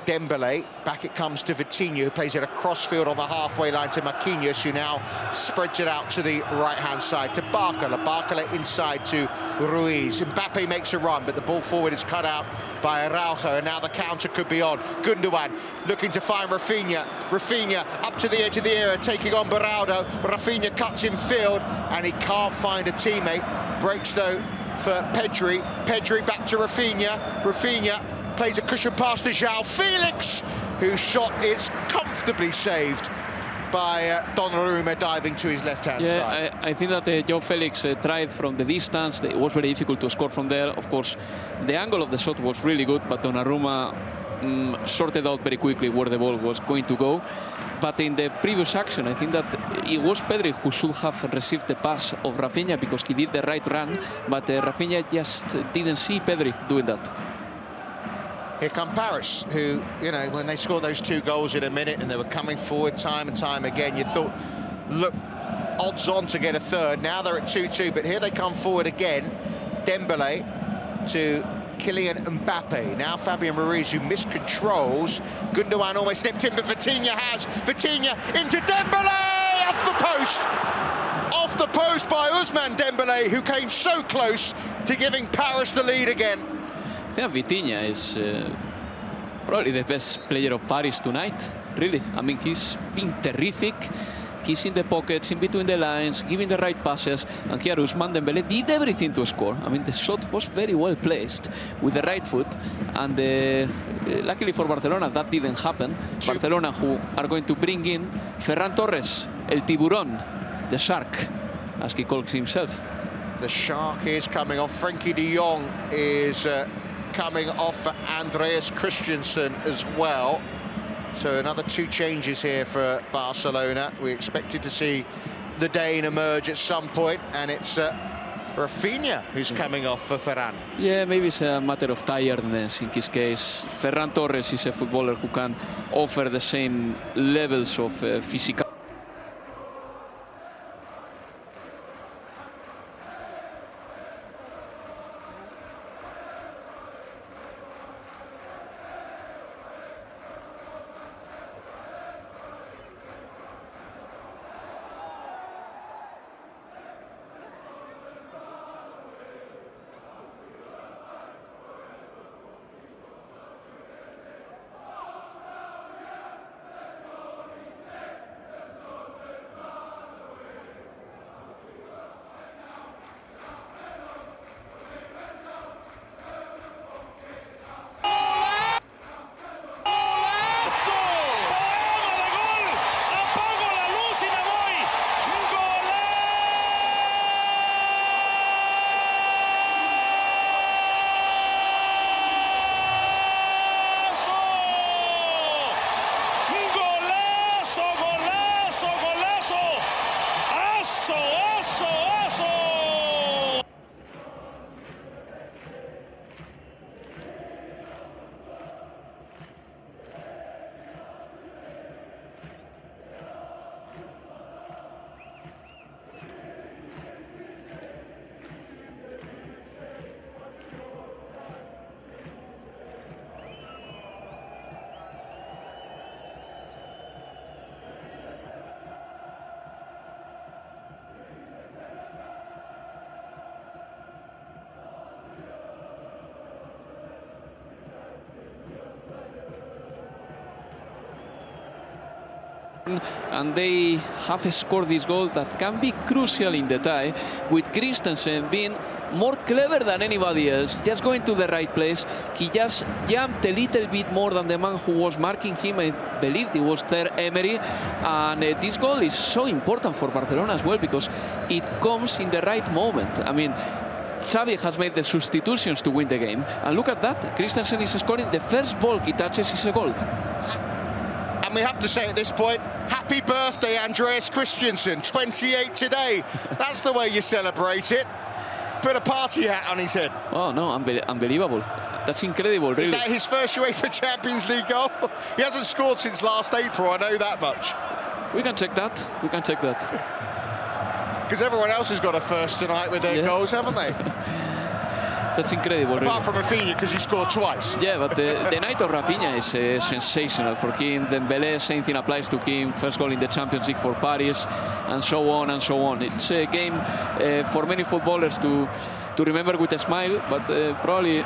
Dembele. Back it comes to Vitinha, who plays it across field on the halfway line to Marquinhos, who now spreads it out to the right-hand side to Barcola. Barcola inside to Ruiz. Mbappe makes a run, but the ball forward is cut out by Araujo, and now the counter could be on. Gundogan looking to find Rafinha. Rafinha up to the edge of the area, taking on Beraldo. Rafinha cuts in field, and he can't find a teammate. Breaks, though, for Pedri. Pedri back to Rafinha. Rafinha plays a cushion pass to João Felix, whose shot is comfortably saved by Donnarumma diving to his left-hand side.
I think that João Felix tried from the distance. It was very difficult to score from there. Of course, the angle of the shot was really good, but Donnarumma sorted out very quickly where the ball was going to go. But in the previous action, I think that it was Pedri who should have received the pass of Rafinha, because he did the right run, but Rafinha just didn't see Pedri doing that.
Here come Paris, who, you know, when they scored those 2 goals in a minute and they were coming forward time and time again, you thought, look, odds on to get a third. Now they're at 2-2, but here they come forward again. Dembele to Kylian Mbappe. Now Fabian Ruiz, who miscontrols. Gundogan almost nipped in, but Vitinha has. Vitinha into Dembele! Off the post! Off the post by Ousmane Dembele, who came so close to giving Paris the lead again.
I think Vitinha is probably the best player of Paris tonight, really. I mean, he's been terrific. He's in the pockets, in between the lines, giving the right passes. And here Ousmane Dembele did everything to score. I mean, the shot was very well placed with the right foot. And luckily for Barcelona, that didn't happen. Barcelona, who are going to bring in Ferran Torres, El Tiburón, the shark, as he calls himself.
The shark is coming off. Frenkie de Jong is coming off for Andreas Christensen as well. So another 2 changes here for Barcelona. We expected to see the Dane emerge at some point, and it's Rafinha who's coming off for Ferran.
Yeah, maybe it's a matter of tiredness in this case. Ferran Torres is a footballer who can offer the same levels of physical. And they have scored this goal that can be crucial in the tie, with Christensen being more clever than anybody else, just going to the right place. He just jumped a little bit more than the man who was marking him. I believe it was there, Emery. And this goal is so important for Barcelona as well because it comes in the right moment. I mean, Xavi has made the substitutions to win the game. And look at that. Christensen is scoring. The first ball he touches is a goal.
And we have to say at this point, happy birthday, Andreas Christensen, 28 today. That's the way you celebrate it. Put a party hat on his head.
Oh, no, unbelievable. That's incredible, really.
Is that his first UEFA Champions League goal? He hasn't scored since last April, I know that much.
We can check that. We can check that.
Because everyone else has got a first tonight with their goals, haven't they?
That's incredible.
Apart from Rafinha, because he scored twice.
Yeah, but the night of Rafinha is sensational for him. Dembélé, same thing applies to him. First goal in the Champions League for Paris, and so on and so on. It's a game for many footballers to remember with a smile, but probably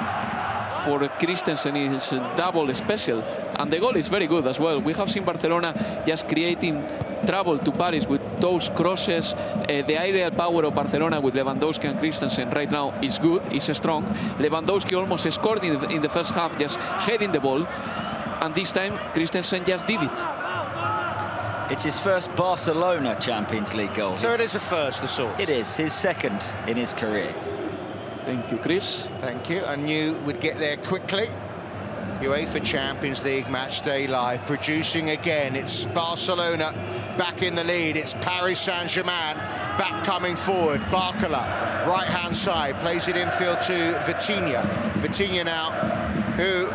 for Christensen it's double special. And the goal is very good as well. We have seen Barcelona just creating trouble to Paris with those crosses. The aerial power of Barcelona with Lewandowski and Christensen right now is good, is strong. Lewandowski almost scored in the first half, just heading the ball. And this time, Christensen just did it.
It's his first Barcelona Champions League goal.
So it is a first of sorts.
It is his second in his career.
Thank you, Chris.
Thank you. I knew we'd get there quickly. UEFA Champions League match day live, producing again. It's Barcelona back in the lead. It's Paris Saint-Germain back coming forward. Barcola, right-hand side, plays it infield to Vitinha. Vitinha now, who,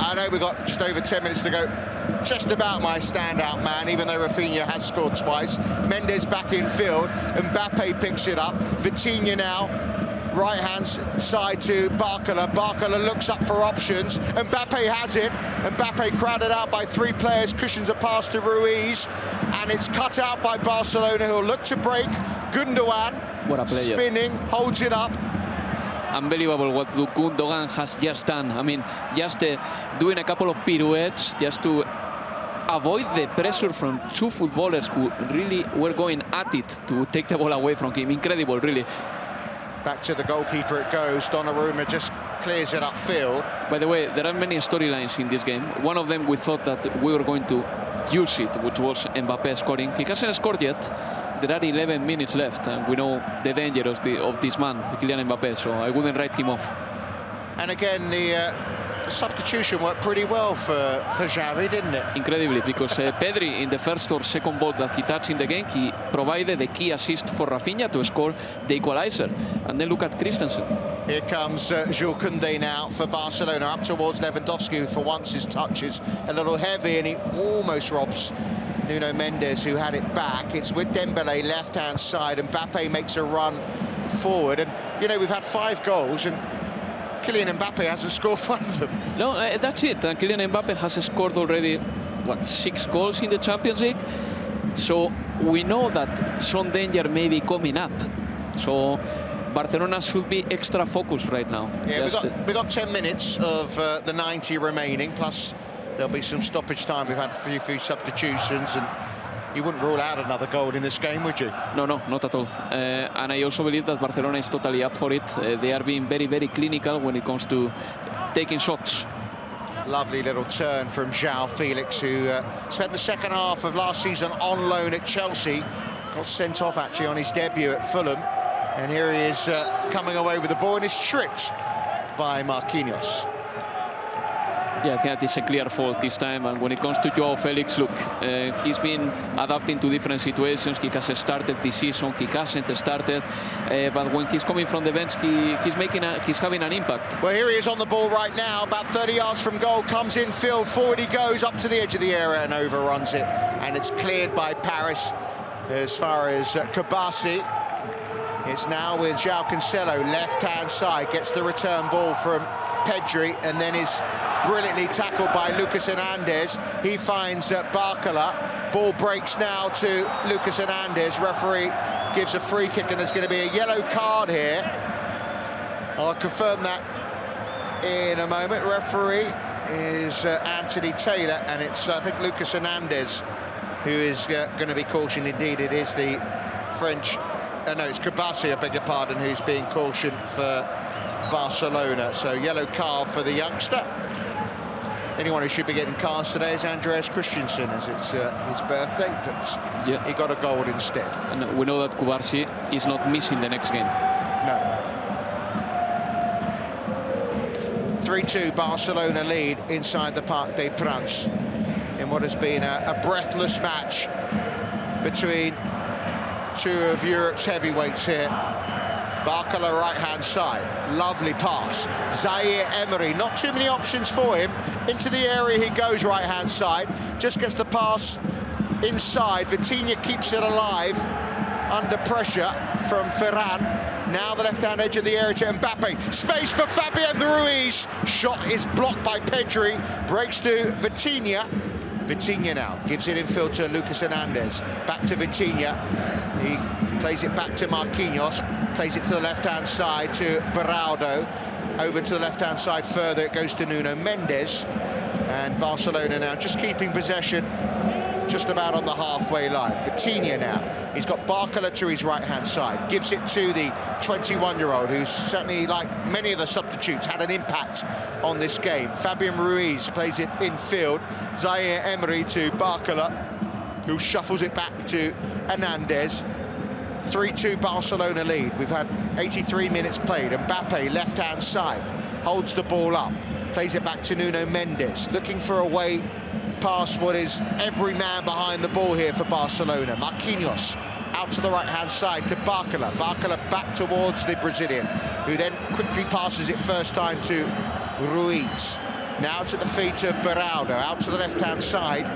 I know we've got just over 10 minutes to go. Just about my standout man, even though Rafinha has scored twice. Mendes back in field. Mbappe picks it up. Vitinha now, right-hand side to Barcola. Barcola looks up for options. Mbappe has it. Mbappe crowded out by three players. Cushions a pass to Ruiz. And it's cut out by Barcelona, who'll look to break. Gundogan,
what a player.
Spinning, holds it up.
Unbelievable what Gundogan has just done. I mean, just doing a couple of pirouettes just to avoid the pressure from two footballers who really were going at it to take the ball away from him. Incredible, really.
Back to the goalkeeper it goes. Donnarumma just clears it upfield.
By the way, there are many storylines in this game. One of them we thought that we were going to use it, which was Mbappe scoring. He hasn't scored yet. There are 11 minutes left, and we know the danger of this man, Kylian Mbappe, so I wouldn't write him off.
And again, the substitution worked pretty well for Xavi, didn't it?
Incredibly, because Pedri, in the first or second ball that he touched in the game, he provided the key assist for Rafinha to score the equalizer. And then look at Christensen.
Here comes Jules Koundé now for Barcelona, up towards Lewandowski, who for once his touch is a little heavy, and he almost robs Nuno Mendes, who had it back. It's with Dembélé, left-hand side, and Mbappe makes a run forward. And, you know, we've had 5 goals, and Kylian Mbappe hasn't scored one of them.
No, that's it. Kylian Mbappe has scored already, what, 6 goals in the Champions League? So we know that some danger may be coming up. So Barcelona should be extra focused right now.
Yeah, we got 10 minutes of the 90 remaining, plus there'll be some stoppage time. We've had a few substitutions, and you wouldn't rule out another goal in this game, would you?
No, not at all. And I also believe that Barcelona is totally up for it. They are being very, very clinical when it comes to taking shots.
Lovely little turn from João Felix, who spent the second half of last season on loan at Chelsea. Got sent off, actually, on his debut at Fulham. And here he is coming away with the ball, and is tripped by Marquinhos.
Yeah, I think that is a clear fault this time. And when it comes to João Felix, look, he's been adapting to different situations. He has started this season, he hasn't started. But when he's coming from the bench, he's having an impact.
Well, here he is on the ball right now, about 30 yards from goal, comes in field, forward he goes, up to the edge of the area and overruns it. And it's cleared by Paris as far as Kabasi. It's now with João Cancelo, left-hand side, gets the return ball from Pedri, and then is brilliantly tackled by Lucas Hernandez. He finds Barcola. Ball breaks now to Lucas Hernandez. Referee gives a free kick, and there's going to be a yellow card here. I'll confirm that in a moment. Referee is Anthony Taylor, and it's, I think, Lucas Hernandez who is going to be cautioned. Indeed, it is the French no, it's Kabasi, I beg your pardon, who's being cautioned for Barcelona. So yellow card for the youngster. Anyone who should be getting cards today is Andreas Christensen, as it's his birthday, but he got a goal instead.
And we know that Kabasi is not missing the next game.
No. 3-2 Barcelona lead inside the Parc des Princes in what has been a breathless match between two of Europe's heavyweights here. Barcola right-hand side, lovely pass. Zaire Emery, not too many options for him. Into the area he goes, right-hand side. Just gets the pass inside. Vitinha keeps it alive under pressure from Ferran. Now the left-hand edge of the area to Mbappe. Space for Fabian Ruiz. Shot is blocked by Pedri. Breaks to Vitinha. Vitinha now gives it infield to Lucas Hernandez. Back to Vitinha. He plays it back to Marquinhos. Plays it to the left-hand side to Beraldo. Over to the left-hand side further, it goes to Nuno Mendes. And Barcelona now just keeping possession just about on the halfway line. Vitinha now, he's got Barcola to his right-hand side. Gives it to the 21-year-old, who's certainly, like many of the substitutes, had an impact on this game. Fabian Ruiz plays it infield. Zaire Emery to Barcola, who shuffles it back to Hernandez. 3-2 Barcelona lead. We've had 83 minutes played. Mbappe, left-hand side, holds the ball up, plays it back to Nuno Mendes, looking for a way past what is every man behind the ball here for Barcelona. Marquinhos out to the right-hand side to Barcola. Barcola back towards the Brazilian, who then quickly passes it first time to Ruiz. Now to the feet of Beraldo, out to the left-hand side.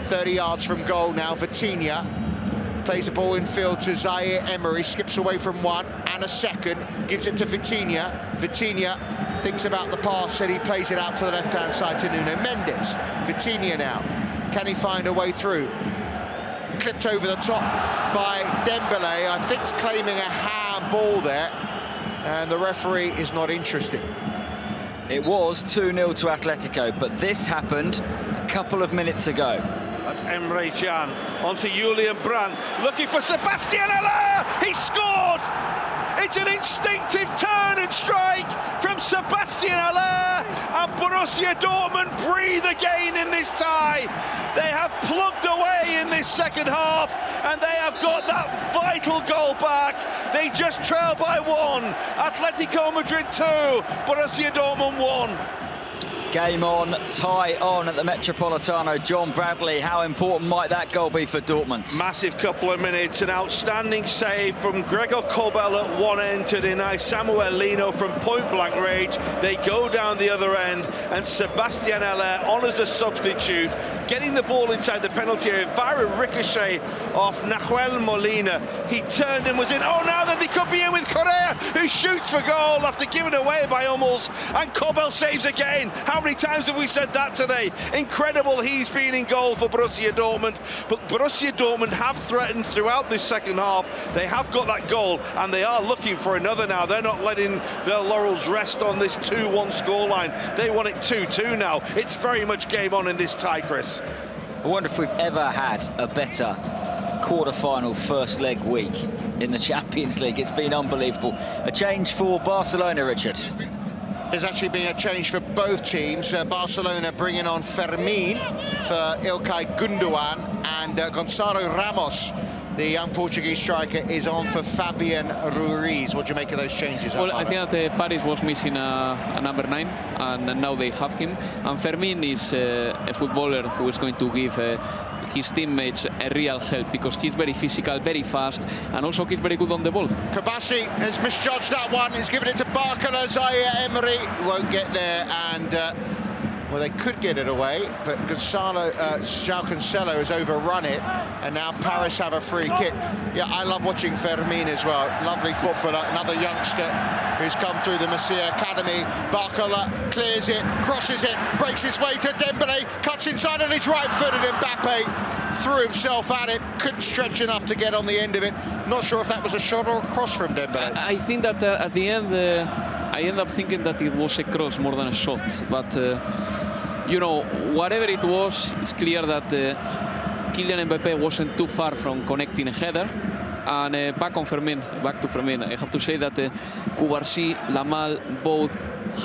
30 yards from goal now, Vitinha. Plays the ball infield to Zaire Emery, skips away from one and a second, gives it to Vitinha. Vitinha thinks about the pass and he plays it out to the left-hand side to Nuno Mendes. Vitinha now, can he find a way through? Clipped over the top by Dembele, I think it's claiming a handball there, and the referee is not interested.
It was 2-0 to Atletico, but this happened a couple of minutes ago.
That's Emre Can onto Julian Brandt, looking for Sebastian Haller. He scored! It's an instinctive turn and strike from Sebastian Haller, and Borussia Dortmund breathe again in this tie. They have plugged away in this second half, and they have got that vital goal back. They just trail by 1. Atletico Madrid 2, Borussia Dortmund 1.
Game on, tie on at the Metropolitano. John Bradley, how important might that goal be for Dortmund?
Massive couple of minutes, an outstanding save from Gregor Kobel at one end to deny Samuel Lino from point-blank range. They go down the other end, and Sebastian Haller on as a substitute, getting the ball inside the penalty area via a ricochet off Nahuel Molina. He turned and was in. Oh, now then they could be in with Correa, who shoots for goal after giving away by Hummels, and Kobel saves again. How many times have we said that today? Incredible he's been in goal for Borussia Dortmund, but Borussia Dortmund have threatened throughout this second half. They have got that goal, and they are looking for another now. They're not letting their laurels rest on this 2-1 scoreline. They want it 2-2 now. It's very much game on in this tie, Chris.
I wonder if we've ever had a better quarter-final first leg week in the Champions League. It's been unbelievable. A change for Barcelona, Richard.
There's actually been a change for both teams. Barcelona bringing on Fermin for Ilkay Gundogan, and Gonçalo Ramos, the young Portuguese striker, is on for Fabian Ruiz. What do you make of those changes?
Well, I think that Paris was missing a number 9, and now they have him. And Fermin is a footballer who is going to give his teammates a real help, because he's very physical, very fast, and also he's very good on the ball.
Kabasi has misjudged that one. He's given it to Barcola. Zaire Emery won't get there, and well, they could get it away, but João Cancelo has overrun it, and now Paris have a free kick. Yeah, I love watching Fermin as well. Lovely footballer, another youngster who's come through the Masia Academy. Barcola clears it, crosses it, breaks his way to Dembele, cuts inside on his right foot, and Mbappe threw himself at it, couldn't stretch enough to get on the end of it. Not sure if that was a shot or a cross from Dembele.
I think that at the end, I end up thinking that it was a cross more than a shot, but you know, whatever it was, it's clear that Kylian Mbappe wasn't too far from connecting a header, And back to Fermin. I have to say that Cubarsí, Lamal, both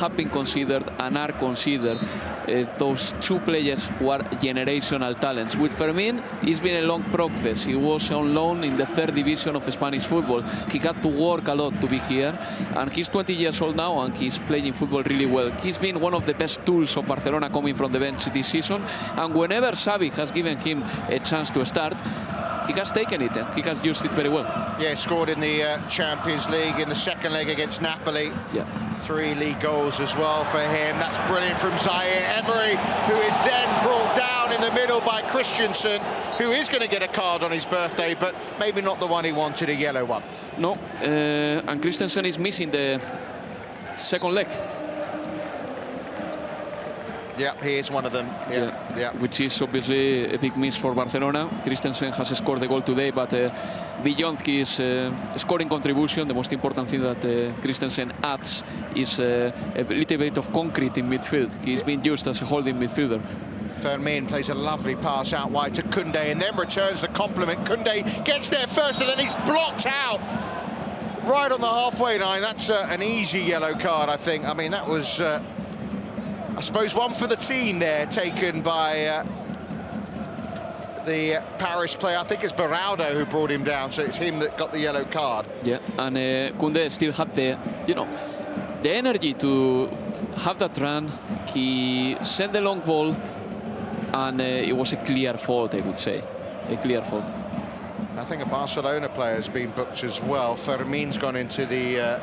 have been considered and are considered those two players who are generational talents. With Fermin, it's been a long process. He was on loan in the 3rd division of Spanish football. He had to work a lot to be here, and he's 20 years old now, and he's playing football really well. He's been one of the best tools of Barcelona coming from the bench this season, and whenever Xavi has given him a chance to start, he has taken it. He has used it very well.
Yeah, scored in the Champions League in the 2nd leg against Napoli.
Yeah.
3 league goals as well for him. That's brilliant from Zaire Emery, who is then brought down in the middle by Christensen, who is going to get a card on his birthday, but maybe not the one he wanted, a yellow one.
No, and Christensen is missing the 2nd leg.
Yeah, he is one of them. Yeah.
Which is obviously a big miss for Barcelona. Christensen has scored the goal today, but beyond his scoring contribution, the most important thing that Christensen adds is a little bit of concrete in midfield. He's been used as a holding midfielder.
Fermin plays a lovely pass out wide to Koundé and then returns the compliment. Koundé gets there first and then he's blocked out right on the halfway line. That's an easy yellow card, I think. I mean, that was... I suppose one for the team there, taken by the Paris player. I think it's Beraldo who brought him down, so it's him that got the yellow card.
Yeah, and Koundé still had the energy to have that run. He sent the long ball, and it was a clear fault, I would say. A clear fault.
I think a Barcelona player has been booked as well. Fermin's gone into the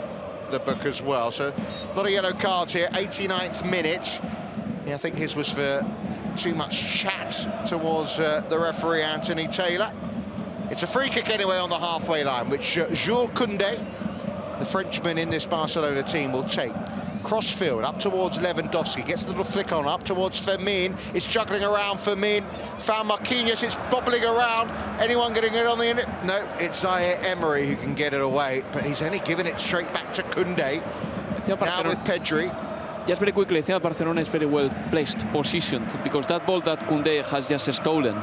book as well, so a lot of yellow cards here. 89th minute. Yeah, I think his was for too much chat towards the referee Anthony Taylor. It's a free kick anyway on the halfway line, which Jules Koundé, the Frenchman in this Barcelona team, will take. Crossfield up towards Lewandowski, gets a little flick on up towards Fermin. It's juggling around Fermin, found Marquinhos, it's bobbling around. Anyone getting it on the end? No, it's Zaire Emery who can get it away, but he's only given it straight back to Koundé. Now with Pedri.
Just very quickly, I think Barcelona is very well placed, positioned, because that ball that Koundé has just stolen,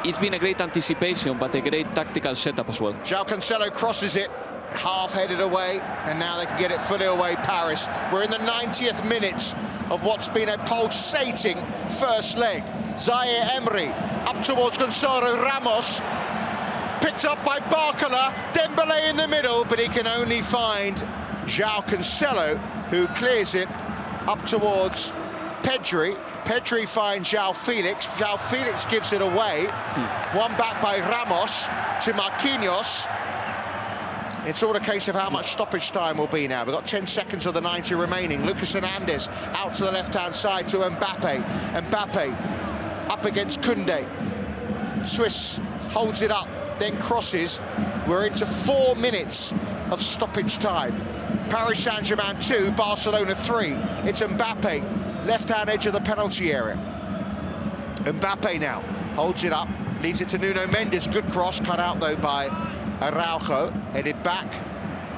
it's been a great anticipation, but a great tactical setup as well.
João Cancelo crosses it, half-headed away, and now they can get it fully away, Paris. We're in the 90th minute of what's been a pulsating first leg. Zaire Emery up towards Gonçalo Ramos, picked up by Barcola, Dembélé in the middle, but he can only find João Cancelo, who clears it up towards Pedri. Pedri finds João Felix. João Felix gives it away. One back by Ramos to Marquinhos. It's all a case of how much stoppage time will be now. We've got 10 seconds of the 90 remaining. Lucas Hernandez out to the left-hand side to Mbappe. Mbappe up against Koundé. Swiss holds it up, then crosses. We're into 4 minutes of stoppage time. Paris Saint-Germain 2, Barcelona 3. It's Mbappe, left-hand edge of the penalty area. Mbappe now holds it up, leaves it to Nuno Mendes. Good cross, cut out though by Araujo, headed back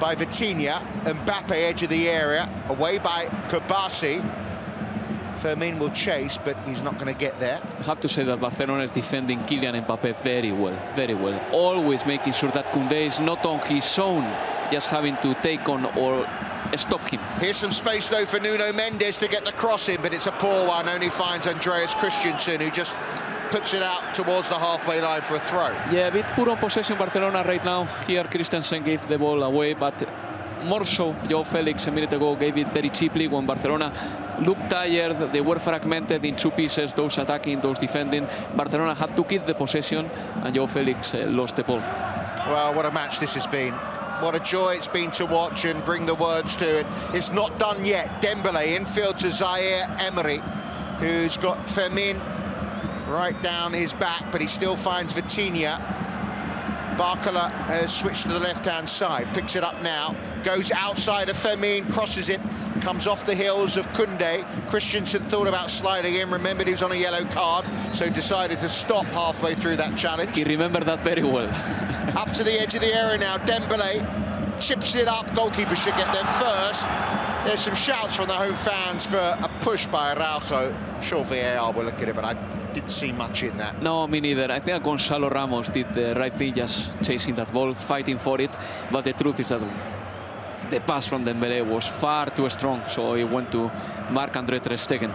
by Vitinha. Mbappe, edge of the area, away by Kabasi. Fermin will chase, but he's not going to get there.
I have to say that Barcelona is defending Kylian Mbappe very well, very well. Always making sure that Koundé is not on his own, just having to take on or stop him.
Here's some space though for Nuno Mendes to get the cross in, but it's a poor one. Only finds Andreas Christensen, who just puts it out towards the halfway line for a throw.
Yeah, a bit poor on possession Barcelona right now. Here Christensen gave the ball away, but more so João Felix a minute ago gave it very cheaply when Barcelona looked tired. They were fragmented in two pieces, those attacking, those defending. Barcelona had to keep the possession, and João Felix lost the ball.
Well, what a match this has been. What a joy it's been to watch and bring the words to it. It's not done yet. Dembélé infield to Zaire Emery, who's got Fermin right down his back, but he still finds Vitinha. Barcola has switched to the left-hand side, picks it up now, goes outside of Fermin, crosses it, comes off the heels of Koundé. Christensen thought about sliding in, remembered he was on a yellow card, so decided to stop halfway through that challenge.
He remembered that very well.
Up to the edge of the area now, Dembélé chips it up, goalkeeper should get there first. There's some shouts from the home fans for a push by Araujo. I'm sure VAR will look at it, but I didn't see much in that.
No, me neither. I think Gonzalo Ramos did the right thing, just chasing that ball, fighting for it. But the truth is that the pass from Dembélé was far too strong, so he went to Marc-André ter Stegen.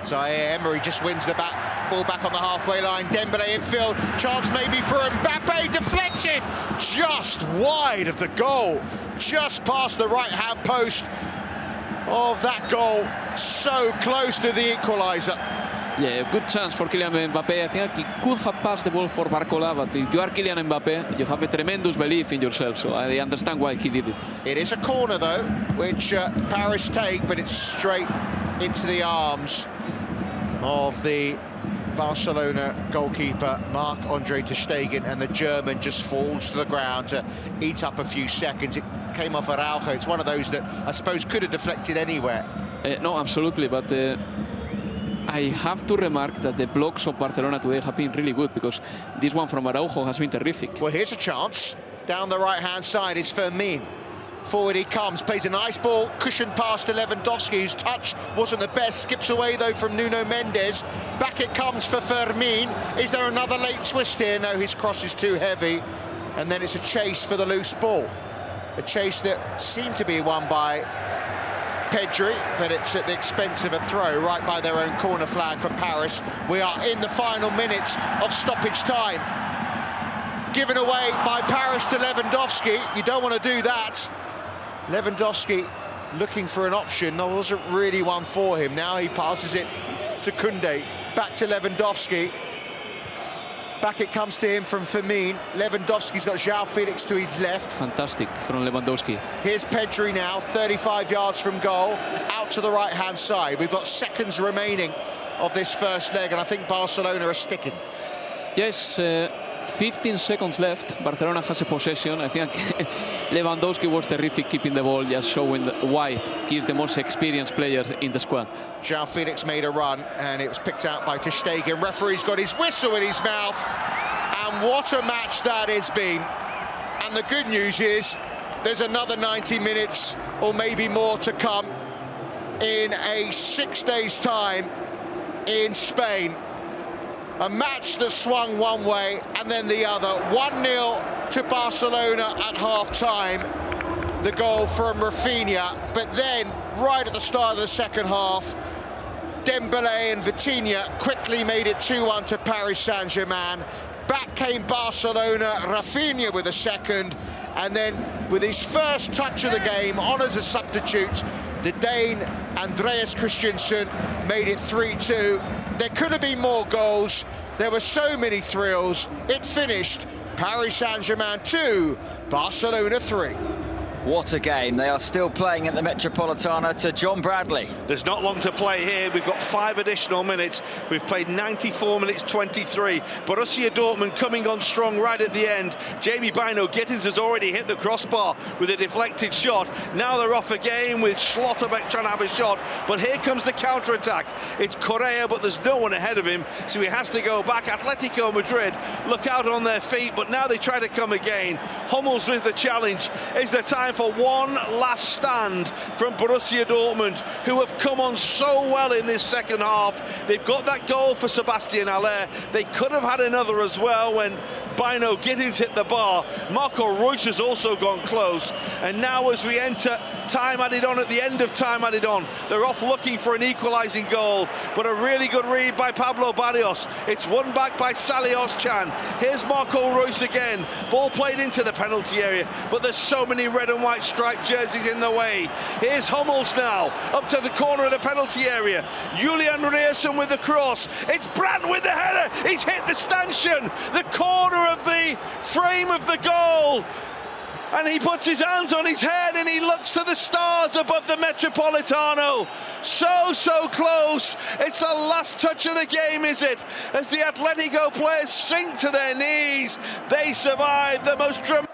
So Emery just wins the ball back on the halfway line. Dembélé infield, chance maybe for Mbappe, deflected just wide of the goal, just past the right-hand post of that goal, so close to the equaliser.
Yeah, good chance for Kylian Mbappe. I think he could have passed the ball for Barcola, but if you are Kylian Mbappe, you have a tremendous belief in yourself, so I understand why he did it.
It is a corner, though, which Paris take, but it's straight into the arms of the Barcelona goalkeeper, Marc-André ter Stegen, and the German just falls to the ground to eat up a few seconds. It came off Araujo. It's one of those that I suppose could have deflected anywhere.
No, absolutely, but I have to remark that the blocks of Barcelona today have been really good, because this one from Araujo has been terrific.
Well, here's a chance. Down the right-hand side is Fermin. Forward he comes, plays a nice ball, cushioned past to Lewandowski, whose touch wasn't the best, skips away though from Nuno Mendes. Back it comes for Fermin. Is there another late twist here? No, his cross is too heavy. And then it's a chase for the loose ball. A chase that seemed to be won by Pedri, but it's at the expense of a throw right by their own corner flag for Paris. We are in the final minutes of stoppage time. Given away by Paris to Lewandowski. You don't want to do that. Lewandowski looking for an option. There wasn't really one for him. Now he passes it to Koundé. Back to Lewandowski. Back it comes to him from Fermin. Lewandowski's got João Felix to his left.
Fantastic from Lewandowski.
Here's Pedri now, 35 yards from goal, out to the right-hand side. We've got seconds remaining of this first leg, and I think Barcelona are sticking.
Yes, 15 seconds left. Barcelona has a possession. I think Lewandowski was terrific keeping the ball, just showing why he's the most experienced player in the squad.
João Felix made a run, and it was picked out by ter Stegen. Referee's got his whistle in his mouth, and what a match that has been. And the good news is there's another 90 minutes or maybe more to come in a 6 days' time in Spain. A match that swung one way and then the other. 1-0 to Barcelona at half-time. The goal from Rafinha. But then, right at the start of the second half, Dembélé and Vitinha quickly made it 2-1 to Paris Saint-Germain. Back came Barcelona, Rafinha with a second. And then, with his first touch of the game, on as a substitute, the Dane Andreas Christensen made it 3-2. There could have been more goals. There were so many thrills. It finished Paris Saint-Germain 2, Barcelona 3.
What a game. They are still playing at the Metropolitano to John Bradley.
There's not long to play here. We've got 5 additional minutes. We've played 94 minutes 23. Borussia Dortmund coming on strong right at the end. Jamie Bino Gittins has already hit the crossbar with a deflected shot. Now they're off again with Schlotterbeck trying to have a shot. But here comes the counter-attack. It's Correa, but there's no one ahead of him, so he has to go back. Atletico Madrid look out on their feet, but now they try to come again. Hummels with the challenge. Is there time for one last stand from Borussia Dortmund, who have come on so well in this second half? They've got that goal for Sebastian Haller. They could have had another as well when Bino Gittins hit the bar. Marco Reus has also gone close. And now as we enter time added on, at the end of time added on, they're off looking for an equalising goal. But a really good read by Pablo Barrios. It's won back by Salios Chan. Here's Marco Reus again. Ball played into the penalty area, but there's so many red and white striped jerseys in the way. Here's Hummels now, up to the corner of the penalty area. Julian Rierson with the cross. It's Brandt with the header. He's hit the stanchion, the corner of the frame of the goal. And he puts his hands on his head and he looks to the stars above the Metropolitano. So close. It's the last touch of the game, is it? As the Atletico players sink to their knees. They survive the most dramatic